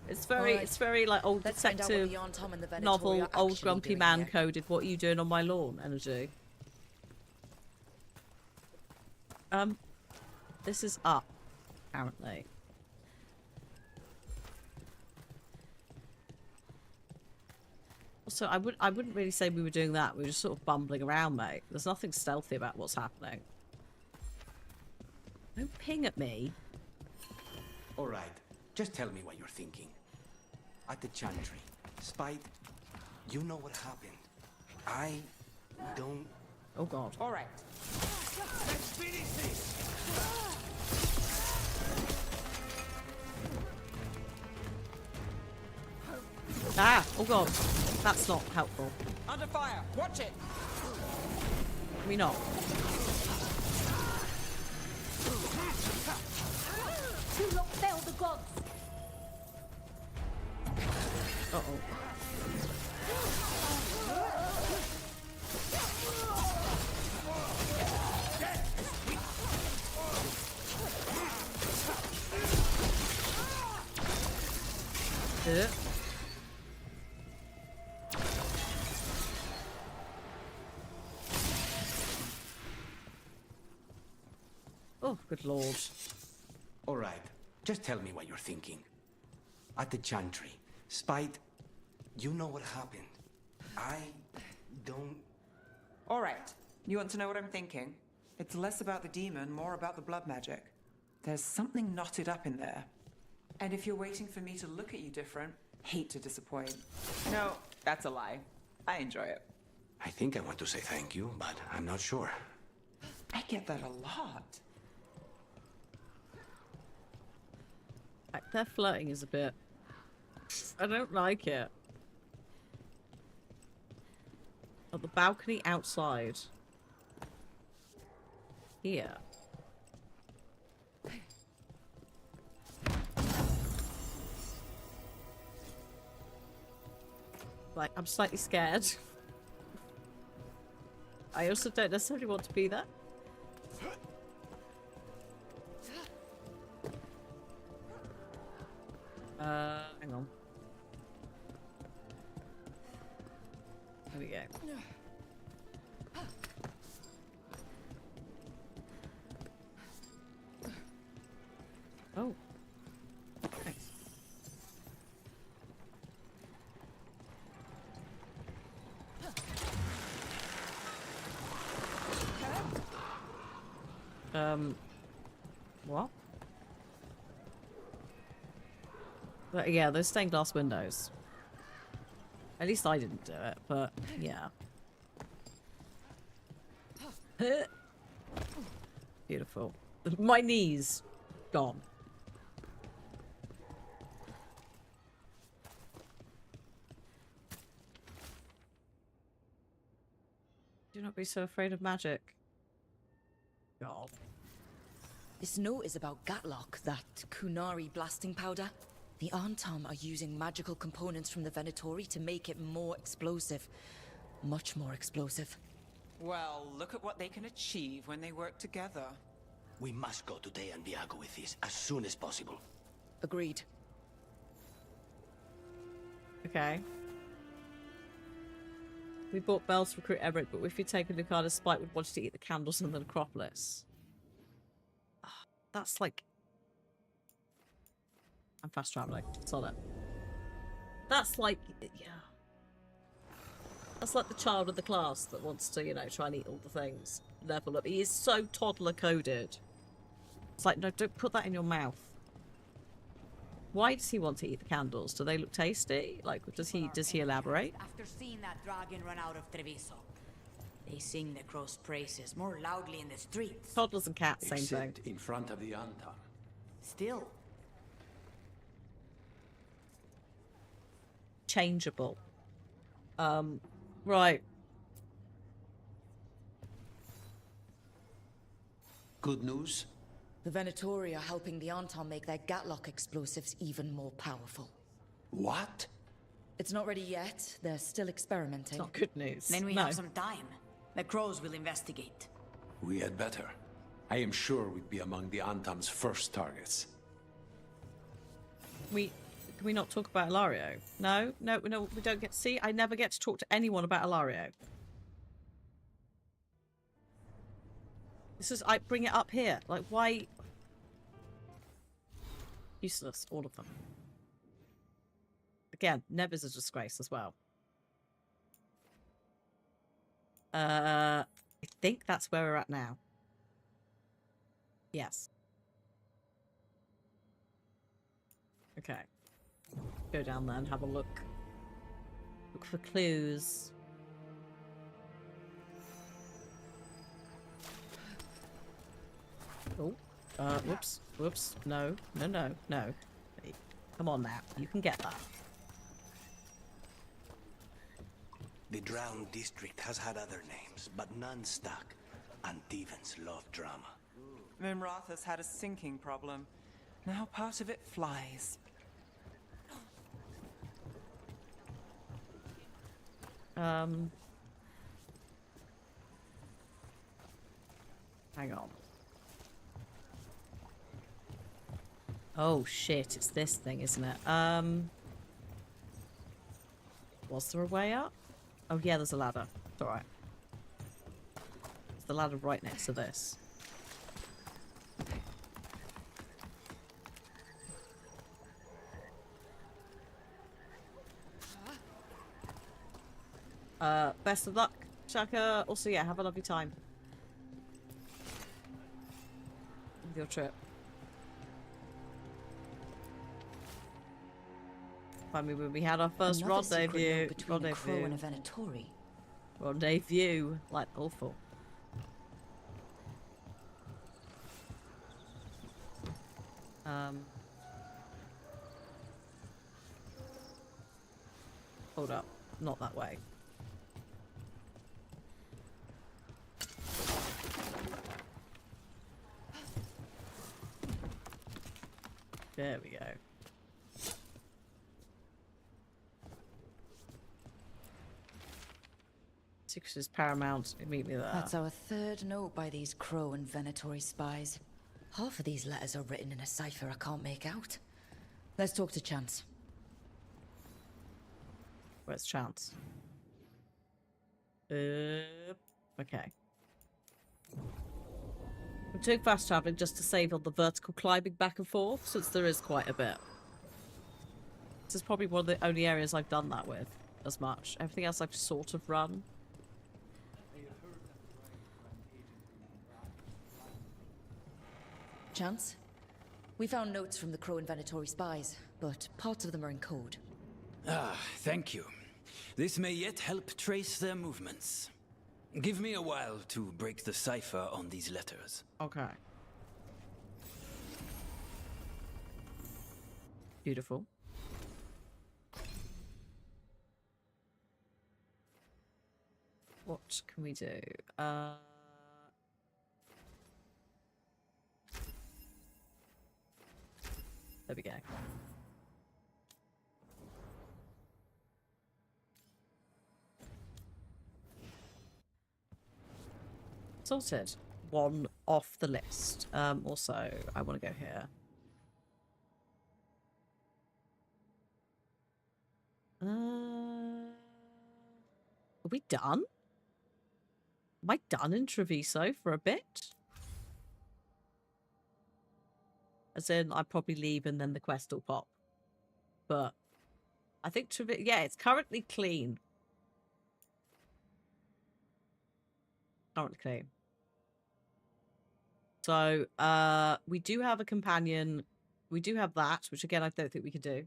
A: It's very like old
C: Let's find out what
A: detective
C: the Antom and the Venatori
A: novel,
C: are
A: old
C: actually
A: grumpy
C: doing
A: man
C: here.
A: coded, what are you doing on my lawn energy. This is up, apparently. Also, I wouldn't really say we were doing that. We were just sort of bumbling around, mate. There's nothing stealthy about what's happening. Don't ping at me.
P: All right, just tell me what you're thinking. At the Chantry, Spite, you know what happened. I don't...
A: Oh, God.
R: All right.
T: Let's finish this!
A: Ah! Oh, God. That's not helpful.
R: Under fire. Watch it.
A: Can we not?
U: Do not fail the gods.
A: Uh-oh. Oh, good lord.
P: All right, just tell me what you're thinking. At the Chantry, Spite, you know what happened. I don't...
R: All right. You want to know what I'm thinking? It's less about the demon, more about the blood magic. There's something knotted up in there. And if you're waiting for me to look at you different, hate to disappoint. No, that's a lie. I enjoy it.
P: I think I want to say thank you, but I'm not sure.
R: I get that a lot.
A: Like, their flirting is a bit... I don't like it. At the balcony outside. Here. Like, I'm slightly scared. I also don't necessarily want to be there. Hang on. There we go. Oh. Thanks. What? But yeah, those stained glass windows. At least I didn't do it, but yeah. Beautiful. My knees gone. Do not be so afraid of magic. God.
C: This note is about Gatlock, that Kunari blasting powder. The Antam are using magical components from the Venatori to make it more explosive. Much more explosive.
R: Well, look at what they can achieve when they work together.
P: We must go to De Andiago with this as soon as possible.
C: Agreed.
A: Okay. We bought bells to recruit Everett, but if you take a Lucada, Spike would want you to eat the candles in the necropolis. That's like... I'm fast traveling. Solid. That's like... Yeah. That's like the child of the class that wants to, you know, try and eat all the things. Level up. He is so toddler-coded. It's like, no, don't put that in your mouth. Why does he want to eat the candles? Do they look tasty? Like, does he elaborate?
G: After seeing that dragon run out of Treviso, they sing the crow's praises more loudly in the streets.
A: Toddlers and cats, same thing.
K: Except in front of the Antam.
G: Still.
A: Changeable. Right.
D: Good news?
C: The Venatori are helping the Antam make their Gatlock explosives even more powerful.
D: What?
C: It's not ready yet. They're still experimenting.
A: It's not good news.
G: Then we have some time. The crows will investigate.
K: We had better. I am sure we'd be among the Antam's first targets.
A: Can we not talk about Ilario? No, we don't get... See, I never get to talk to anyone about Ilario. This is... I bring it up here. Like, why... Useless, all of them. Again, Neb is a disgrace as well. I think that's where we're at now. Yes. Okay. Go down there and have a look. Look for clues. Oh. Whoops. Whoops. No. Hey, come on now. You can get that.
P: The Drowned District has had other names, but none stuck. And Devons love drama.
R: Mimratha's had a sinking problem. Now part of it flies.
A: Hang on. Oh shit, it's this thing, isn't it? Was there a way up? Oh yeah, there's a ladder. It's alright. There's the ladder right next to this. Best of luck, Shaka. Also, yeah, have a lovely time with your trip. I mean, when we had our first rendezvous.
C: Between a crow and a Venatori.
A: Rendezvous. Like, awful. Hold up. Not that way. There we go. Six is paramount. Meet me there.
C: That's our third note by these Crow and Venatori spies. Half of these letters are written in a cipher I can't make out. Let's talk to Chance.
A: Where's Chance? Okay. I'm doing fast traveling just to save on the vertical climbing back and forth, since there is quite a bit. This is probably one of the only areas I've done that with as much. Everything else I've sort of run.
C: Chance? We found notes from the Crow and Venatori spies, but parts of them are in code.
L: Ah, thank you. This may yet help trace their movements. Give me a while to break the cipher on these letters.
A: Okay. Beautiful. What can we do? There we go. Sorted. One off the list. Also, I want to go here. Are we done? Am I done in Treviso for a bit? As in, I probably leave and then the quest will pop. But I think Treviso, yeah, it's currently clean. Currently clean. So, we do have a companion. We do have that, which again, I don't think we can do.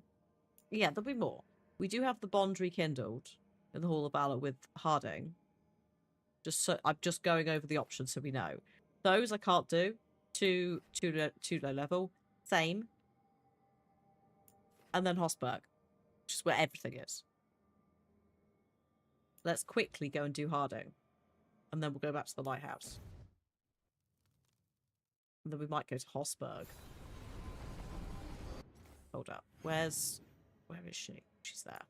A: Yeah, there'll be more. We do have the bond rekindled in the Hall of Valor with Harding. Just so I'm just going over the options so we know. Those I can't do. Too low level. Same. And then Hosberg, which is where everything is. Let's quickly go and do Harding. And then we'll go back to the lighthouse. And then we might go to Hosberg. Hold up. Where is she? She's there.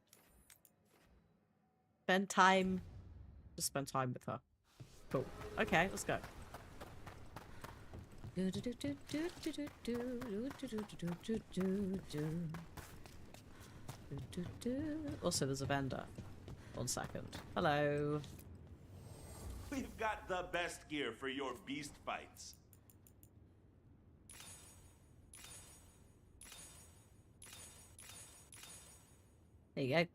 A: Spend time. Just spend time with her. Cool. Okay, let's go. Also, there's a vendor. 1 second. Hello.
B: We've got the best gear for your beast fights.
A: There you go.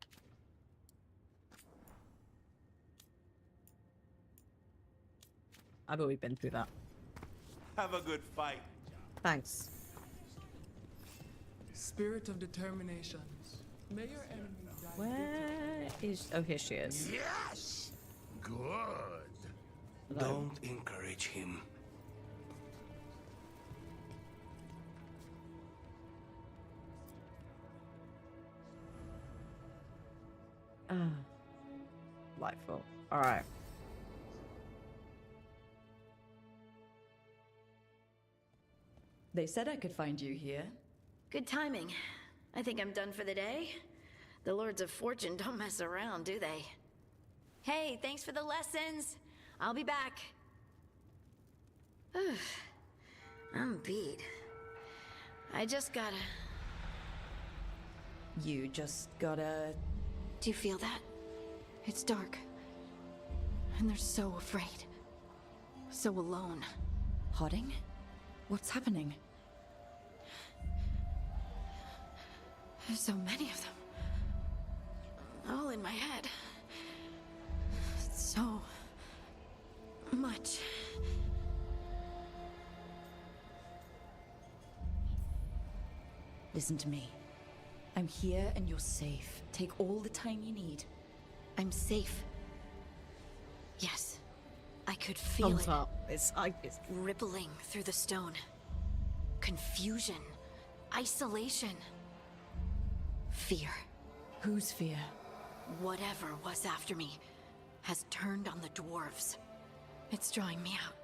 A: I've already been through that.
B: Have a good fight.
A: Thanks.
I: Spirit of determination. May your enemy die.
A: Where is... Oh, here she is.
P: Yes! Good.
A: Hello.
P: Don't encourage him.
A: Delightful. Alright.
W: They said I could find you here.
E: Good timing. I think I'm done for the day. The Lords of Fortune don't mess around, do they? Hey, thanks for the lessons. I'll be back. I'm beat. I just gotta...
W: You just gotta...
E: Do you feel that? It's dark. And they're so afraid. So alone.
W: Harding? What's happening?
E: There's so many of them. All in my head. So much.
C: Listen to me. I'm here and you're safe. Take all the time you need.
E: I'm safe. Yes. I could feel it.
A: It's
E: rippling through the stone. Confusion. Isolation. Fear.
C: Whose fear?
E: Whatever was after me has turned on the dwarves. It's drawing me out.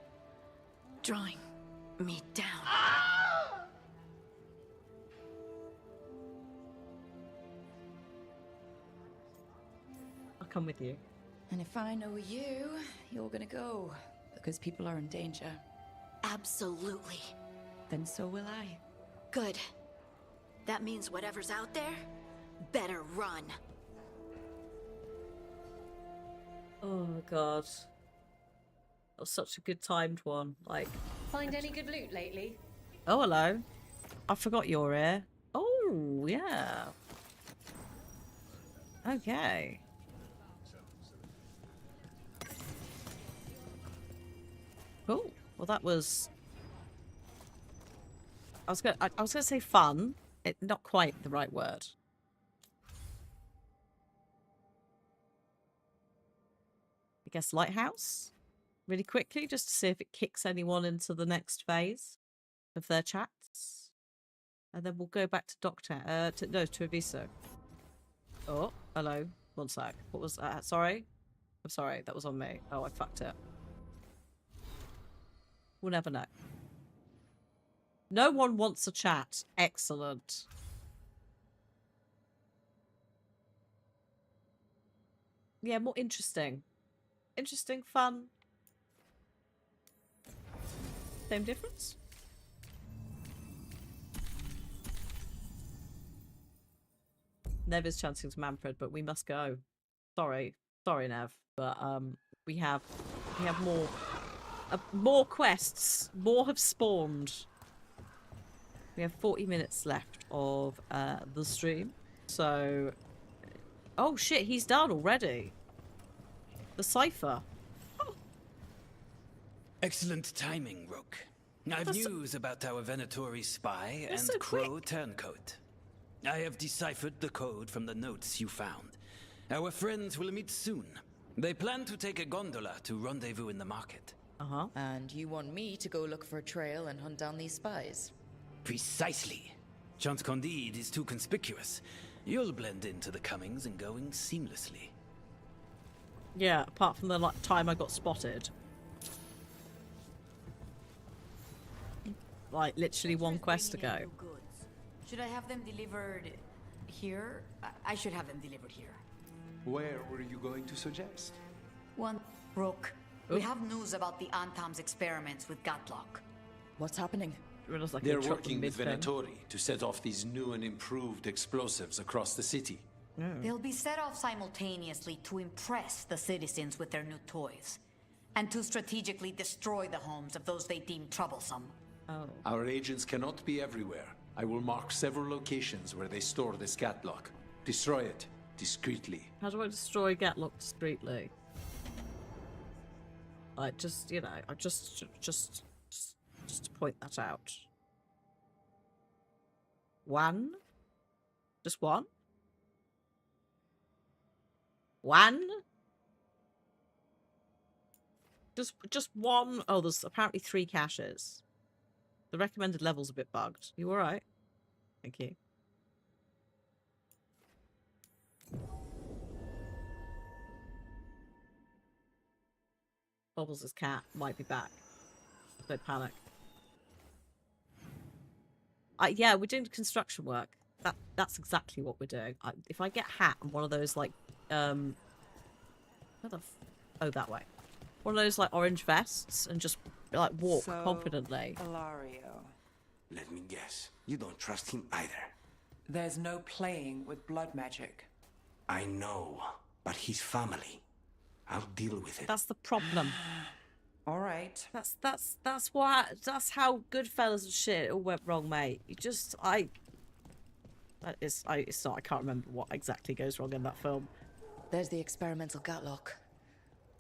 E: Drawing me down.
A: I'll come with you.
C: And if I know you, you're gonna go. Because people are in danger.
E: Absolutely.
C: Then so will I.
E: Good. That means whatever's out there better run.
A: Oh god. That was such a good timed one. Like,
U: Find any good loot lately?
A: oh hello. I forgot you're here. Oh yeah. Okay. Cool. Well, that was. I was gonna say fun. Not quite the right word. I guess lighthouse. Really quickly, just to see if it kicks anyone into the next phase of their chats, and then we'll go back to Doctor. To Aviso. Oh, hello. One sec. What was that? Sorry. I'm sorry. That was on me. Oh, I fucked it. We'll never know. No one wants a chat. Excellent. Yeah, more interesting. Interesting, fun. Same difference? Nev is chanting to Manfred, but we must go. Sorry, Nev, but we have more quests. More have spawned. We have 40 minutes left of the stream, so. Oh shit, he's done already. The cipher. Oh.
L: Excellent timing, Rook. I've news about our Venatori spy and
A: so
L: Crow turncoat. I have deciphered the code from the notes you found. Our friends will meet soon. They plan to take a gondola to rendezvous in the market.
A: Uh-huh.
C: And you want me to go look for a trail and hunt down these spies?
L: Precisely. Chance Candide is too conspicuous. You'll blend into the comings and goings seamlessly.
A: Yeah, apart from the time I got spotted. Like, literally one quest ago.
G: Should I have them delivered here? I should have them delivered here.
K: Where were you going to suggest?
G: One, Rook. We have news about the Antam's experiments with Gatlock.
C: What's happening?
K: They're working with Venatori to set off these new and improved explosives across the city.
G: They'll be set off simultaneously to impress the citizens with their new toys, and to strategically destroy the homes of those they deem troublesome.
A: Oh.
K: Our agents cannot be everywhere. I will mark several locations where they store this Gatlock. Destroy it discreetly.
A: How do I destroy Gatlock discreetly? Like, just, you know, I just to point that out. One? Just one? One? Just one? Oh, there's apparently 3 caches. The recommended level's a bit bugged. You alright? Thank you. Bubbles' cat might be back. Don't panic. Yeah, we're doing construction work. That's exactly what we're doing. If I get Hat and one of those like where the oh, that way. One of those like orange vests and just like walk confidently.
R: Ilario.
P: Let me guess. You don't trust him either.
R: There's no playing with blood magic.
P: I know, but his family. I'll deal with it.
A: That's the problem.
R: All right.
A: That's how Goodfellas and shit all went wrong, mate. It's not. I can't remember what exactly goes wrong in that film.
C: There's the experimental Gatlock.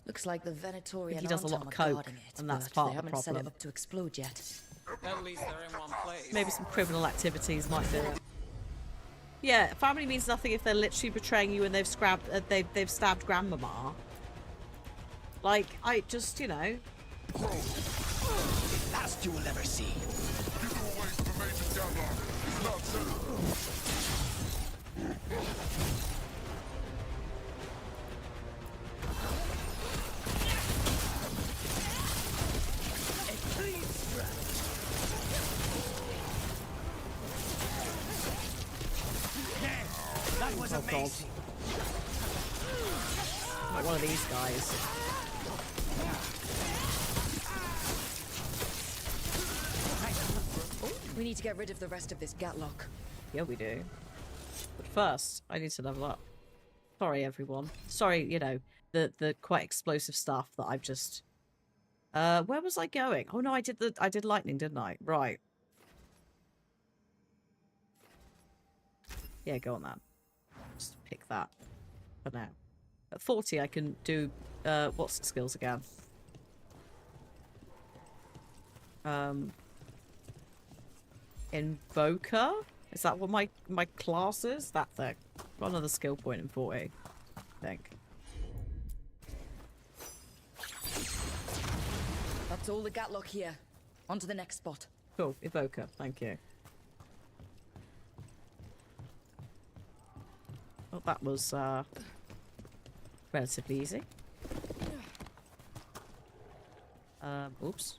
C: Looks like the Venatori and
A: he does a lot of
C: Antam are
A: coke,
C: guarding it,
A: and that's
C: but
A: part
C: they
A: of the
C: haven't set it
A: problem.
C: up to explode yet.
H: At least they're in one place.
A: Maybe some criminal activities might do it. Yeah, family means nothing if they're literally betraying you and they've stabbed grandmama. Like, I just, you know.
P: The last you will ever see.
J: You don't waste the major Gatlock. It's not settled.
A: God. Not one of these guys.
C: We need to get rid of the rest of this Gatlock.
A: Yeah, we do. But first, I need to level up. Sorry, everyone. Sorry, you know, the quite explosive stuff that I've just... where was I going? Oh no, I did lightning, didn't I? Right. Yeah, go on that. Just pick that for now. At 40, I can do what's the skills again? Invoker? Is that what my class is? That thing. Got another skill point in 40, I think.
C: That's all the Gatlock here. On to the next spot.
A: Cool, Evoker, thank you. Well, that was relatively easy. Oops.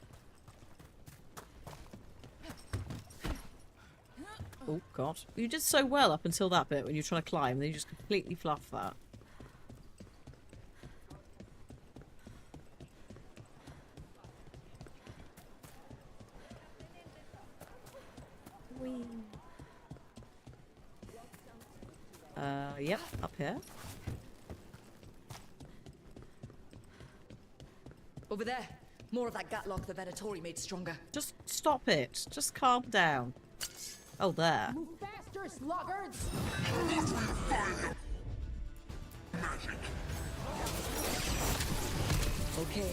A: Oh god. You did so well up until that bit when you're trying to climb, then you just completely fluff that. Whee. Yep, up here.
C: Over there. More of that Gatlock the Venatori made stronger.
A: Just stop it. Just calm down. Oh, there.
F: Move faster, sluggards!
C: Okay.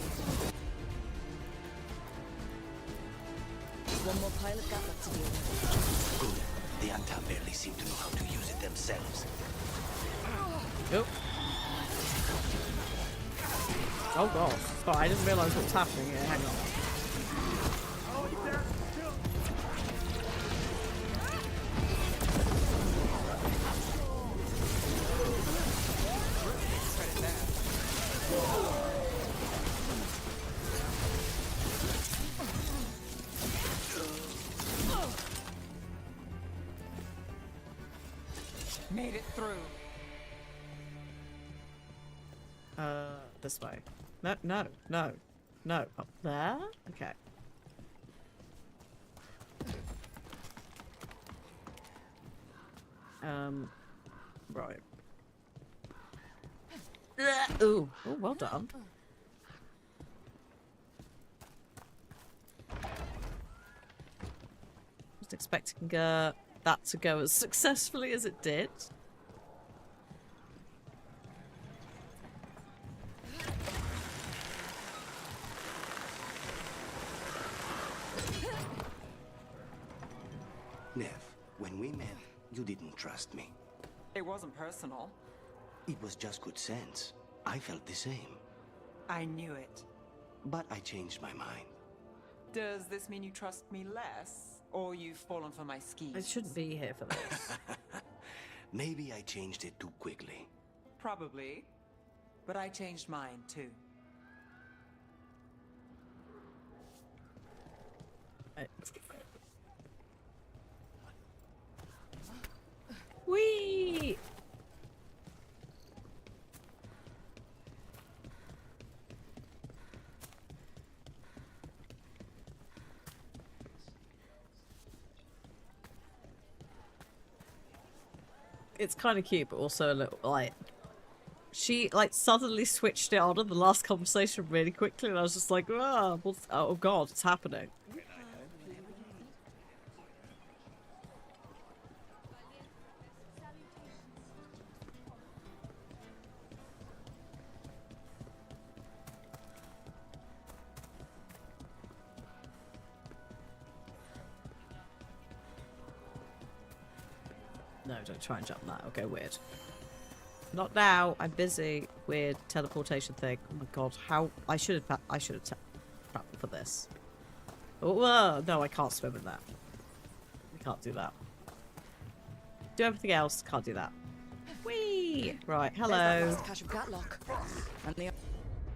C: One more pilot Gatlock to deal with.
P: Good. The Antam barely seem to know how to use it themselves.
A: Nope. Oh god. Sorry, I didn't realise what was happening here. Hang on.
R: Made it through.
A: This way. No, no, no. No. Up there? Okay. Right. Ooh. Oh, well done. Just expecting that to go as successfully as it did.
P: Nev, when we met, you didn't trust me.
R: It wasn't personal.
P: It was just good sense. I felt the same.
R: I knew it.
P: But I changed my mind.
R: Does this mean you trust me less? Or you've fallen for my schemes?
A: I shouldn't be here for this.
P: Maybe I changed it too quickly.
R: Probably. But I changed mine, too.
A: Whee! It's kind of cute, but also a little, like... She, like, suddenly switched it on in the last conversation really quickly, and I was just like, oh, oh god, it's happening. No, don't try and jump that. It'll go weird. Not now. I'm busy. Weird teleportation thing. Oh my god, how I should have prepped for this. Oh no, I can't swim in that. I can't do that. Do everything else. Can't do that. Whee! Right. Hello.
C: Cache of Gatlock. And the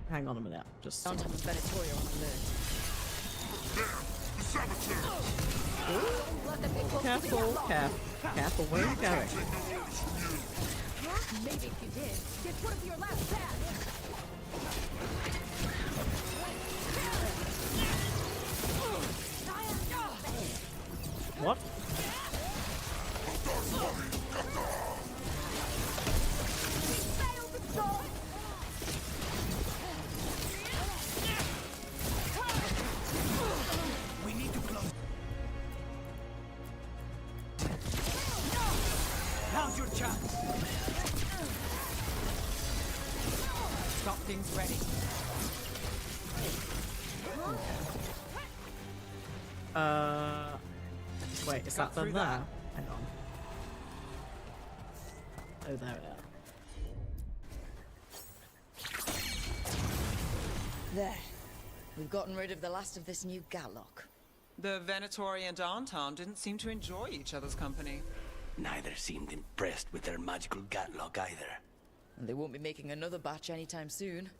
A: Hang on a minute. Just.
C: on Venatori on alert.
A: Careful, careful, careful. Where are you going?
U: Maybe if you did, this would have your last chance.
A: What?
P: We need to close. Now's your chance.
R: Got things ready.
A: Wait, is that done there? Hang on. Oh, there it is.
C: There. We've gotten rid of the last of this new Gatlock.
R: The Venatori and Anton didn't seem to enjoy each other's company.
P: Neither seemed impressed with their magical Gatlock either.
C: And they won't be making another batch anytime soon.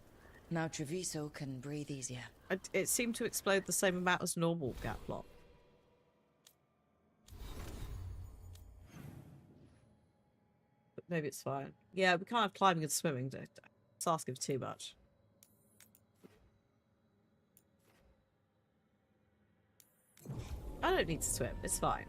C: Now Treviso can breathe easier.
A: It seemed to explode the same amount as normal Gatlock. But maybe it's fine. Yeah, we can't have climbing and swimming. It's asking for too much. I don't need to swim. It's fine.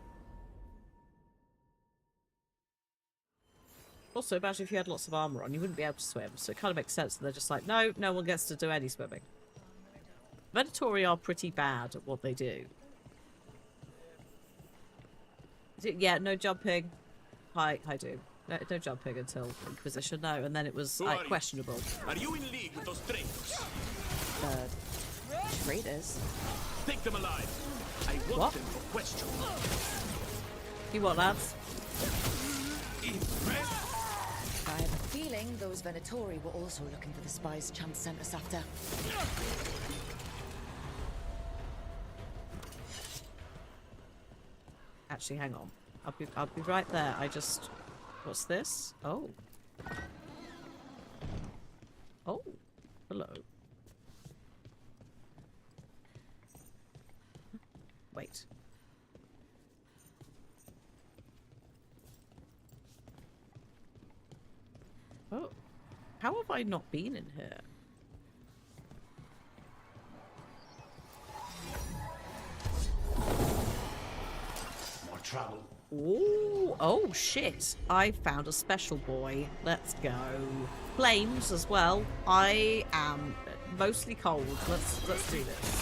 A: Also, imagine if you had lots of armor on, you wouldn't be able to swim. So it kind of makes sense that they're just like, no, no one gets to do any swimming. Venatori are pretty bad at what they do. Yeah, no jumping. Hi, Doom. No jumping until Inquisition, no. And then it was questionable.
B: Are you in league with those traitors?
C: Traitors?
B: Take them alive. I want them for question.
A: You what, lads?
C: I have a feeling those Venatori were also looking for the spies Chance sent us after.
A: Actually, hang on. I'll be right there. What's this? Oh. Oh. Hello. Wait. Oh. How have I not been in here?
P: More trouble.
A: Ooh, oh shit. I found a special boy. Let's go. Flames as well. I am mostly cold. Let's do this.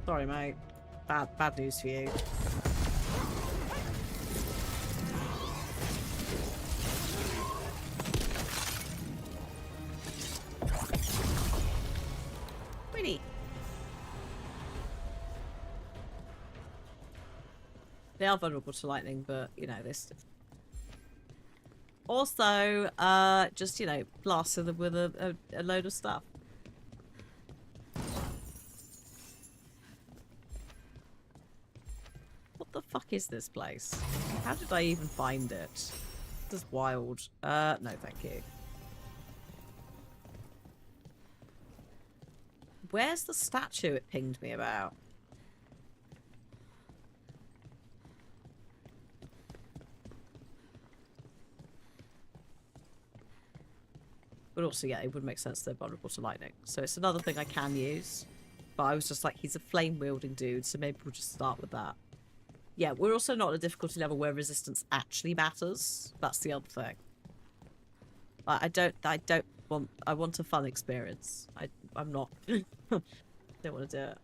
A: Sorry, mate. Bad news for you. Winnie. They are vulnerable to lightning, but you know this. Also, just you know, blasting them with a load of stuff. What the fuck is this place? How did I even find it? This is wild. No, thank you. Where's the statue it pinged me about? But also, yeah, it would make sense they're vulnerable to lightning. So it's another thing I can use. But I was just like, he's a flame-wielding dude, so maybe we'll just start with that. Yeah, we're also not at a difficulty level where resistance actually matters. That's the other thing. I want a fun experience. I'm not. Don't want to do it.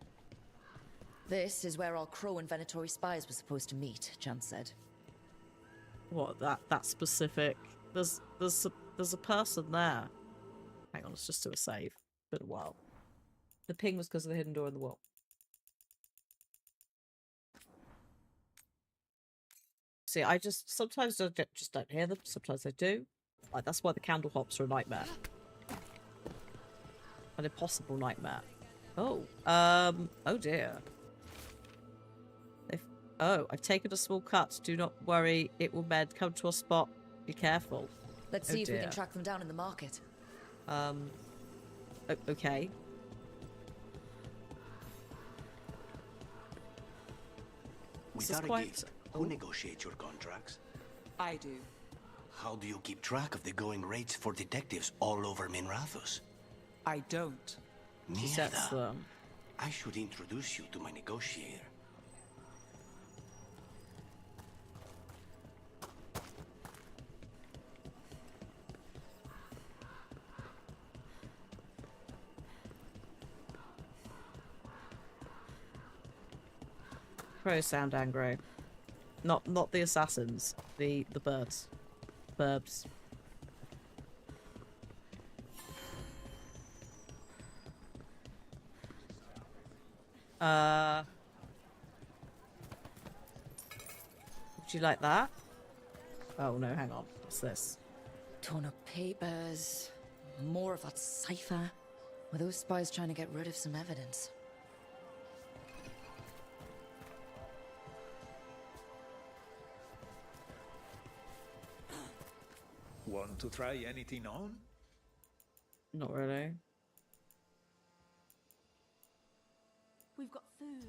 C: This is where all Crow and Venatori spies were supposed to meet, Chance said.
A: What, that specific? There's a person there. Hang on, let's just do a save. Been a while. The ping was because of the hidden door in the wall. See, I sometimes just don't hear them. Sometimes I do. Like, that's why the candle hops are a nightmare. An impossible nightmare. Oh, oh dear. I've taken a small cut. Do not worry, it will mend. Come to our spot. Be careful.
C: Let's see if we can track them down in the market.
A: Okay. This is
P: Without a
A: quite...
P: gift, who negotiates your contracts?
R: I do.
P: How do you keep track of the going rates for detectives all over Minrathos?
R: I don't.
A: She sets
P: Mierda.
A: them.
P: I should introduce you to my negotiator.
A: Crows sound angry. Not the assassins. The birds. Burbs. Would you like that? Oh no, hang on. What's this?
C: Torn up papers. More of that cipher. Were those spies trying to get rid of some evidence?
N: Want to try anything on?
A: Not really.
O: We've got food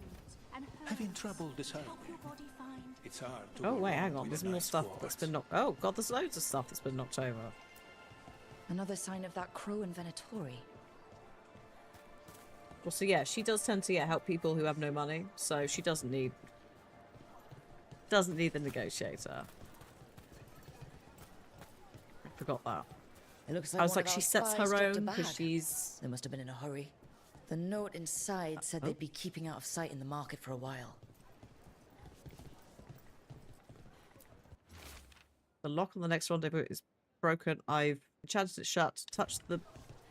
O: and
N: Having trouble deciding.
O: help your body find.
N: It's hard to
A: Oh
N: go
A: wait,
N: wrong
A: hang on.
N: with
A: There's
N: a
A: more
N: nice
A: stuff
N: quartz.
A: that's been knocked. Oh god, there's loads of stuff that's been knocked over.
C: Another sign of that crow in Venatori.
A: Well, so yeah, she does tend to help people who have no money, so she doesn't need the negotiator. I forgot that.
C: It looks like
A: I was
C: one
A: like,
C: of
A: she
C: our
A: sets
C: spies
A: her
C: dropped a
A: own because
C: bag.
A: she's...
C: They must have been in a hurry. The note inside said they'd be keeping out of sight in the market for a while.
A: The lock on the next rendezvous is broken. I've enchanted it shut. Touched the...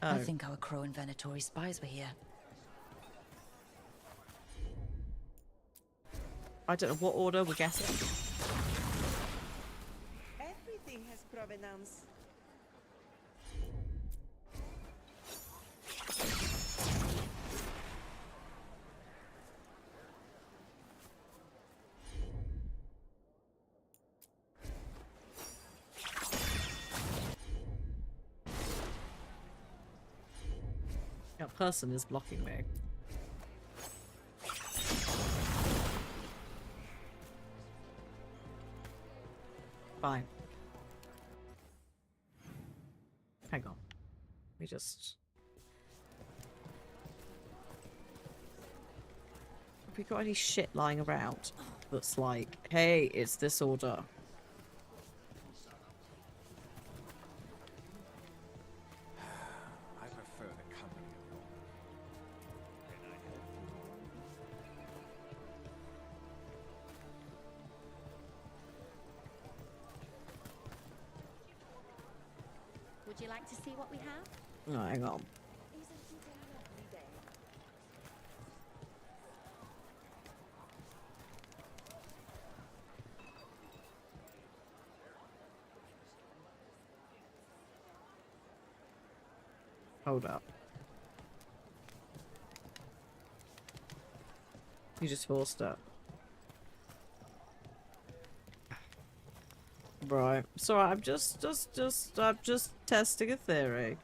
C: I
A: Oh.
C: think our crow and Venatori spies were here.
A: I don't know what order we're guessing.
S: Everything has provenance.
A: That person is blocking me. Fine. Hang on. Let me just... Have we got any shit lying around that's like, hey, it's this order?
N: I prefer the company of Rome. Can I help
O: Would you like to see what we have?
A: Oh, hang on. Hold up. You just forced it. Right. So I'm just testing a theory.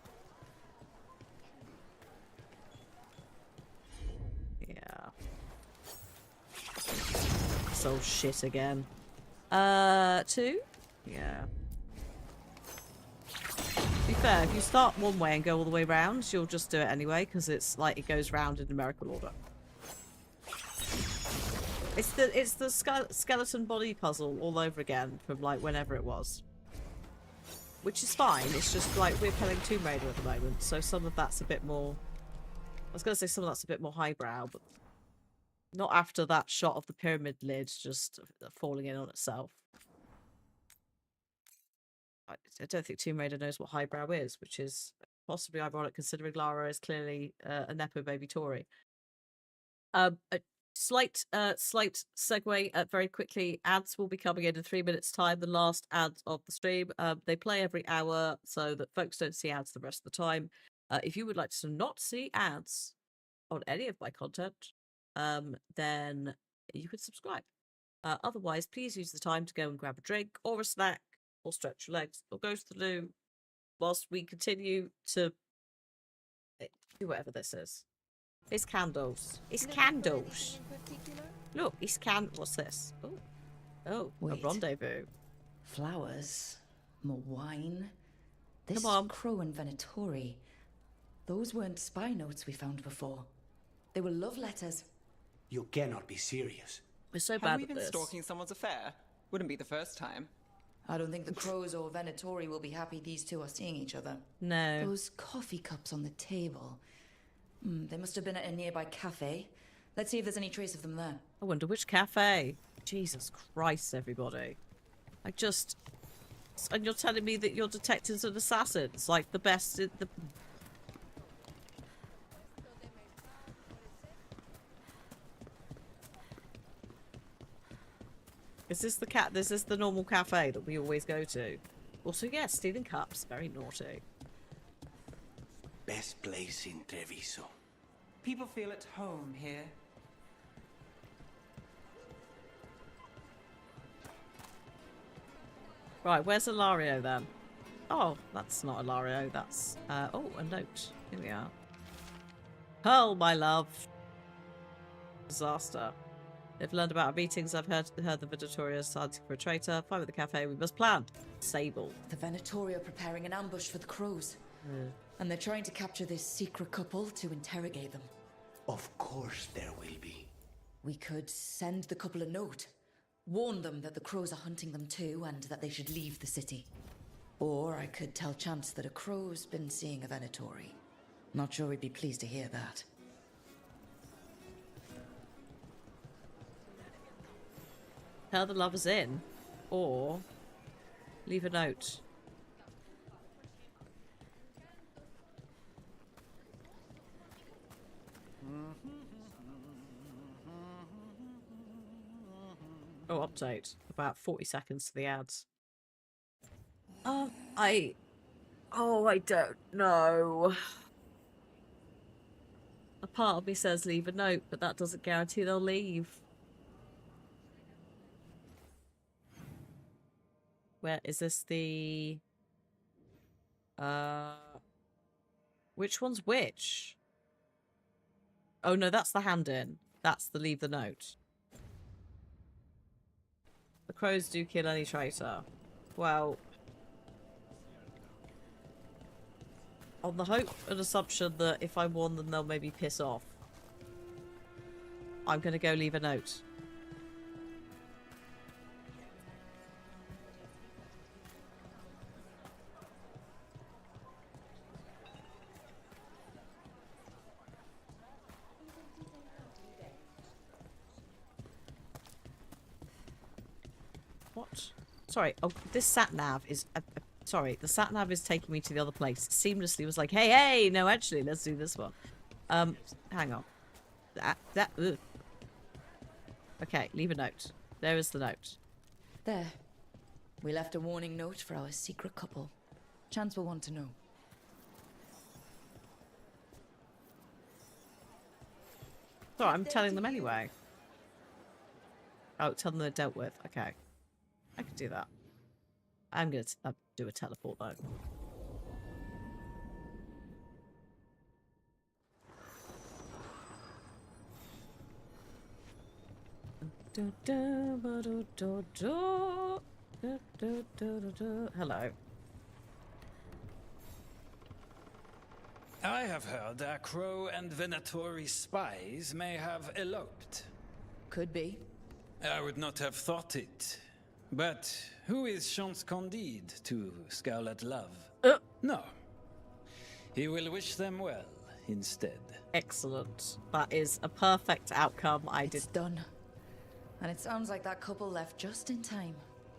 A: Yeah. So shit again. 2? Yeah. To be fair, if you start one way and go all the way round, you'll just do it anyway, because it's like it goes round in numerical order. It's the skeleton body puzzle all over again from like whenever it was. Which is fine, it's just like we're playing Tomb Raider at the moment, so some of that's a bit more... I was going to say some of that's a bit more highbrow, but not after that shot of the pyramid lid just falling in on itself. I don't think Tomb Raider knows what highbrow is, which is possibly ironic considering Lara is clearly a Nepo baby Tory. A slight segue very quickly. Ads will be coming in 3 minutes' time, the last ads of the stream. They play every hour so that folks don't see ads the rest of the time. If you would like to not see ads on any of my content, then you could subscribe. Otherwise, please use the time to go and grab a drink or a snack, or stretch your legs, or go to the loo whilst we continue to Do whatever this is. It's candles. It's candles. Look, it's what's this? Oh. Oh,
C: Wait.
A: a rendezvous.
C: Flowers, more wine. This
A: Come on.
C: crow and Venatori. Those weren't spy notes we found before. They were love letters.
P: You cannot be serious.
A: We're so
H: Have
A: bad
H: we
A: at
H: been
A: this.
H: stalking someone's affair? Wouldn't be the first time.
C: I don't think the crows or Venatori will be happy these two are seeing each other.
A: No.
C: Those coffee cups on the table. They must have been at a nearby cafe. Let's see if there's any trace of them there.
A: I wonder which cafe. Jesus Christ, everybody. And you're telling me that you're detectives and assassins, like the best in the... Is this the normal cafe that we always go to? Also, yes, stealing cups, very naughty.
P: Best place in Treviso.
R: People feel at home here.
A: Right, where's Ilario then? Oh, that's not Ilario, that's... oh, a note. Here we are. Pearl, my love. Disaster. They've learned about our meetings. I've heard the Venatori is hunting for a traitor. Find at the cafe. We must plan. Sable.
C: The Venatori are preparing an ambush for the crows. And they're trying to capture this secret couple to interrogate them.
P: Of course there will be.
C: We could send the couple a note. Warn them that the crows are hunting them too and that they should leave the city. Or I could tell Chance that a crow's been seeing a Venatori. Not sure he'd be pleased to hear that.
A: Tell the lovers in. Or leave a note. Oh, update. About 40 seconds to the ads. I don't know. A part of me says leave a note, but that doesn't guarantee they'll leave. Where is this the... Which one's which? Oh no, that's the hand in. That's the leave the note. The crows do kill any traitor. Well... On the hope and assumption that if I warn them they'll maybe piss off, I'm gonna go leave a note. What? Sorry. Oh, this sat-nav is... sorry, the sat-nav is taking me to the other place. Seamlessly was like, hey, hey! No, actually, let's do this one. Hang on. Ugh. Okay, leave a note. There is the note.
C: There. We left a warning note for our secret couple. Chance will want to know.
A: So I'm telling them anyway. Oh, tell them they're dealt with. Okay. I could do that. I'm going to do a teleport, though. Hello.
L: I have heard that Crow and Venatori spies may have eloped.
C: Could be.
L: I would not have thought it. But who is Chance Candide to scowl at love? No. He will wish them well instead.
A: Excellent. That is a perfect outcome.
C: It's done. And it sounds like that couple left just in time.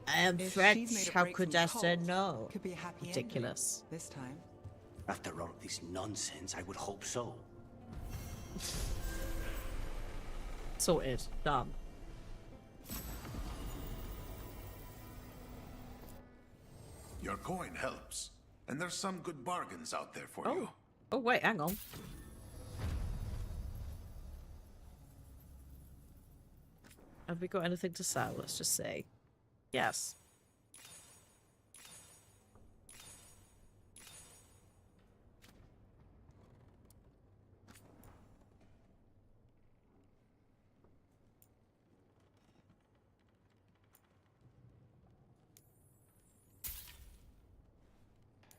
A: I am French. How could I say no?
R: Could be a happy
A: Ridiculous.
R: ending this time.
P: After all this nonsense, I would hope so.
A: Sorted. Done.
J: Your coin helps. And there's some good bargains out there for you.
A: Oh, wait, hang on. Have we got anything to sell? Let's just see. Yes.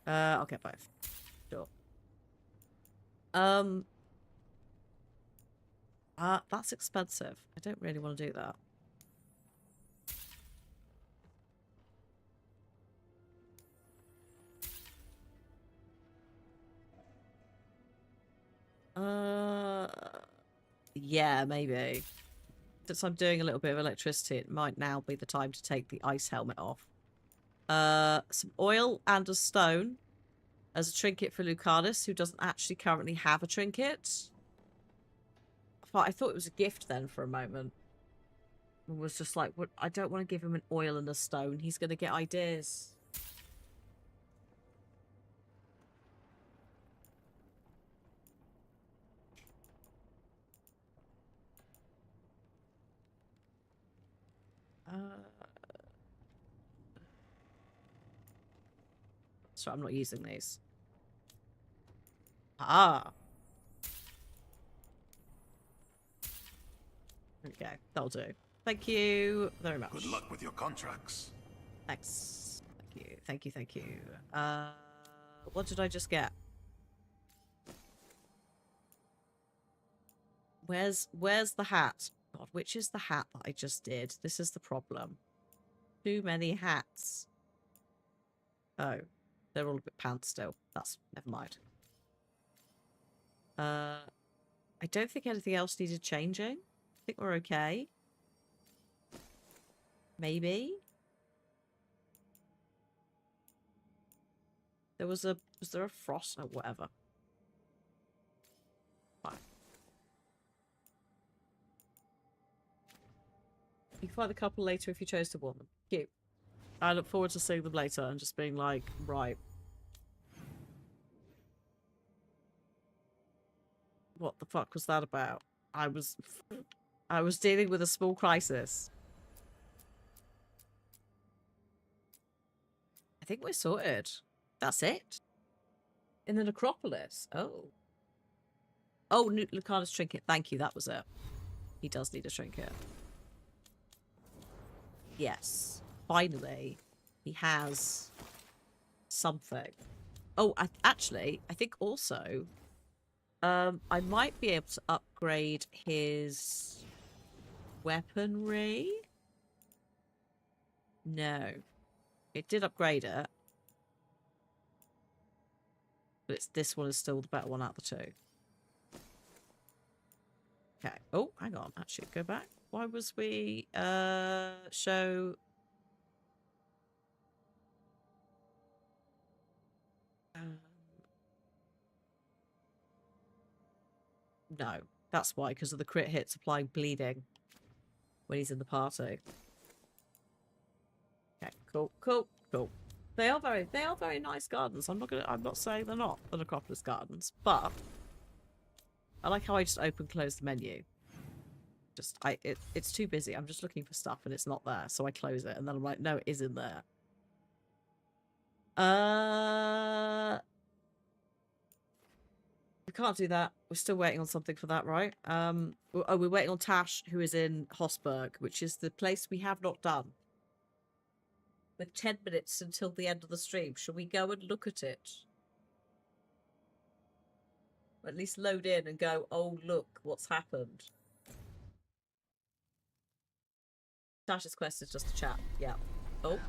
A: I'll get both. Sure. That's expensive. I don't really want to do that. Yeah, maybe. Since I'm doing a little bit of electricity, it might now be the time to take the ice helmet off. Some oil and a stone as a trinket for Lucanus, who doesn't actually currently have a trinket. I thought it was a gift then for a moment. It was just like, what? I don't want to give him an oil and a stone. He's going to get ideas. So I'm not using these. Ah. Okay, that'll do. Thank you very much.
J: Good luck with your contracts.
A: Thanks. Thank you. Thank you. Thank you. What did I just get? Where's the hat? God, which is the hat that I just did? This is the problem. Too many hats. Oh, they're all a bit pants still. That's never mind. I don't think anything else needed changing. I think we're okay. Maybe. Was there a frost or whatever? Fine. You can find the couple later if you chose to warn them. Cute. I look forward to seeing them later and just being like, right. What the fuck was that about? I was dealing with a small crisis. I think we're sorted. That's it. In the necropolis. Oh. Oh, Lucana's trinket. Thank you. That was it. He does need a trinket. Yes. Finally, he has something. Oh, actually, I think also, I might be able to upgrade his weaponry. No. It did upgrade it. But this one is still the better one out of the two. Okay. Oh, hang on. Actually, go back. Why was we show? No, that's why, because of the crit hits applying bleeding when he's in the party. Okay, cool, cool, cool. They are very nice gardens. I'm not saying they're not the Necropolis gardens, but I like how I just open close the menu. It's too busy. I'm just looking for stuff and it's not there, so I close it and then I'm like, no, it is in there. We can't do that. We're still waiting on something for that, right? Oh, we're waiting on Tash, who is in Hosberg, which is the place we have not done. With 10 minutes until the end of the stream. Shall we go and look at it? Or at least load in and go, oh, look, what's happened. Tash's quest is just a chat. Yeah. Oh.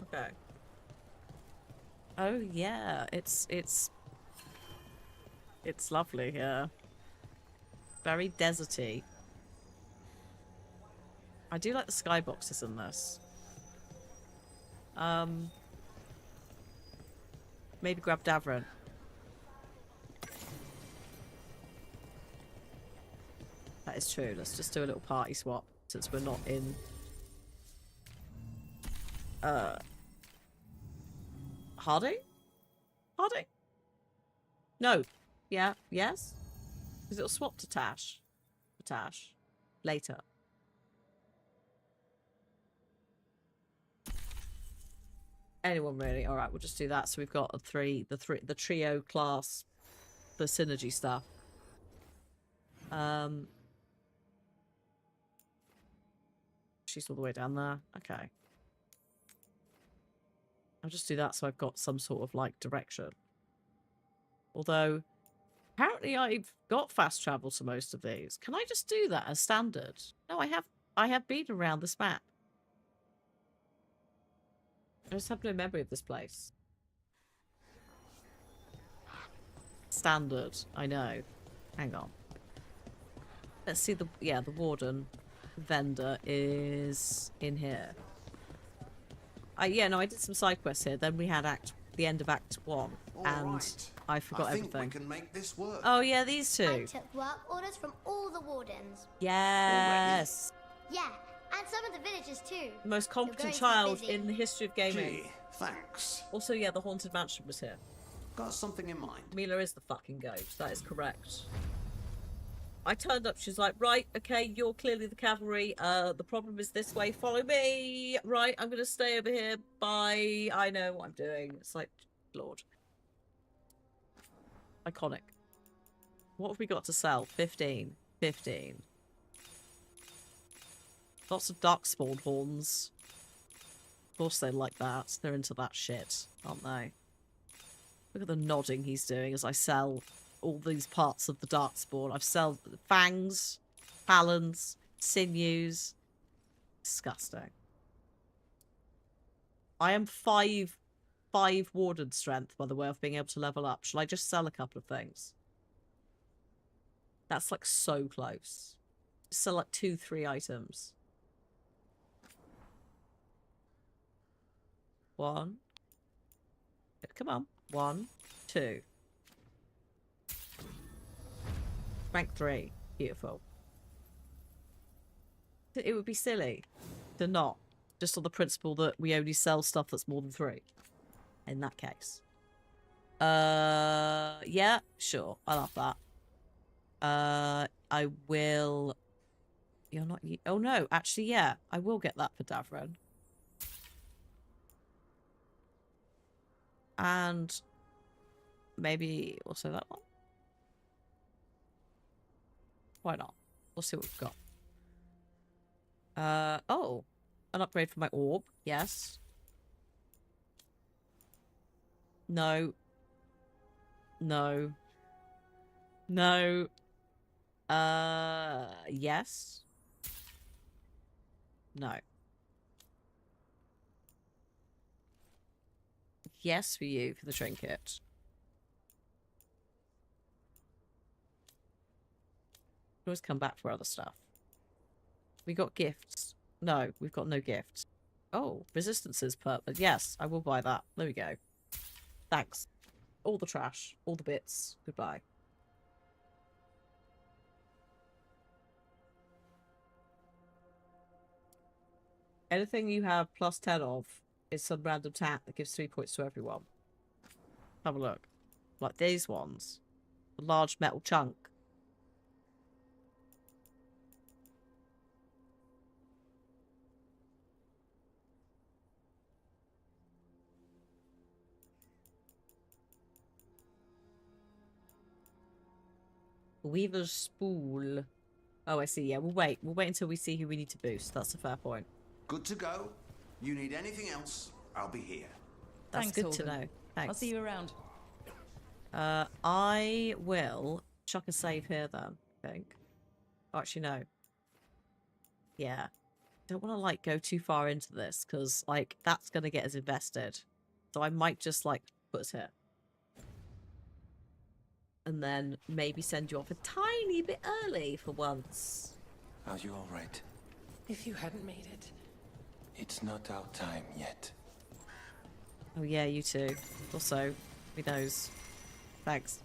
A: Okay. Oh, yeah. It's lovely here. Very deserty. I do like the skyboxes in this. Maybe grab Davron. That is true. Let's just do a little party swap since we're not in Harding? Harding? No. Yeah. Yes? Because it'll swap to Tash. For Tash. Later. Anyone really? Alright, we'll just do that. So we've got the trio class, the synergy stuff. she's all the way down there. Okay. I'll just do that so I've got some sort of, like, direction. Although, apparently I've got fast travel to most of these. Can I just do that as standard? No, I have been around this map. I just have no memory of this place. Standard, I know. Hang on. Let's see the warden vendor is in here. Yeah, no, I did some side quests here. Then we had the end of Act 1, and I forgot everything.
J: We can make this work.
A: Oh yeah, these two.
M: I took work orders from all the wardens.
A: Yes.
M: Yeah, and some of the villagers too.
A: The most
M: You're
A: competent
M: going to be
A: child
M: busy.
A: in the history of gaming.
D: Gee, thanks.
A: Also, yeah, the Haunted Mansion was here.
D: Got something in mind.
A: Mila is the fucking ghost. That is correct. I turned up. She's like, right, okay, you're clearly the cavalry. The problem is this way. Follow me. Right, I'm going to stay over here. Bye. I know what I'm doing. It's like, Lord. Iconic. What have we got to sell? 15. 15. Lots of darkspawn horns. Of course they like that. They're into that shit, aren't they? Look at the nodding he's doing as I sell all these parts of the darkspawn. I've sold fangs, talons, sinews. Disgusting. I am 5 warden strength, by the way, of being able to level up. Shall I just sell a couple of things? That's like so close. Sell like 2-3 items. 1. Come on. 1, 2. Rank 3. Beautiful. It would be silly to not. Just on the principle that we only sell stuff that's more than 3. In that case. Yeah, sure. I love that. I will... You're not... Oh, no. Actually, yeah. I will get that for Davron. And maybe also that one. Why not? We'll see what we've got. Oh. An upgrade for my orb. Yes. No. No. No. Yes. No. Yes for you for the trinket. Always come back for other stuff. We got gifts. No, we've got no gifts. Oh, resistances per... Yes, I will buy that. There we go. Thanks. All the trash. All the bits. Goodbye. Anything you have plus 10 of is some random tat that gives 3 points to everyone. Have a look. Like these ones. A large metal chunk. Weaver's spool. Oh, I see. Yeah, we'll wait. We'll wait until we see who we need to boost. That's a fair point.
D: Good to go. You need anything else, I'll be here.
A: That's
W: Thanks,
A: good
W: Holden.
A: to know. Thanks.
W: I'll see you around.
A: I will chuck a save here then, I think. Oh, actually, no. Yeah. Don't want to, like, go too far into this, because, like, that's going to get us invested. So I might just, like, put us here. And then maybe send you off a tiny bit early for once.
K: Are you all right? If you hadn't made it. It's not our time yet.
A: Oh yeah, you too. Also, who knows? Thanks.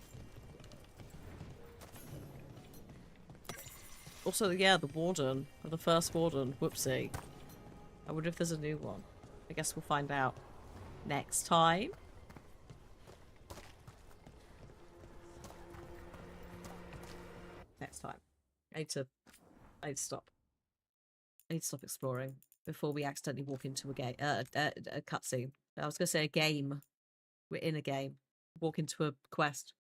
A: Also, yeah, the warden. The first warden. Whoopsie. I wonder if there's a new one. I guess we'll find out next time. Next time. I need to stop. I need to stop exploring before we accidentally walk into a game, a cutscene. I was going to say a game. We're in a game. Walk into a quest.